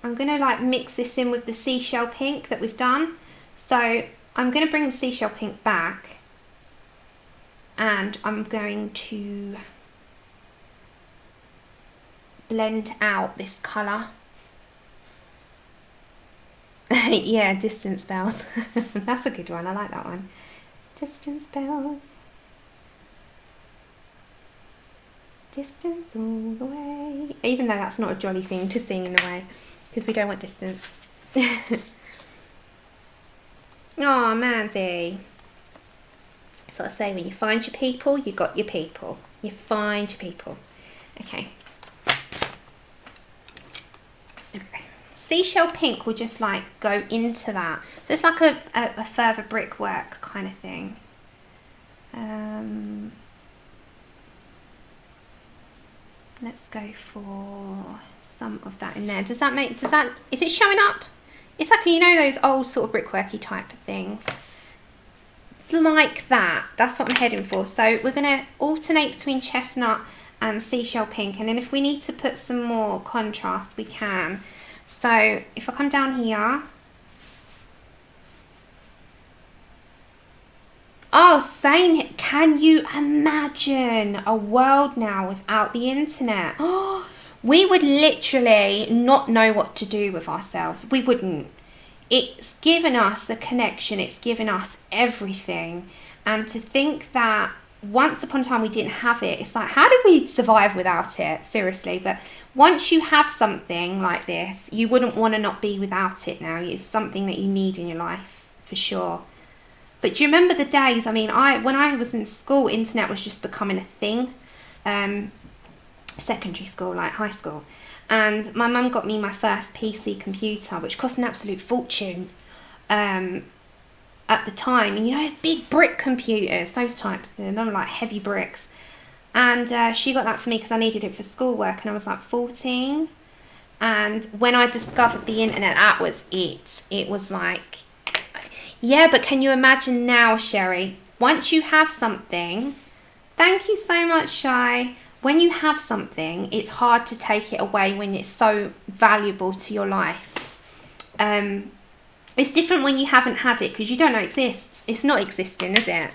[SPEAKER 1] I'm going to like mix this in with the seashell pink that we've done. So I'm going to bring the seashell pink back, and I'm going to blend out this colour. Yeah, distance bells. That's a good one. I like that one. Distance bells. Distance all the way. Even though that's not a jolly thing to sing in a way, because we don't want distance. Oh, Mandy. So I say, when you find your people, you got your people. You find your people. Okay. Okay. Seashell pink will just like go into that. So it's like a further brickwork kind of thing. Let's go for some of that in there. Is it showing up? It's like, you know, those old sort of brickworky type of things. Like that. That's what I'm heading for. So we're going to alternate between chestnut and seashell pink. And then if we need to put some more contrast, we can. So if I come down here. Oh, same. Can you imagine a world now without the internet? Oh, we would literally not know what to do with ourselves. We wouldn't. It's given us a connection. It's given us everything. And to think that once upon a time we didn't have it, it's like, how did we survive without it? Seriously. But once you have something like this, you wouldn't want to not be without it now. It's something that you need in your life, for sure. But do you remember the days? I mean, when I was in school, internet was just becoming a thing. Secondary school, like high school. And my mum got me my first PC computer, which cost an absolute fortune at the time. And you know, those big brick computers, those types, they're not like heavy bricks. And she got that for me because I needed it for schoolwork, and I was like 14. And when I discovered the internet, that was it. It was like, yeah, but can you imagine now, Sherry? Once you have something, thank you so much, Shy. When you have something, it's hard to take it away when it's so valuable to your life. It's different when you haven't had it because you don't know it exists. It's not existing, is it?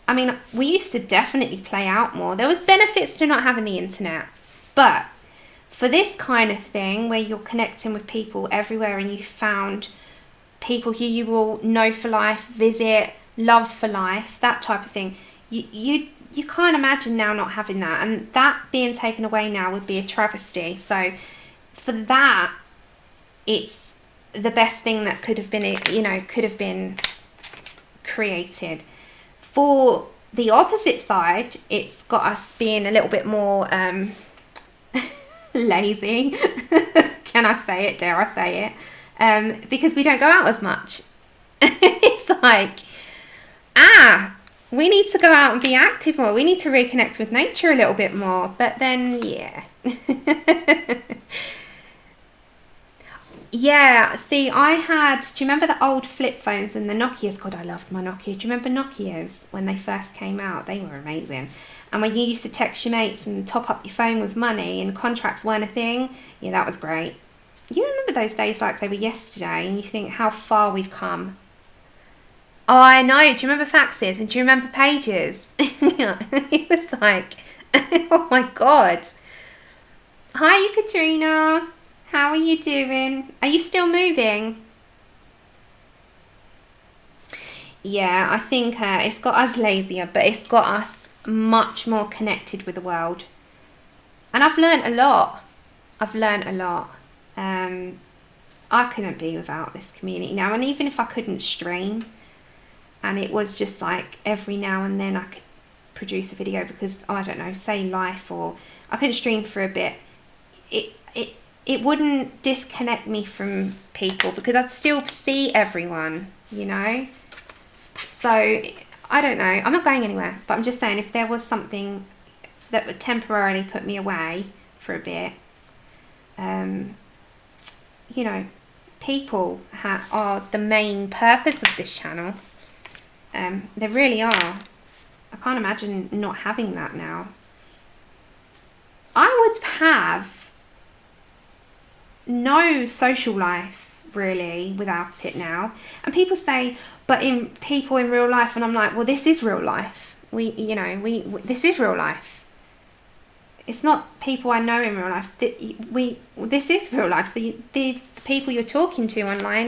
[SPEAKER 1] I mean, we used to definitely play out more. There was benefits to not having the internet. But for this kind of thing where you're connecting with people everywhere and you found people who you will know for life, visit, love for life, that type of thing, you can't imagine now not having that. And that being taken away now would be a travesty. So for that, it's the best thing that could have been, could have been created. For the opposite side, it's got us being a little bit more lazy. Can I say it? Dare I say it? Because we don't go out as much. It's like, we need to go out and be active more. We need to reconnect with nature a little bit more. But then, yeah. Yeah, see, do you remember the old flip phones and the Nokias? God, I loved my Nokia. Do you remember Nokias when they first came out? They were amazing. And when you used to text your mates and top up your phone with money and contracts weren't a thing, yeah, that was great. You remember those days like they were yesterday, and you think how far we've come. Oh, I know. Do you remember faxes? And do you remember pages? It was like, oh my God. Hi, Katrina. How are you doing? Are you still moving? Yeah, I think it's got us lazier, but it's got us much more connected with the world. And I've learned a lot. I couldn't be without this community now. And even if I couldn't stream, and it was just like every now and then I could produce a video because, I don't know, say life, or I couldn't stream for a bit, it wouldn't disconnect me from people because I'd still see everyone, So, I don't know. I'm not going anywhere, but I'm just saying if there was something that would temporarily put me away for a bit, people are the main purpose of this channel. They really are. I can't imagine not having that now. I would have no social life really without it now. And people say, but people in real life, and I'm like, well, this is real life. This is real life. It's not people I know in real life. This is real life. So the people you're talking to online,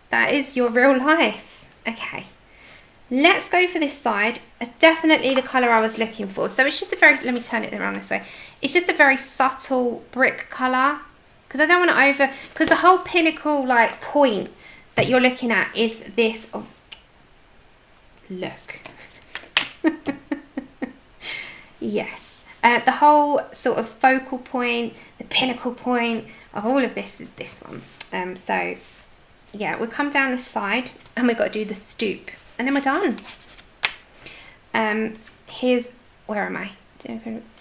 [SPEAKER 1] that is your real life. Okay, let's go for this side. Definitely the colour I was looking for. So it's just let me turn it around this way. It's just a very subtle brick colour, because I don't want to because the whole pinnacle point that you're looking at is this. Oh, look. Yes, the whole sort of focal point, the pinnacle point of all of this is this one. So yeah, we'll come down the side and we've got to do the stoop, and then we're done. Where am I?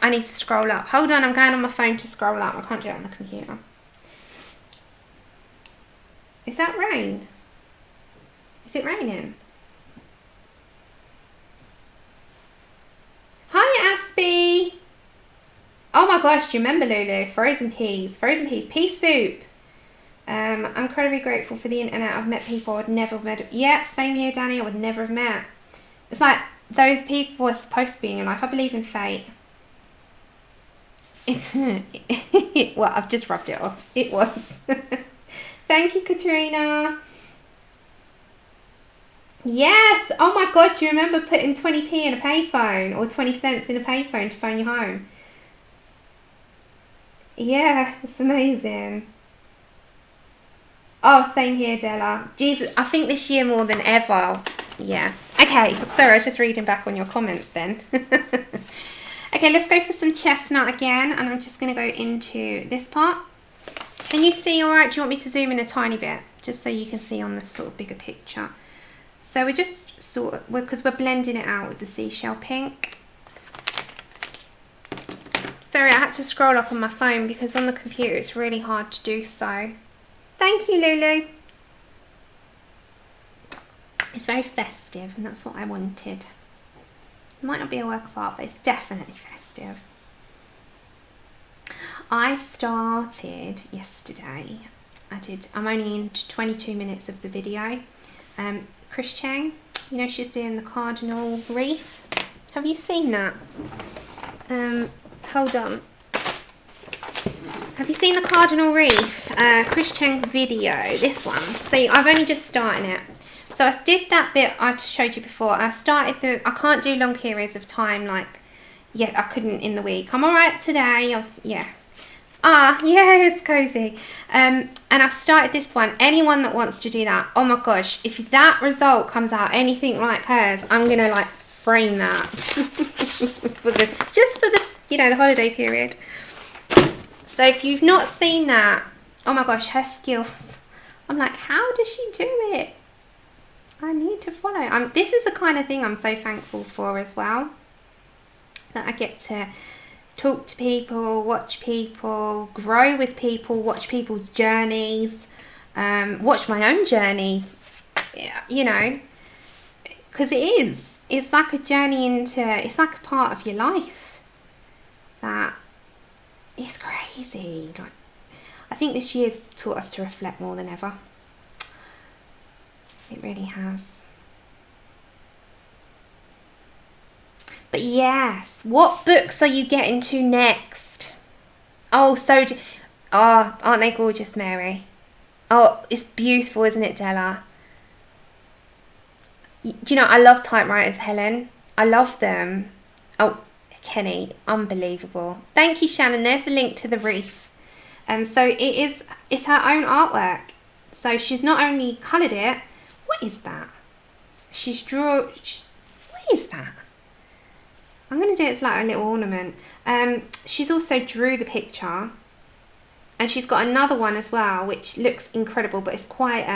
[SPEAKER 1] I need to scroll up. Hold on, I'm going on my phone to scroll up. I can't do it on the computer. Is that rain? Is it raining? Hi, Aspie. Oh my gosh, do you remember, Lulu? Frozen peas, pea soup. I'm incredibly grateful for the internet. I've met people I would never have met. Yeah, same here, Danny. I would never have met. It's like those people are supposed to be in your life. I believe in fate. Well, I've just rubbed it off. It was. Thank you, Katrina. Yes. Oh my God, do you remember putting 20p in a payphone, or 20 cents in a payphone to phone you home? Yeah, it's amazing. Oh, same here, Della. Jesus, I think this year more than ever. Yeah. Okay, sorry, I was just reading back on your comments then. Okay, let's go for some chestnut again, and I'm just going to go into this part. Can you see all right? Do you want me to zoom in a tiny bit, just so you can see on the sort of bigger picture? So we're just because we're blending it out with the seashell pink. Sorry, I had to scroll up on my phone because on the computer it's really hard to do so. Thank you, Lulu. It's very festive, and that's what I wanted. It might not be a work of art, but it's definitely festive. I started yesterday I'm only in 22 minutes of the video. Chris Cheng, you know, she's doing the cardinal wreath. Have you seen that? Hold on. Have you seen the cardinal wreath? Chris Cheng's video, this one. See, I've only just started it. So I did that bit I showed you before. I can't do long periods of time, like, yeah, I couldn't in the week. I'm alright today, yeah. Ah, yeah, it's cozy. And I've started this one. Anyone that wants to do that, oh my gosh, if that result comes out anything like hers, I'm gonna like frame that just for the, you know, the holiday period. So if you've not seen that, oh my gosh, her skills. I'm like, how does she do it? I need to follow. This is the kind of thing I'm so thankful for as well. That I get to talk to people, watch people, grow with people, watch people's journeys, watch my own journey, you know, because it's like a journey it's like a part of your life that is crazy. Like, I think this year's taught us to reflect more than ever. It really has. But yes, what books are you getting to next? Oh, aren't they gorgeous, Mary? Oh, it's beautiful, isn't it, Della? Do you know, I love typewriters, Helen. I love them. Oh, Kenny, unbelievable. Thank you, Shannon. There's the link to the wreath. So it's her own artwork. So she's not only coloured it. What is that? What is that? I'm going to do it as like a little ornament. She's also drew the picture. And she's got another one as well, which looks incredible, but it's quite,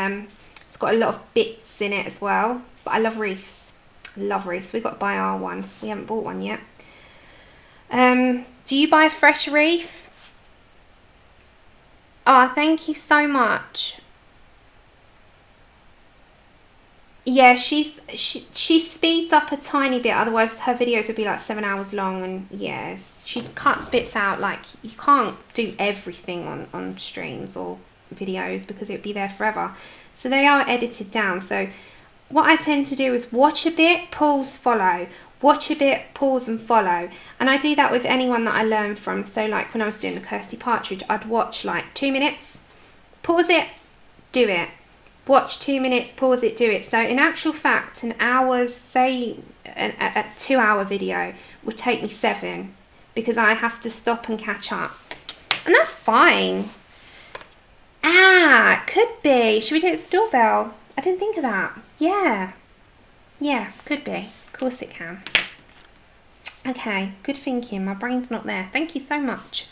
[SPEAKER 1] it's got a lot of bits in it as well. But I love wreaths. I love wreaths. We've got to buy our one. We haven't bought one yet. Do you buy a fresh wreath? Oh, thank you so much. Yeah, she speeds up a tiny bit, otherwise her videos would be like 7 hours long, and yes, she cuts bits out. Like, you can't do everything on streams or videos because it would be there forever. So they are edited down. So what I tend to do is watch a bit, pause, follow. Watch a bit, pause and follow. And I do that with anyone that I learned from. So like when I was doing the Kirsty Partridge, I'd watch like 2 minutes, pause it, do it. Watch 2 minutes, pause it, do it. So in actual fact, an hour's, say a 2 hour video would take me 7 because I have to stop and catch up. And that's fine. Ah, could be. Should we do it with the doorbell? I didn't think of that. Yeah. Yeah, could be. Of course it can. Okay, good thinking. My brain's not there. Thank you so much.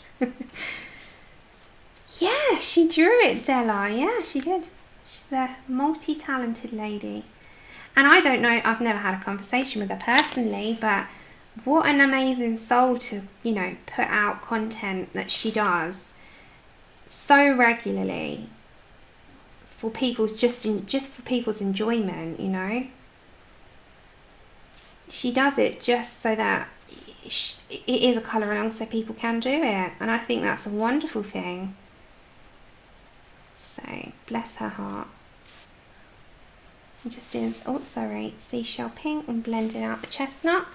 [SPEAKER 1] Yeah, she drew it, Della. Yeah, she did. She's a multi-talented lady. And I don't know, I've never had a conversation with her personally, but what an amazing soul to, you know, put out content that she does so regularly for people's just for people's enjoyment, you know. She does it just so that it is a colour along so people can do it, and I think that's a wonderful thing. So bless her heart. I'm just doing, oh sorry, seashell pink and blending out the chestnut.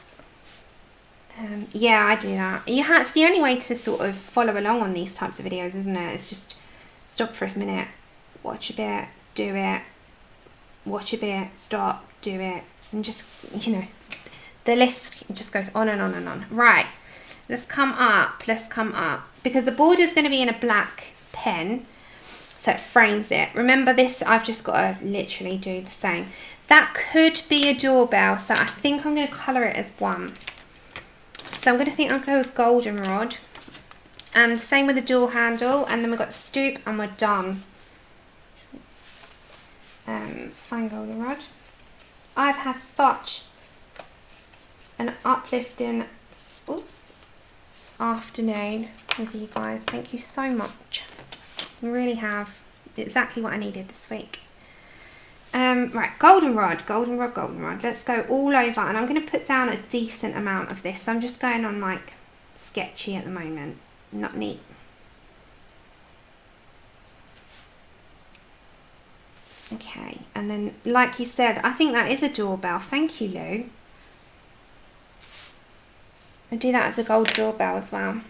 [SPEAKER 1] Yeah, I do that. It's the only way to sort of follow along on these types of videos, isn't it? It's just stop for a minute, watch a bit, do it, watch a bit, stop, do it, and just, you know, the list just goes on and on and on. Right, let's come up, because the border is going to be in a black pen, so it frames it. Remember this, I've just got to literally do the same. That could be a doorbell, so I think I'm going to colour it as one. So I'm going to I'll go with goldenrod, and same with the door handle, and then we've got the stoop, and we're done. It's fine, goldenrod. I've had such an uplifting afternoon with you guys. Thank you so much. You really have. Exactly what I needed this week. Right, goldenrod. Let's go all over, and I'm going to put down a decent amount of this. I'm just going on like sketchy at the moment, not neat. Okay, and then like you said, I think that is a doorbell. Thank you, Lou. I'll do that as a gold doorbell as well.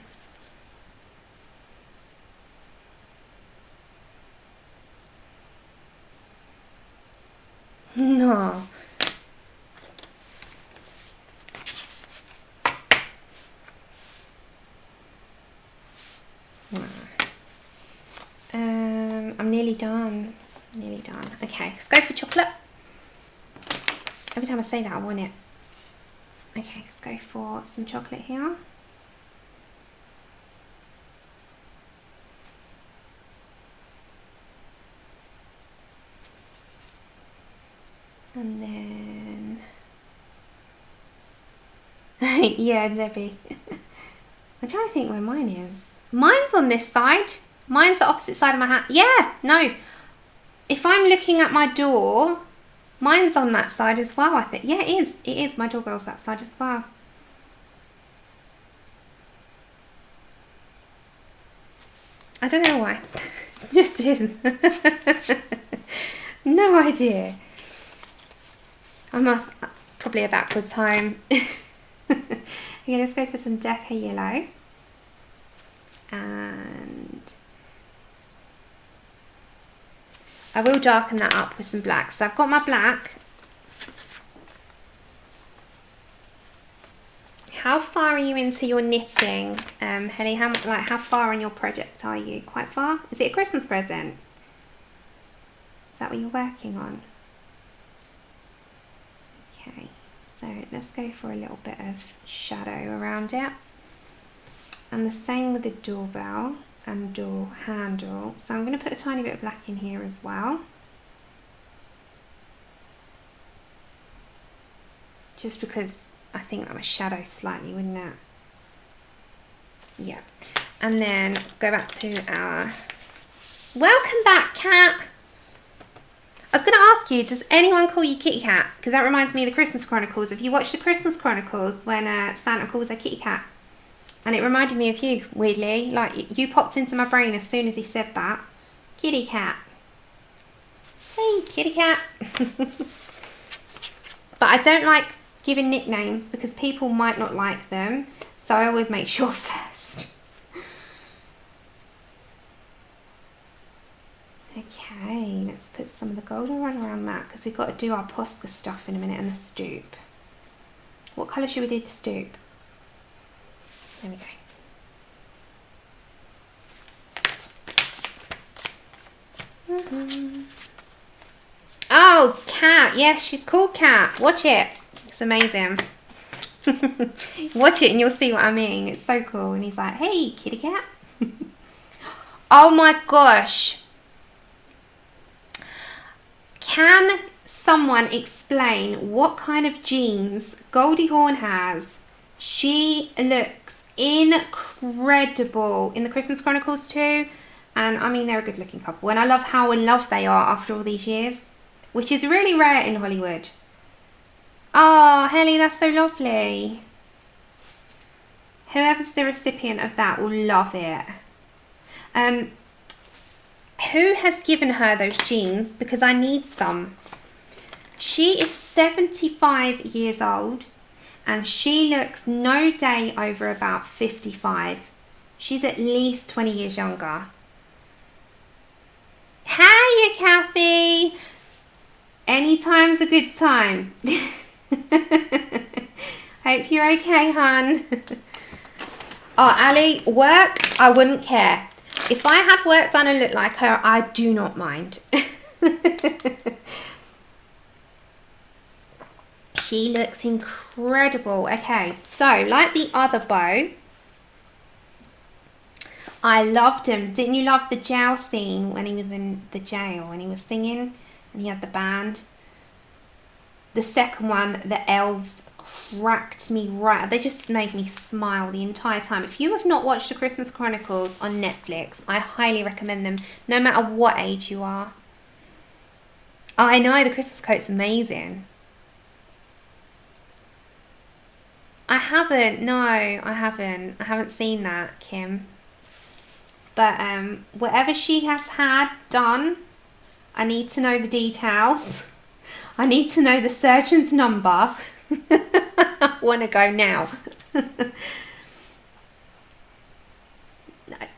[SPEAKER 1] No. I'm nearly done. Nearly done. Okay, let's go for chocolate. Every time I say that, I want it. Okay, let's go for some chocolate here. And then... yeah, Debbie. I'm trying to think where mine is. Mine's on this side. Mine's the opposite side of my hat. Yeah, no. If I'm looking at my door, mine's on that side as well, I think. Yeah, it is. It is. My doorbell's that side as well. I don't know why. Just is. No idea. I must... Probably a backwards home. Okay, let's go for some Deca Yellow. And... I will darken that up with some black. So I've got my black. How far are you into your knitting, Helly? How far on your project are you? Quite far? Is it a Christmas present? Is that what you're working on? Okay, so let's go for a little bit of shadow around it. And the same with the doorbell and door handle. So I'm going to put a tiny bit of black in here as well. Just because I think that would shadow slightly, wouldn't it? Yeah. And then go back to our... Welcome back, Cat! I was going to ask you, does anyone call you Kitty Cat? Because that reminds me of the Christmas Chronicles. If you watched the Christmas Chronicles when Santa calls her Kitty Cat. And it reminded me of you, weirdly. Like, you popped into my brain as soon as he said that. Kitty Cat. Hey, Kitty Cat. But I don't like giving nicknames because people might not like them. So I always make sure first. Okay, let's put some of the golden run around that because we've got to do our Posca stuff in a minute and the stoop. What colour should we do the stoop? There we go. Oh, Cat. Yes, she's called Cat. Watch it. It's amazing. Watch it and you'll see what I mean. It's so cool. And he's like, hey, kitty cat. Oh my gosh. Can someone explain what kind of jeans Goldie Hawn has? She looks incredible in the Christmas Chronicles too. And I mean, they're a good looking couple. And I love how in love they are after all these years, which is really rare in Hollywood. Oh, Helly, that's so lovely. Whoever's the recipient of that will love it. Who has given her those jeans? Because I need some. She is 75 years old and she looks no day over about 55. She's at least 20 years younger. Hiya, Kathy. Anytime's a good time. Hope you're okay, hon. Oh, Ali, work, I wouldn't care. If I had work done and looked like her, I do not mind. She looks incredible. Okay, so like the other bow, I loved him. Didn't you love the jail scene when he was in the jail and he was singing and he had the band? The second one, the elves cracked me right. They just made me smile the entire time. If you have not watched the Christmas Chronicles on Netflix, I highly recommend them, no matter what age you are. Oh, I know, the Christmas coat's amazing. I haven't, no, I haven't seen that, Kim. But whatever she has had done, I need to know the details. I need to know the surgeon's number. I want to go now.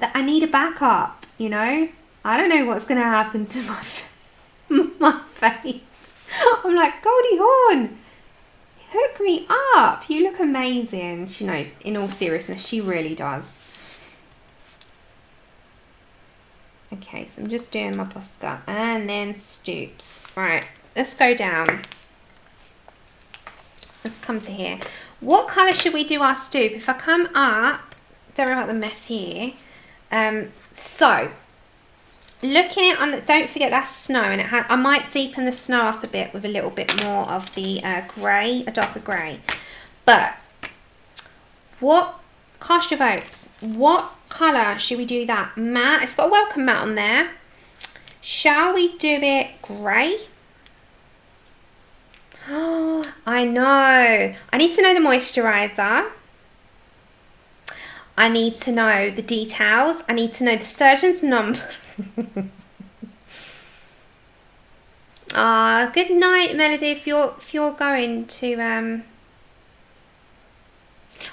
[SPEAKER 1] I need a backup, you know. I don't know what's going to happen to my face. I'm like, Goldie Hawn, hook me up. You look amazing. You know, in all seriousness, she really does. Okay, so I'm just doing my Posca and then stoops. Right, let's go down. Let's come to here. What colour should we do our stoop? If I come up, don't worry about the mess here. So, looking at on the, don't forget that's snow, and it I might deepen the snow up a bit with a little bit more of the grey, a darker grey. But cast your votes. What colour should we do that? Matte. It's got a welcome mat on there. Shall we do it grey? Oh, I know. I need to know the moisturiser. I need to know the details. I need to know the surgeon's number. Ah, good night, Melody. If you're going to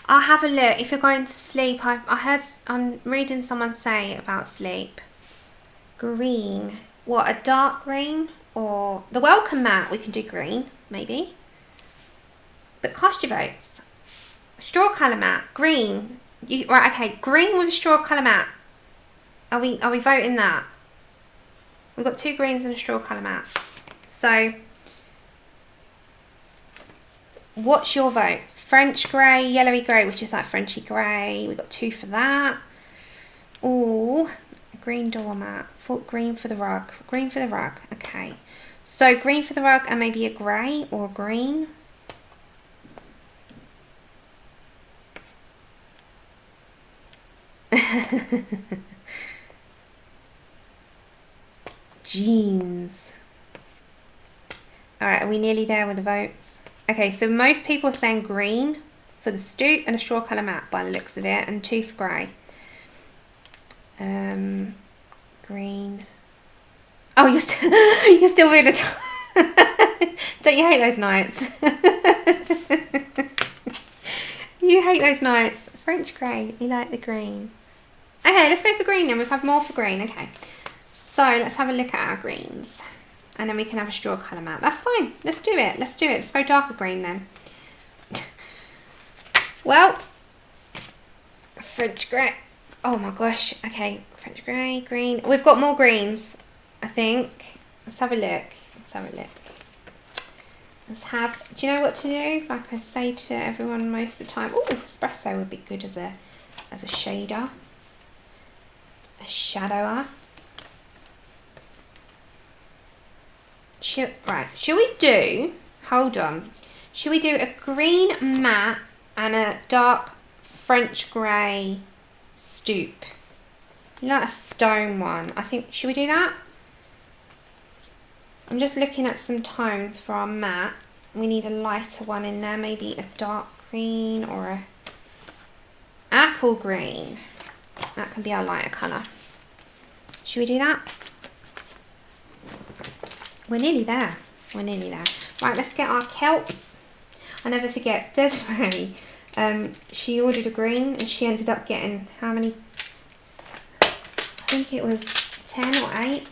[SPEAKER 1] I'll have a look. If you're going to sleep, I'm reading someone say about sleep. Green. What, a dark green? Or the welcome mat, we can do green, maybe. But cast your votes. Straw colour mat, green. Right, okay, green with a straw colour mat. Are we voting that? We've got 2 greens and a straw colour mat. So, what's your votes? French grey, yellowy grey, which is like Frenchy grey. We've got 2 for that. Ooh, a green doormat. Green for the rug. Green for the rug. Okay. So green for the rug and maybe a grey or green. Jeans. Alright, are we nearly there with the votes? Okay, so most people are saying green for the stoop and a straw colour mat by the looks of it, and 2 for grey. Green. Oh, you're still really don't you hate those nights? You hate those nights. French grey, you like the green. Okay, let's go for green then. We've had more for green. Okay, so let's have a look at our greens, and then we can have a straw colour mat. That's fine. Let's do it. Let's do it. Let's go darker green then. Well, French grey. Oh my gosh. Okay, French grey, green. We've got more greens, I think. Let's have a look. Let's have a look. Let's have. Do you know what to do? Like I say to everyone most of the time. Oh, espresso would be good as a shader, a shadower. Right. Should we do? Hold on. Should we do a green matte and a dark French grey stoop? You like a stone one? I think. Should we do that? I'm just looking at some tones for our matte. We need a lighter one in there, maybe a dark green or a apple green. That can be our lighter colour. Should we do that? We're nearly there. We're nearly there. Right, let's get our kelp. I never forget Desiree. She ordered a green and she ended up getting how many? I think it was 10 or 8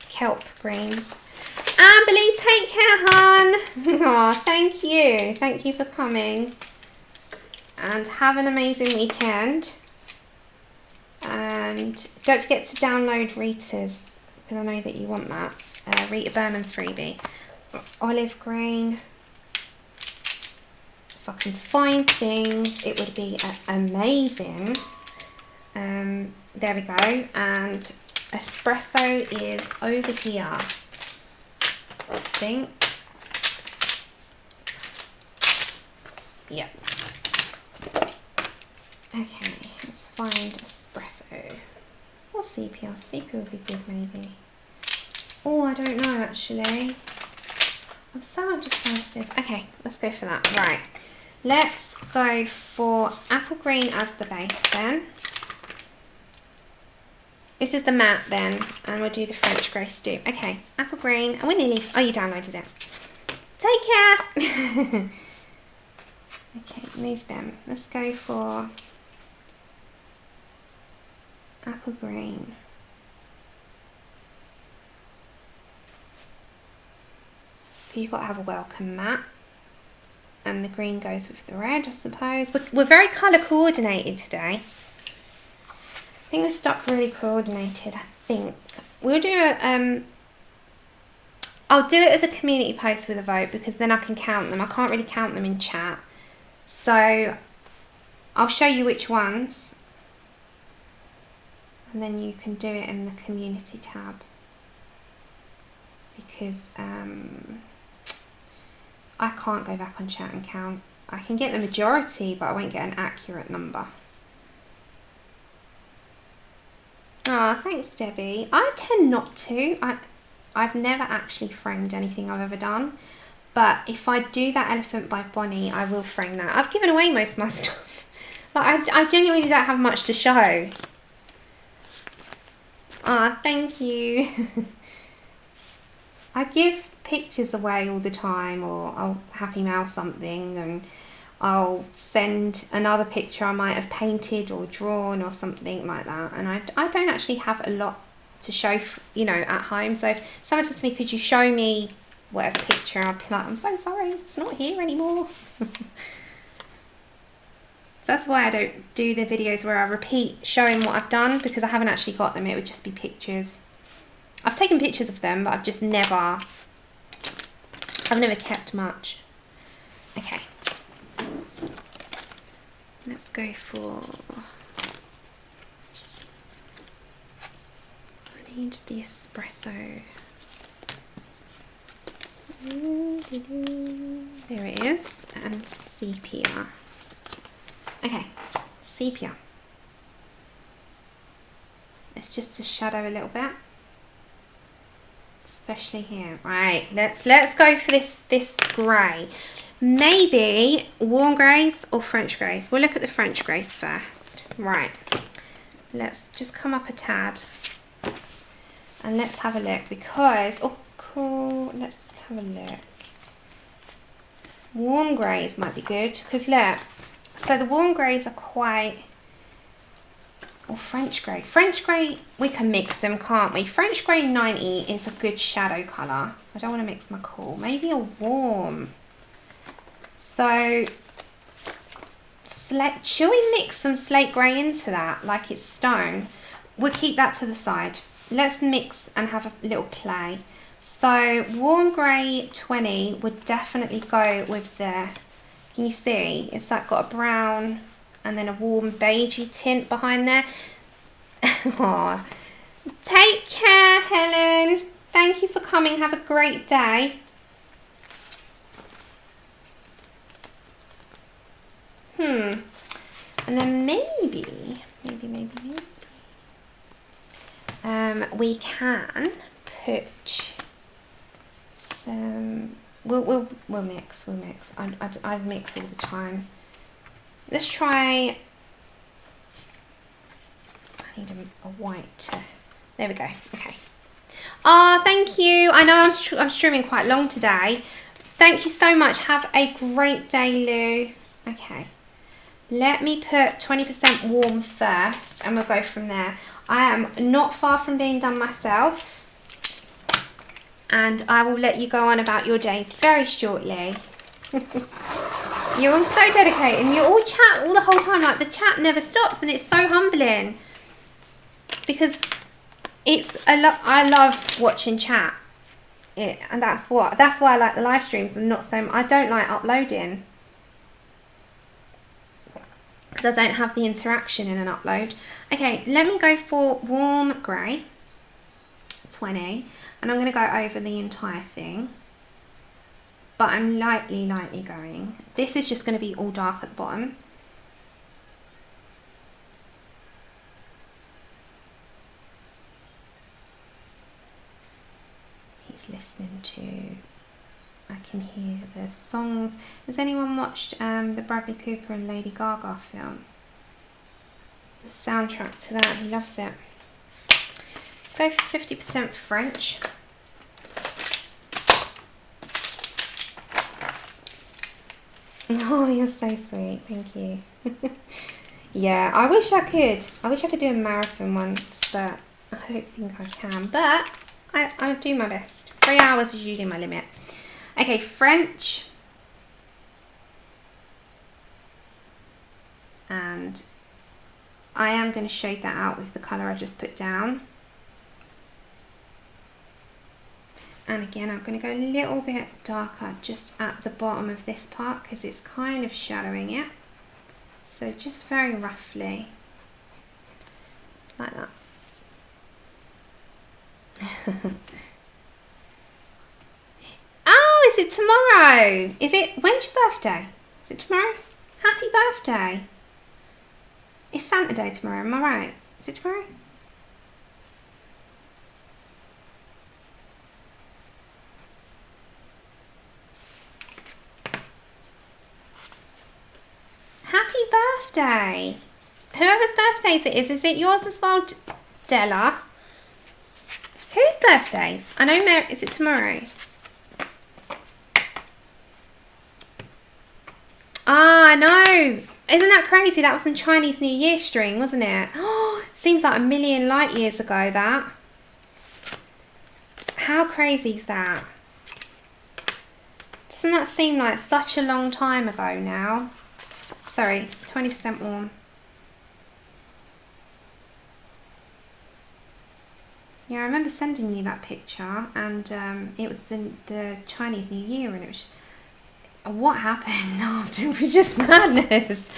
[SPEAKER 1] kelp greens. Amberly, take care, hon. Oh, thank you. Thank you for coming. And have an amazing weekend. And don't forget to download Rita's, because I know that you want that. Rita Berman's freebie. Olive green. If I can find things, it would be amazing. There we go. And espresso is over here, I think. Yep. Okay, let's find espresso. Or sepia. Sepia would be good, maybe. Oh, I don't know actually. I'm so undecisive. Okay, let's go for that. Right. Let's go for apple green as the base then. This is the matte then, and we'll do the French grey stew. Okay, apple green, and we're nearly, oh, you downloaded it. Take care. Okay, move them. Let's go for apple green. You've got to have a welcome mat. And the green goes with the red, I suppose. We're very colour coordinated today. I think we're stuck really coordinated, I think. We'll do a, I'll do it as a community post with a vote because then I can count them. I can't really count them in chat. So I'll show you which ones. And then you can do it in the community tab. Because I can't go back on chat and count. I can get the majority, but I won't get an accurate number. Ah, thanks, Debbie. I tend not to. I've never actually framed anything I've ever done. But if I do that elephant by Bonnie, I will frame that. I've given away most of my stuff. Like, I genuinely don't have much to show. Ah, thank you. I give pictures away all the time, or I'll happy mail something and I'll send another picture I might have painted or drawn or something like that, and I don't actually have a lot to show, you know, at home. So if someone says to me, could you show me whatever picture, I'll be like, I'm so sorry, it's not here anymore. So that's why I don't do the videos where I repeat showing what I've done, because I haven't actually got them. It would just be pictures. I've taken pictures of them, but I've just never kept much. Okay. Let's go for, I need the espresso. There it is, and sepia. Okay, sepia. It's just to shadow a little bit. Especially here. Right, let's go for this grey. Maybe warm greys or French greys. We'll look at the French greys first. Right. Let's just come up a tad. And let's have a look, because, oh cool, let's have a look. Warm greys might be good, because look, so the warm greys are quite, or French grey. French grey, we can mix them, can't we? French grey 90 is a good shadow colour. I don't want to mix my cool. Maybe a warm. So, shall we mix some slate grey into that, like it's stone? We'll keep that to the side. Let's mix and have a little play. So, warm grey 20 would definitely go with the, can you see? It's like got a brown and then a warm beigey tint behind there. Aww. Take care, Helen. Thank you for coming. Have a great day. And then maybe we can put some, we'll mix. I mix all the time. Let's try, I need a white, there we go, okay. Ah, thank you. I know I'm streaming quite long today. Thank you so much. Have a great day, Lou. Okay. Let me put 20% warm first and we'll go from there. I am not far from being done myself. And I will let you go on about your days very shortly. You're all so dedicated and you all chat all the whole time. Like, the chat never stops and it's so humbling. Because it's I love watching chat. And that's why I like the live streams and not so, I don't like uploading. Because I don't have the interaction in an upload. Okay, let me go for warm grey 20, and I'm going to go over the entire thing, but I'm lightly going. This is just going to be all dark at the bottom. He's listening to, I can hear the songs. Has anyone watched the Bradley Cooper and Lady Gaga film? The soundtrack to that, he loves it. Let's go for 50% French. Oh, you're so sweet. Thank you. Yeah, I wish I could. I wish I could do a marathon once, but I don't think I can. But I'll do my best. 3 hours is usually my limit. Okay, French. And I am going to shade that out with the colour I just put down. And again, I'm going to go a little bit darker just at the bottom of this part because it's kind of shadowing it. So just very roughly, like that. Oh, is it tomorrow? Is it, when's your birthday? Is it tomorrow? Happy birthday. It's Santa Day tomorrow, am I right? Is it tomorrow? Happy birthday. Whoever's birthdays it is it yours as well, Della? Whose birthdays? I know Mary, is it tomorrow? Ah, no. Isn't that crazy? That was in Chinese New Year string, wasn't it? Oh, seems like a million light years ago, that. How crazy is that? Doesn't that seem like such a long time ago now? Sorry, 20% warm. Yeah, I remember sending you that picture, and it was the Chinese New Year, and it was just, what happened after? It was just madness.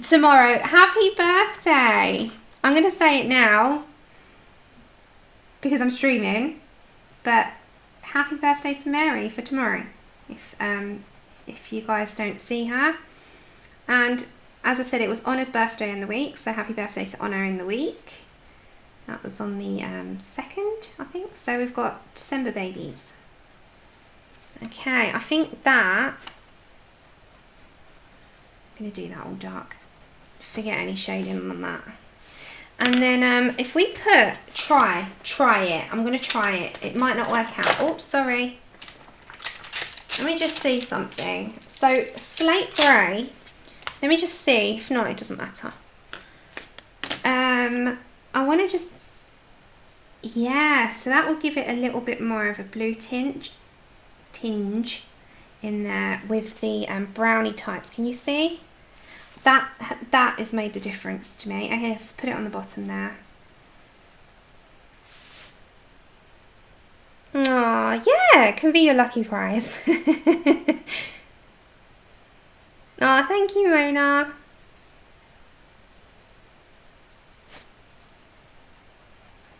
[SPEAKER 1] Tomorrow, happy birthday. I'm going to say it now because I'm streaming, but happy birthday to Mary for tomorrow. If you guys don't see her. And as I said, it was Honor's birthday in the week, so happy birthday to Honor in the week. That was on the 2nd, I think. So we've got December babies. Okay, I think that, I'm going to do that all dark. Forget any shading on that. And then if we put, try it. I'm going to try it. It might not work out. Oops, sorry. Let me just see something. So slate grey. Let me just see. If not, it doesn't matter. I want to just, yeah. So that will give it a little bit more of a blue tinge in there with the brownie types. Can you see? That has made the difference to me. Okay, let's put it on the bottom there. Oh, yeah, it can be your lucky prize. Oh, thank you, Mona.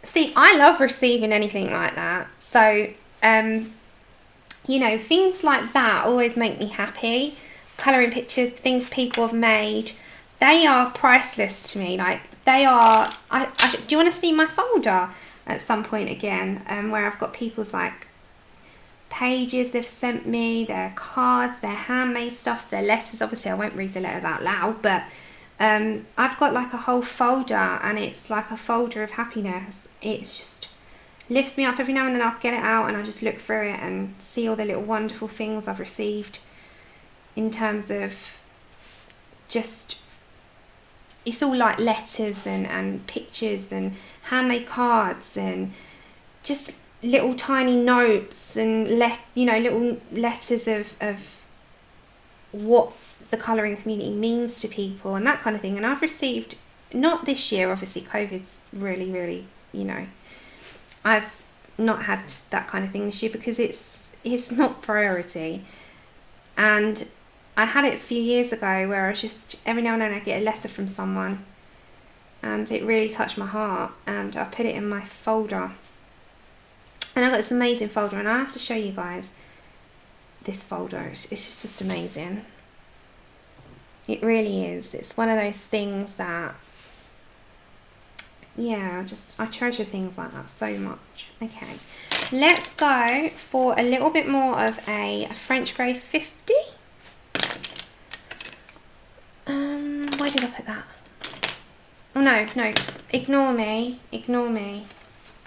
[SPEAKER 1] See, I love receiving anything like that. So, you know, things like that always make me happy. Colouring pictures, things people have made, they are priceless to me. Like, they are, do you want to see my folder at some point again, where I've got people's like pages they've sent me, their cards, their handmade stuff, their letters. Obviously I won't read the letters out loud, but I've got like a whole folder, and it's like a folder of happiness. It's just lifts me up every now and then. I'll get it out and I just look through it and see all the little wonderful things I've received in terms of just, it's all like letters and pictures and handmade cards and just little tiny notes and little letters of what the colouring community means to people and that kind of thing. And I've received, not this year, obviously COVID's really, you know, I've not had that kind of thing this year because it's not priority. And I had it a few years ago where I was just, every now and then I get a letter from someone and it really touched my heart, and I put it in my folder. And I've got this amazing folder, and I have to show you guys this folder. It's just amazing. It really is. It's one of those things that, yeah, I treasure things like that so much. Okay, let's go for a little bit more of a French grey 50. Where did I put that? Oh no, ignore me,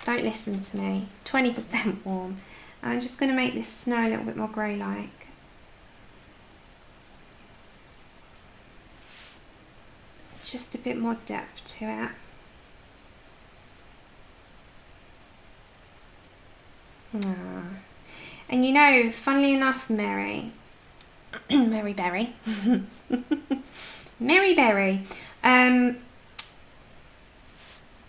[SPEAKER 1] don't listen to me. 20% warm. I'm just going to make this snow a little bit more grey-like. Just a bit more depth to it. And you know, funnily enough, Mary Berry, Mary Berry,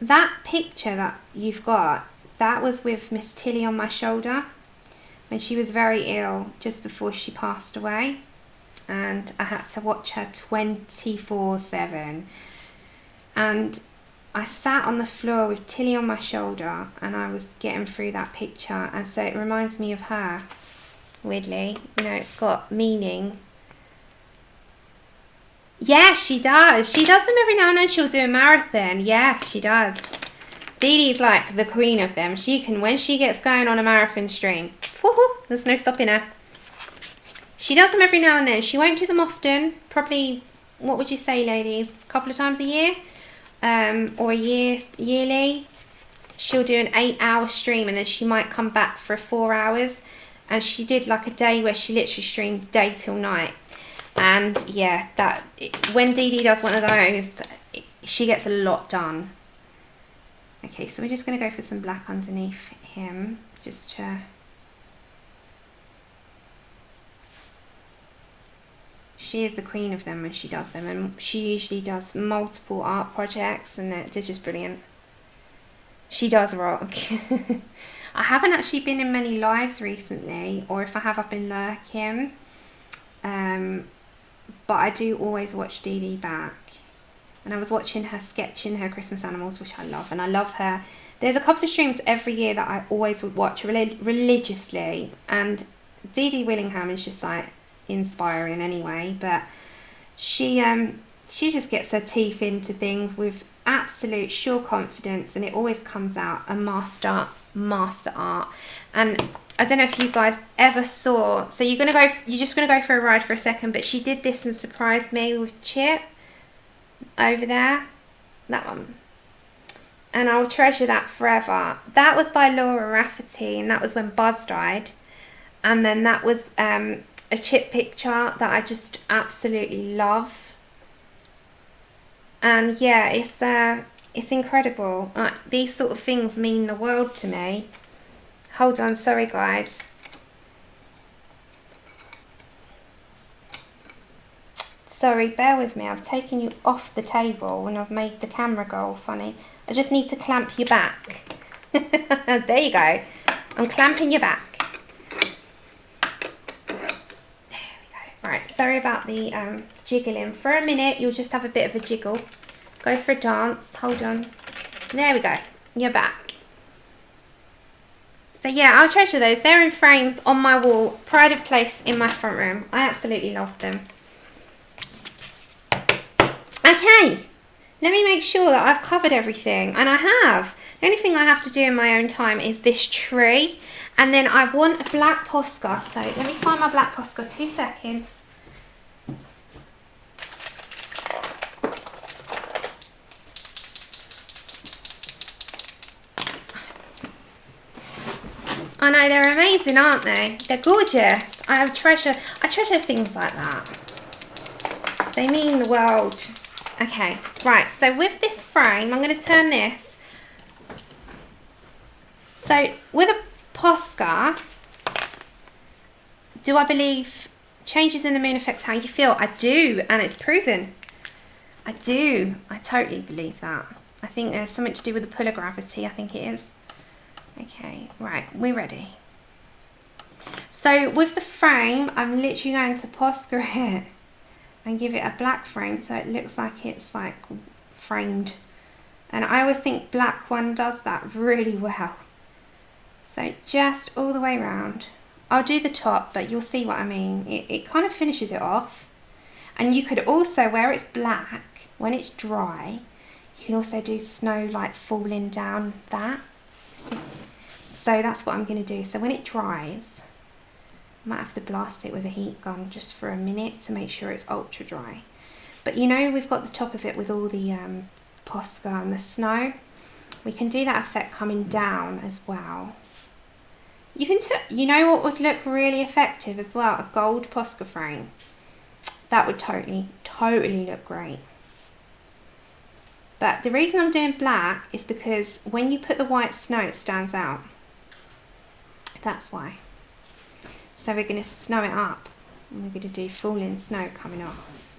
[SPEAKER 1] that picture that you've got, that was with Miss Tilly on my shoulder when she was very ill just before she passed away, and I had to watch her 24/7, and I sat on the floor with Tilly on my shoulder and I was getting through that picture, and so it reminds me of her, weirdly. You know, it's got meaning. Yeah, she does. She does them every now and then. She'll do a marathon. Yeah, she does. Dee Dee's like the queen of them. She can, when she gets going on a marathon stream, woohoo, there's no stopping her. She does them every now and then. She won't do them often. Probably, what would you say, ladies? A couple of times a year? Or yearly. She'll do an 8-hour stream and then she might come back for 4 hours. And she did like a day where she literally streamed day till night. And yeah, when Dee Dee does one of those, she gets a lot done. Okay, so we're just going to go for some black underneath him, just to... She is the queen of them when she does them, and she usually does multiple art projects, and they're just brilliant. She does rock. I haven't actually been in many lives recently, or if I have, I've been lurking. But I do always watch Dee Dee back. And I was watching her sketching her Christmas animals, which I love, and I love her. There's a couple of streams every year that I always would watch religiously, and Dee Dee Willingham is just like inspiring anyway, but she just gets her teeth into things with absolute sure confidence, and it always comes out a master art. And I don't know if you guys ever saw, so you're just gonna go for a ride for a second, but she did this and surprised me with Chip over there, that one, and I'll treasure that forever. That was by Laura Rafferty, and that was when Buzz died. And then that was a Chip picture that I just absolutely love. And yeah, it's incredible. These sort of things mean the world to me. Hold on, sorry guys. Sorry, bear with me. I've taken you off the table and I've made the camera go all funny. I just need to clamp you back. There you go. I'm clamping you back. There we go. Right, sorry about the jiggling. For a minute, you'll just have a bit of a jiggle. Go for a dance. Hold on. There we go. You're back. So yeah, I'll treasure those. They're in frames on my wall. Pride of place in my front room. I absolutely love them. Okay, let me make sure that I've covered everything, and I have. The only thing I have to do in my own time is this tree, and then I want a black Posca, so let me find my black Posca, 2 seconds. I know, they're amazing, aren't they? They're gorgeous. I treasure things like that. They mean the world. Okay, right, so with this frame, I'm going to turn this. So, with a Posca, do I believe changes in the moon affects how you feel? I do, and it's proven. I do. I totally believe that. I think there's something to do with the pull of gravity, I think it is. Okay, right, we're ready. So, with the frame, I'm literally going to Posca it and give it a black frame so it looks like it's like framed, and I always think black one does that really well. So just all the way around. I'll do the top, but you'll see what I mean. It kind of finishes it off, and you could also, where it's black, when it's dry, you can also do snow like falling down that. So that's what I'm going to do. So when it dries, I might have to blast it with a heat gun just for a minute to make sure it's ultra dry. But you know, we've got the top of it with all the Posca and the snow. We can do that effect coming down as well. You can, you know what would look really effective as well? A gold Posca frame. That would totally look great. But the reason I'm doing black is because when you put the white snow, it stands out. That's why. So we're going to snow it up. And we're going to do falling snow coming off.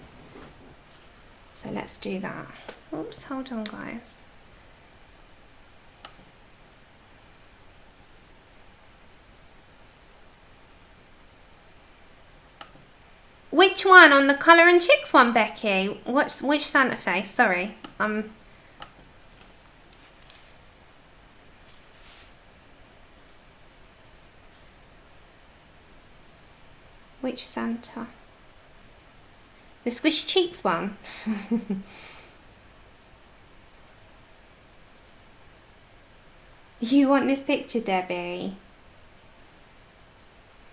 [SPEAKER 1] So let's do that. Oops, hold on guys. Which one? On the Colour and Chicks one, Becky? Which Santa face? Sorry. Which Santa? The Squishy Cheeks one? You want this picture, Debbie?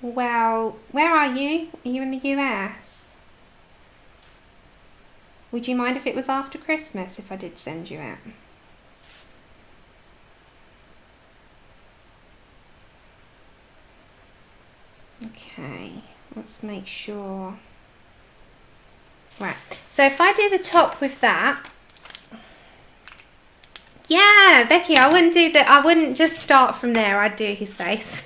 [SPEAKER 1] Well, where are you? Are you in the US? Would you mind if it was after Christmas if I did send you it? Okay, let's make sure. Right, so if I do the top with that, yeah, Becky, I wouldn't do that. I wouldn't just start from there. I'd do his face.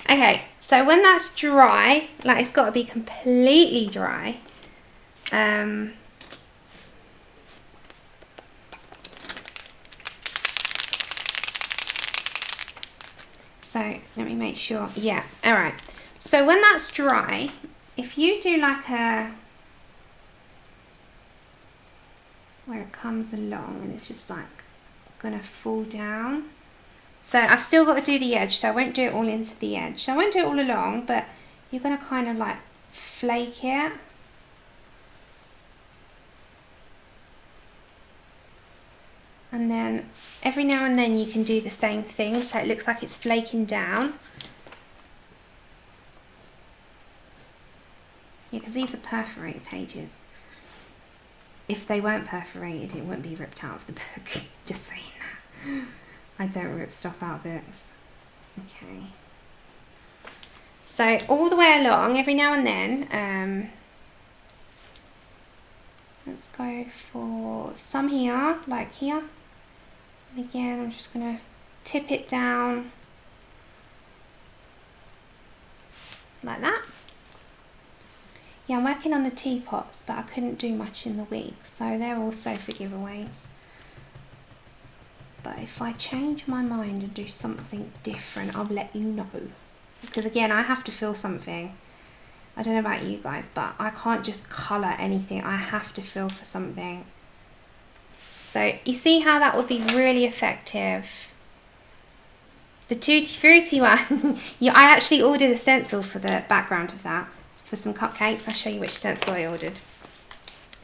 [SPEAKER 1] Okay, so when that's dry, like it's got to be completely dry. So let me make sure. Yeah, all right. So when that's dry, if you do like a, where it comes along and it's just like gonna fall down. So I've still got to do the edge, so I won't do it all into the edge. So I won't do it all along, but you're going to kind of like flake it. And then every now and then you can do the same thing, so it looks like it's flaking down. Yeah, because these are perforated pages. If they weren't perforated, it wouldn't be ripped out of the book. Just saying that. I don't rip stuff out of books. Okay. So all the way along, every now and then, let's go for some here, like here. And again, I'm just going to tip it down like that. Yeah, I'm working on the teapots, but I couldn't do much in the week, so they're also for giveaways. But if I change my mind and do something different, I'll let you know. Because again, I have to feel something. I don't know about you guys, but I can't just colour anything. I have to feel for something. So you see how that would be really effective. The Tutti Frutti one, yeah, I actually ordered a stencil for the background of that, for some cupcakes. I'll show you which stencil I ordered.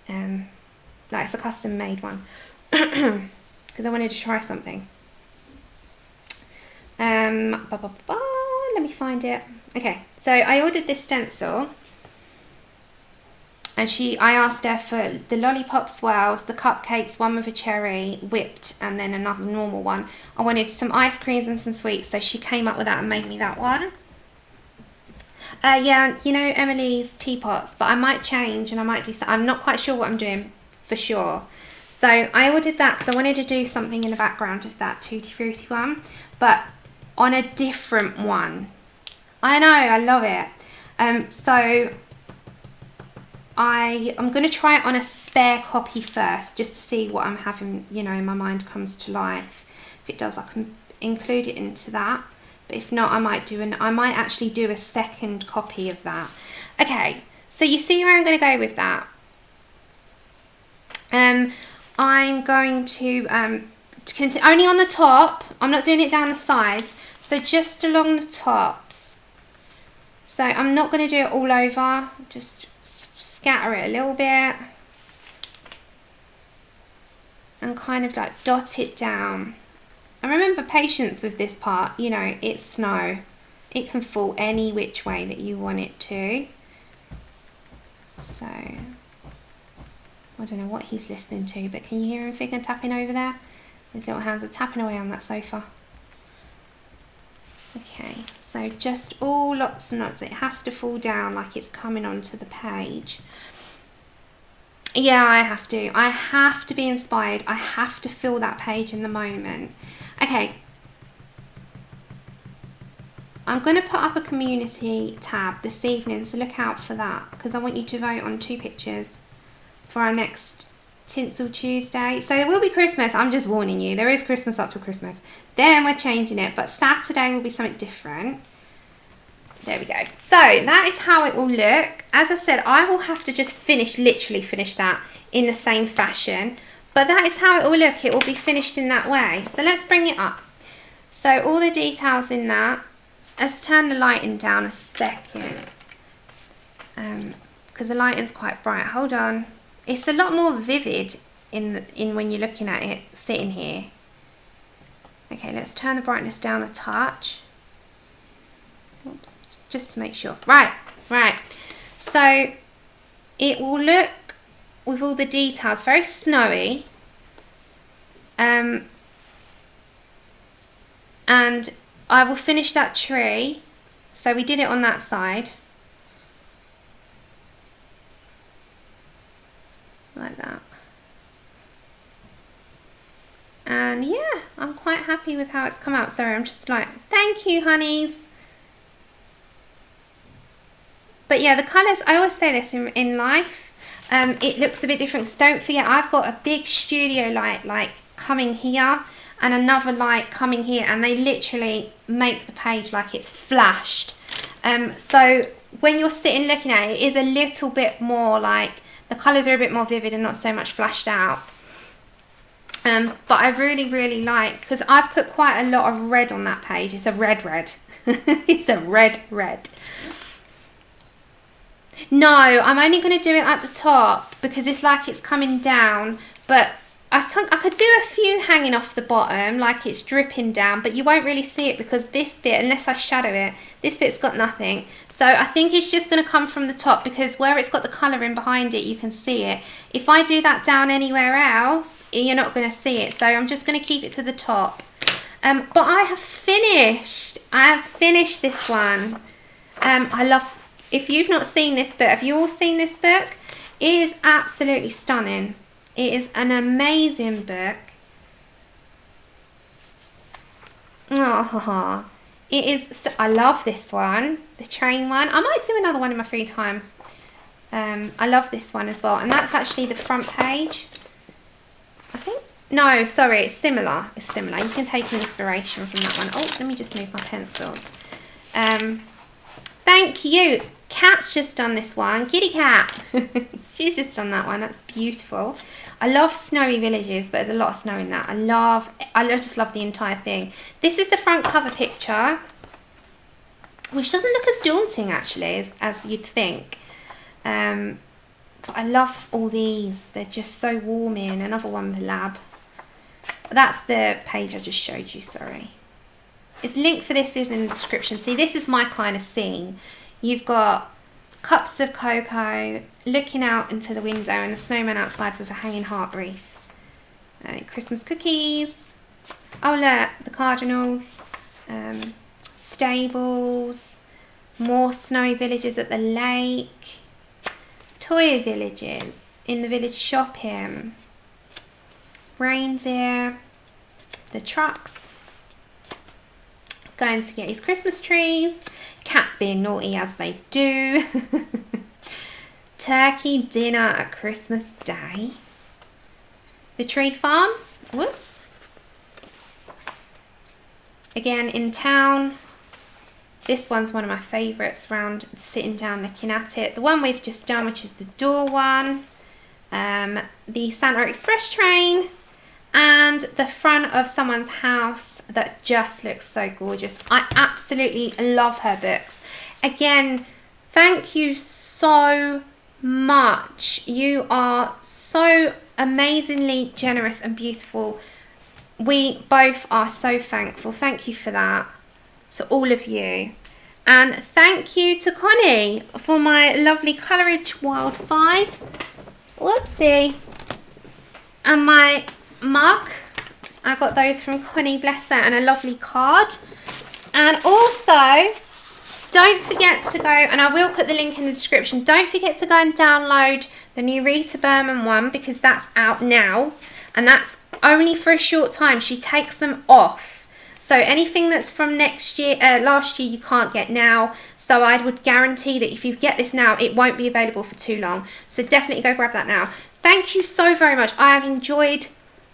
[SPEAKER 1] Like it's a custom made one. Because I wanted to try something. Let me find it. Okay, so I ordered this stencil, and I asked her for the lollipop swirls, the cupcakes, one with a cherry, whipped, and then another normal one. I wanted some ice creams and some sweets, so she came up with that and made me that one. Yeah, you know Emily's teapots, but I might change and I might do something. I'm not quite sure what I'm doing for sure. So I ordered that because I wanted to do something in the background of that Tutti Frutti one, but on a different one. I know, I love it. So I'm going to try it on a spare copy first, just to see what I'm having, you know, in my mind comes to life. If it does, I can include it into that. But if not, I might actually do a second copy of that. Okay, so you see where I'm going to go with that. I'm going to continue only on the top. I'm not doing it down the sides, so just along the tops. So I'm not going to do it all over, just scatter it a little bit and kind of like dot it down. And remember, patience with this part, you know, it's snow. It can fall any which way that you want it to. So I don't know what he's listening to, but can you hear him finger tapping over there? His little hands are tapping away on that sofa. Okay, so just all lots and lots. It has to fall down like it's coming onto the page. Yeah, I have to. I have to be inspired. I have to fill that page in the moment. Okay. I'm going to put up a community tab this evening, so look out for that, because I want you to vote on 2 pictures for our next Tinsel Tuesday. So there will be Christmas. I'm just warning you. There is Christmas up to Christmas. Then we're changing it, but Saturday will be something different. There we go. So that is how it will look. As I said, I will have to just literally finish that in the same fashion. But that is how it will look. It will be finished in that way. So let's bring it up. So all the details in that. Let's turn the lighting down a second. Because the lighting's quite bright. Hold on. It's a lot more vivid in when you're looking at it sitting here. Okay, let's turn the brightness down a touch. Oops, just to make sure. Right. So it will look with all the details very snowy. And I will finish that tree. So we did it on that side. Like that. And yeah, I'm quite happy with how it's come out. Sorry, I'm just like, thank you, honeys. But yeah, the colours, I always say this in life, it looks a bit different. So don't forget, I've got a big studio light like coming here and another light coming here, and they literally make the page like it's flashed. So when you're sitting looking at it, it is a little bit more like, the colours are a bit more vivid and not so much flashed out. But I really like, because I've put quite a lot of red on that page. It's a red. It's a red. No, I'm only going to do it at the top because it's like it's coming down, but I could do a few hanging off the bottom like it's dripping down, but you won't really see it because this bit, unless I shadow it, this bit's got nothing. So I think it's just going to come from the top, because where it's got the colour in behind it, you can see it. If I do that down anywhere else, you're not going to see it. So I'm just going to keep it to the top. But I have finished this one. I love, if you've not seen this book, have you all seen this book? It is absolutely stunning. It is an amazing book. Oh, it is. I love this one, the train one. I might do another one in my free time. I love this one as well, and that's actually the front page. I think. No, sorry, it's similar. It's similar. You can take inspiration from that one. Oh, let me just move my pencils. Thank you. Cat's just done this one. Kitty Cat. She's just done that one. That's beautiful. I love snowy villages, but there's a lot of snow in that. I just love the entire thing. This is the front cover picture, which doesn't look as daunting actually as you'd think. But I love all these. They're just so warming. Another one with a lab. That's the page I just showed you, sorry. Its link for this is in the description. See, this is my kind of scene. You've got cups of cocoa, looking out into the window, and a snowman outside with a hanging heart wreath. Christmas cookies. Oh look, the cardinals. Stables. More snowy villages at the lake. Toy villages in the village shopping. Reindeer. The trucks. Going to get his Christmas trees. Cats being naughty as they do. Turkey dinner at Christmas Day. The tree farm. Whoops. Again in town. This one's one of my favourites, round sitting down looking at it. The one we've just done, which is the door one. The Santa Express train. And the front of someone's house that just looks so gorgeous. I absolutely love her books. Again, thank you so much. You are so amazingly generous and beautiful. We both are so thankful. Thank you for that. To all of you. And thank you to Connie for my lovely Coleridge Wild 5. Whoopsie. And my mug, I got those from Connie, bless her, and a lovely card. And also, don't forget to go, and I will put the link in the description, don't forget to go and download the new Rita Berman one, because that's out now. And that's only for a short time. She takes them off. So anything that's from last year, you can't get now. So I would guarantee that if you get this now, it won't be available for too long. So definitely go grab that now. Thank you so very much. I have enjoyed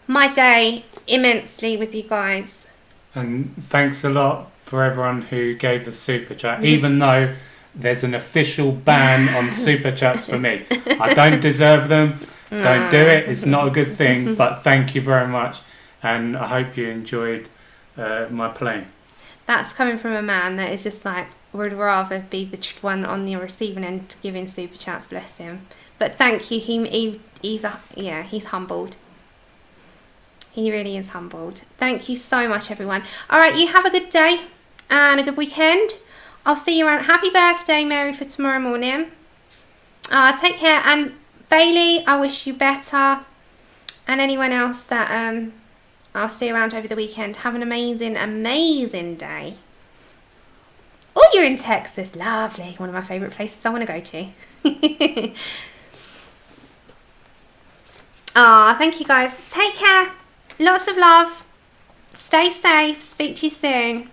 [SPEAKER 1] my day immensely with you guys.
[SPEAKER 2] And thanks a lot for everyone who gave us super chat, even though there's an official ban on super chats for me. I don't deserve them. Don't do it. It's not a good thing. But thank you very much, and I hope you enjoyed my playing. That's
[SPEAKER 1] coming from a man that is just like, would rather be the one on the receiving end giving super chats. Bless him. But thank you. He's humbled. He really is humbled. Thank you so much, everyone. All right, you have a good day and a good weekend. I'll see you around. Happy birthday, Mary, for tomorrow morning. Take care. And Bailey, I wish you better. And anyone else that I'll see you around over the weekend. Have an amazing, amazing day. Oh, you're in Texas. Lovely. One of my favourite places I want to go to. Thank you guys. Take care. Lots of love. Stay safe. Speak to you soon.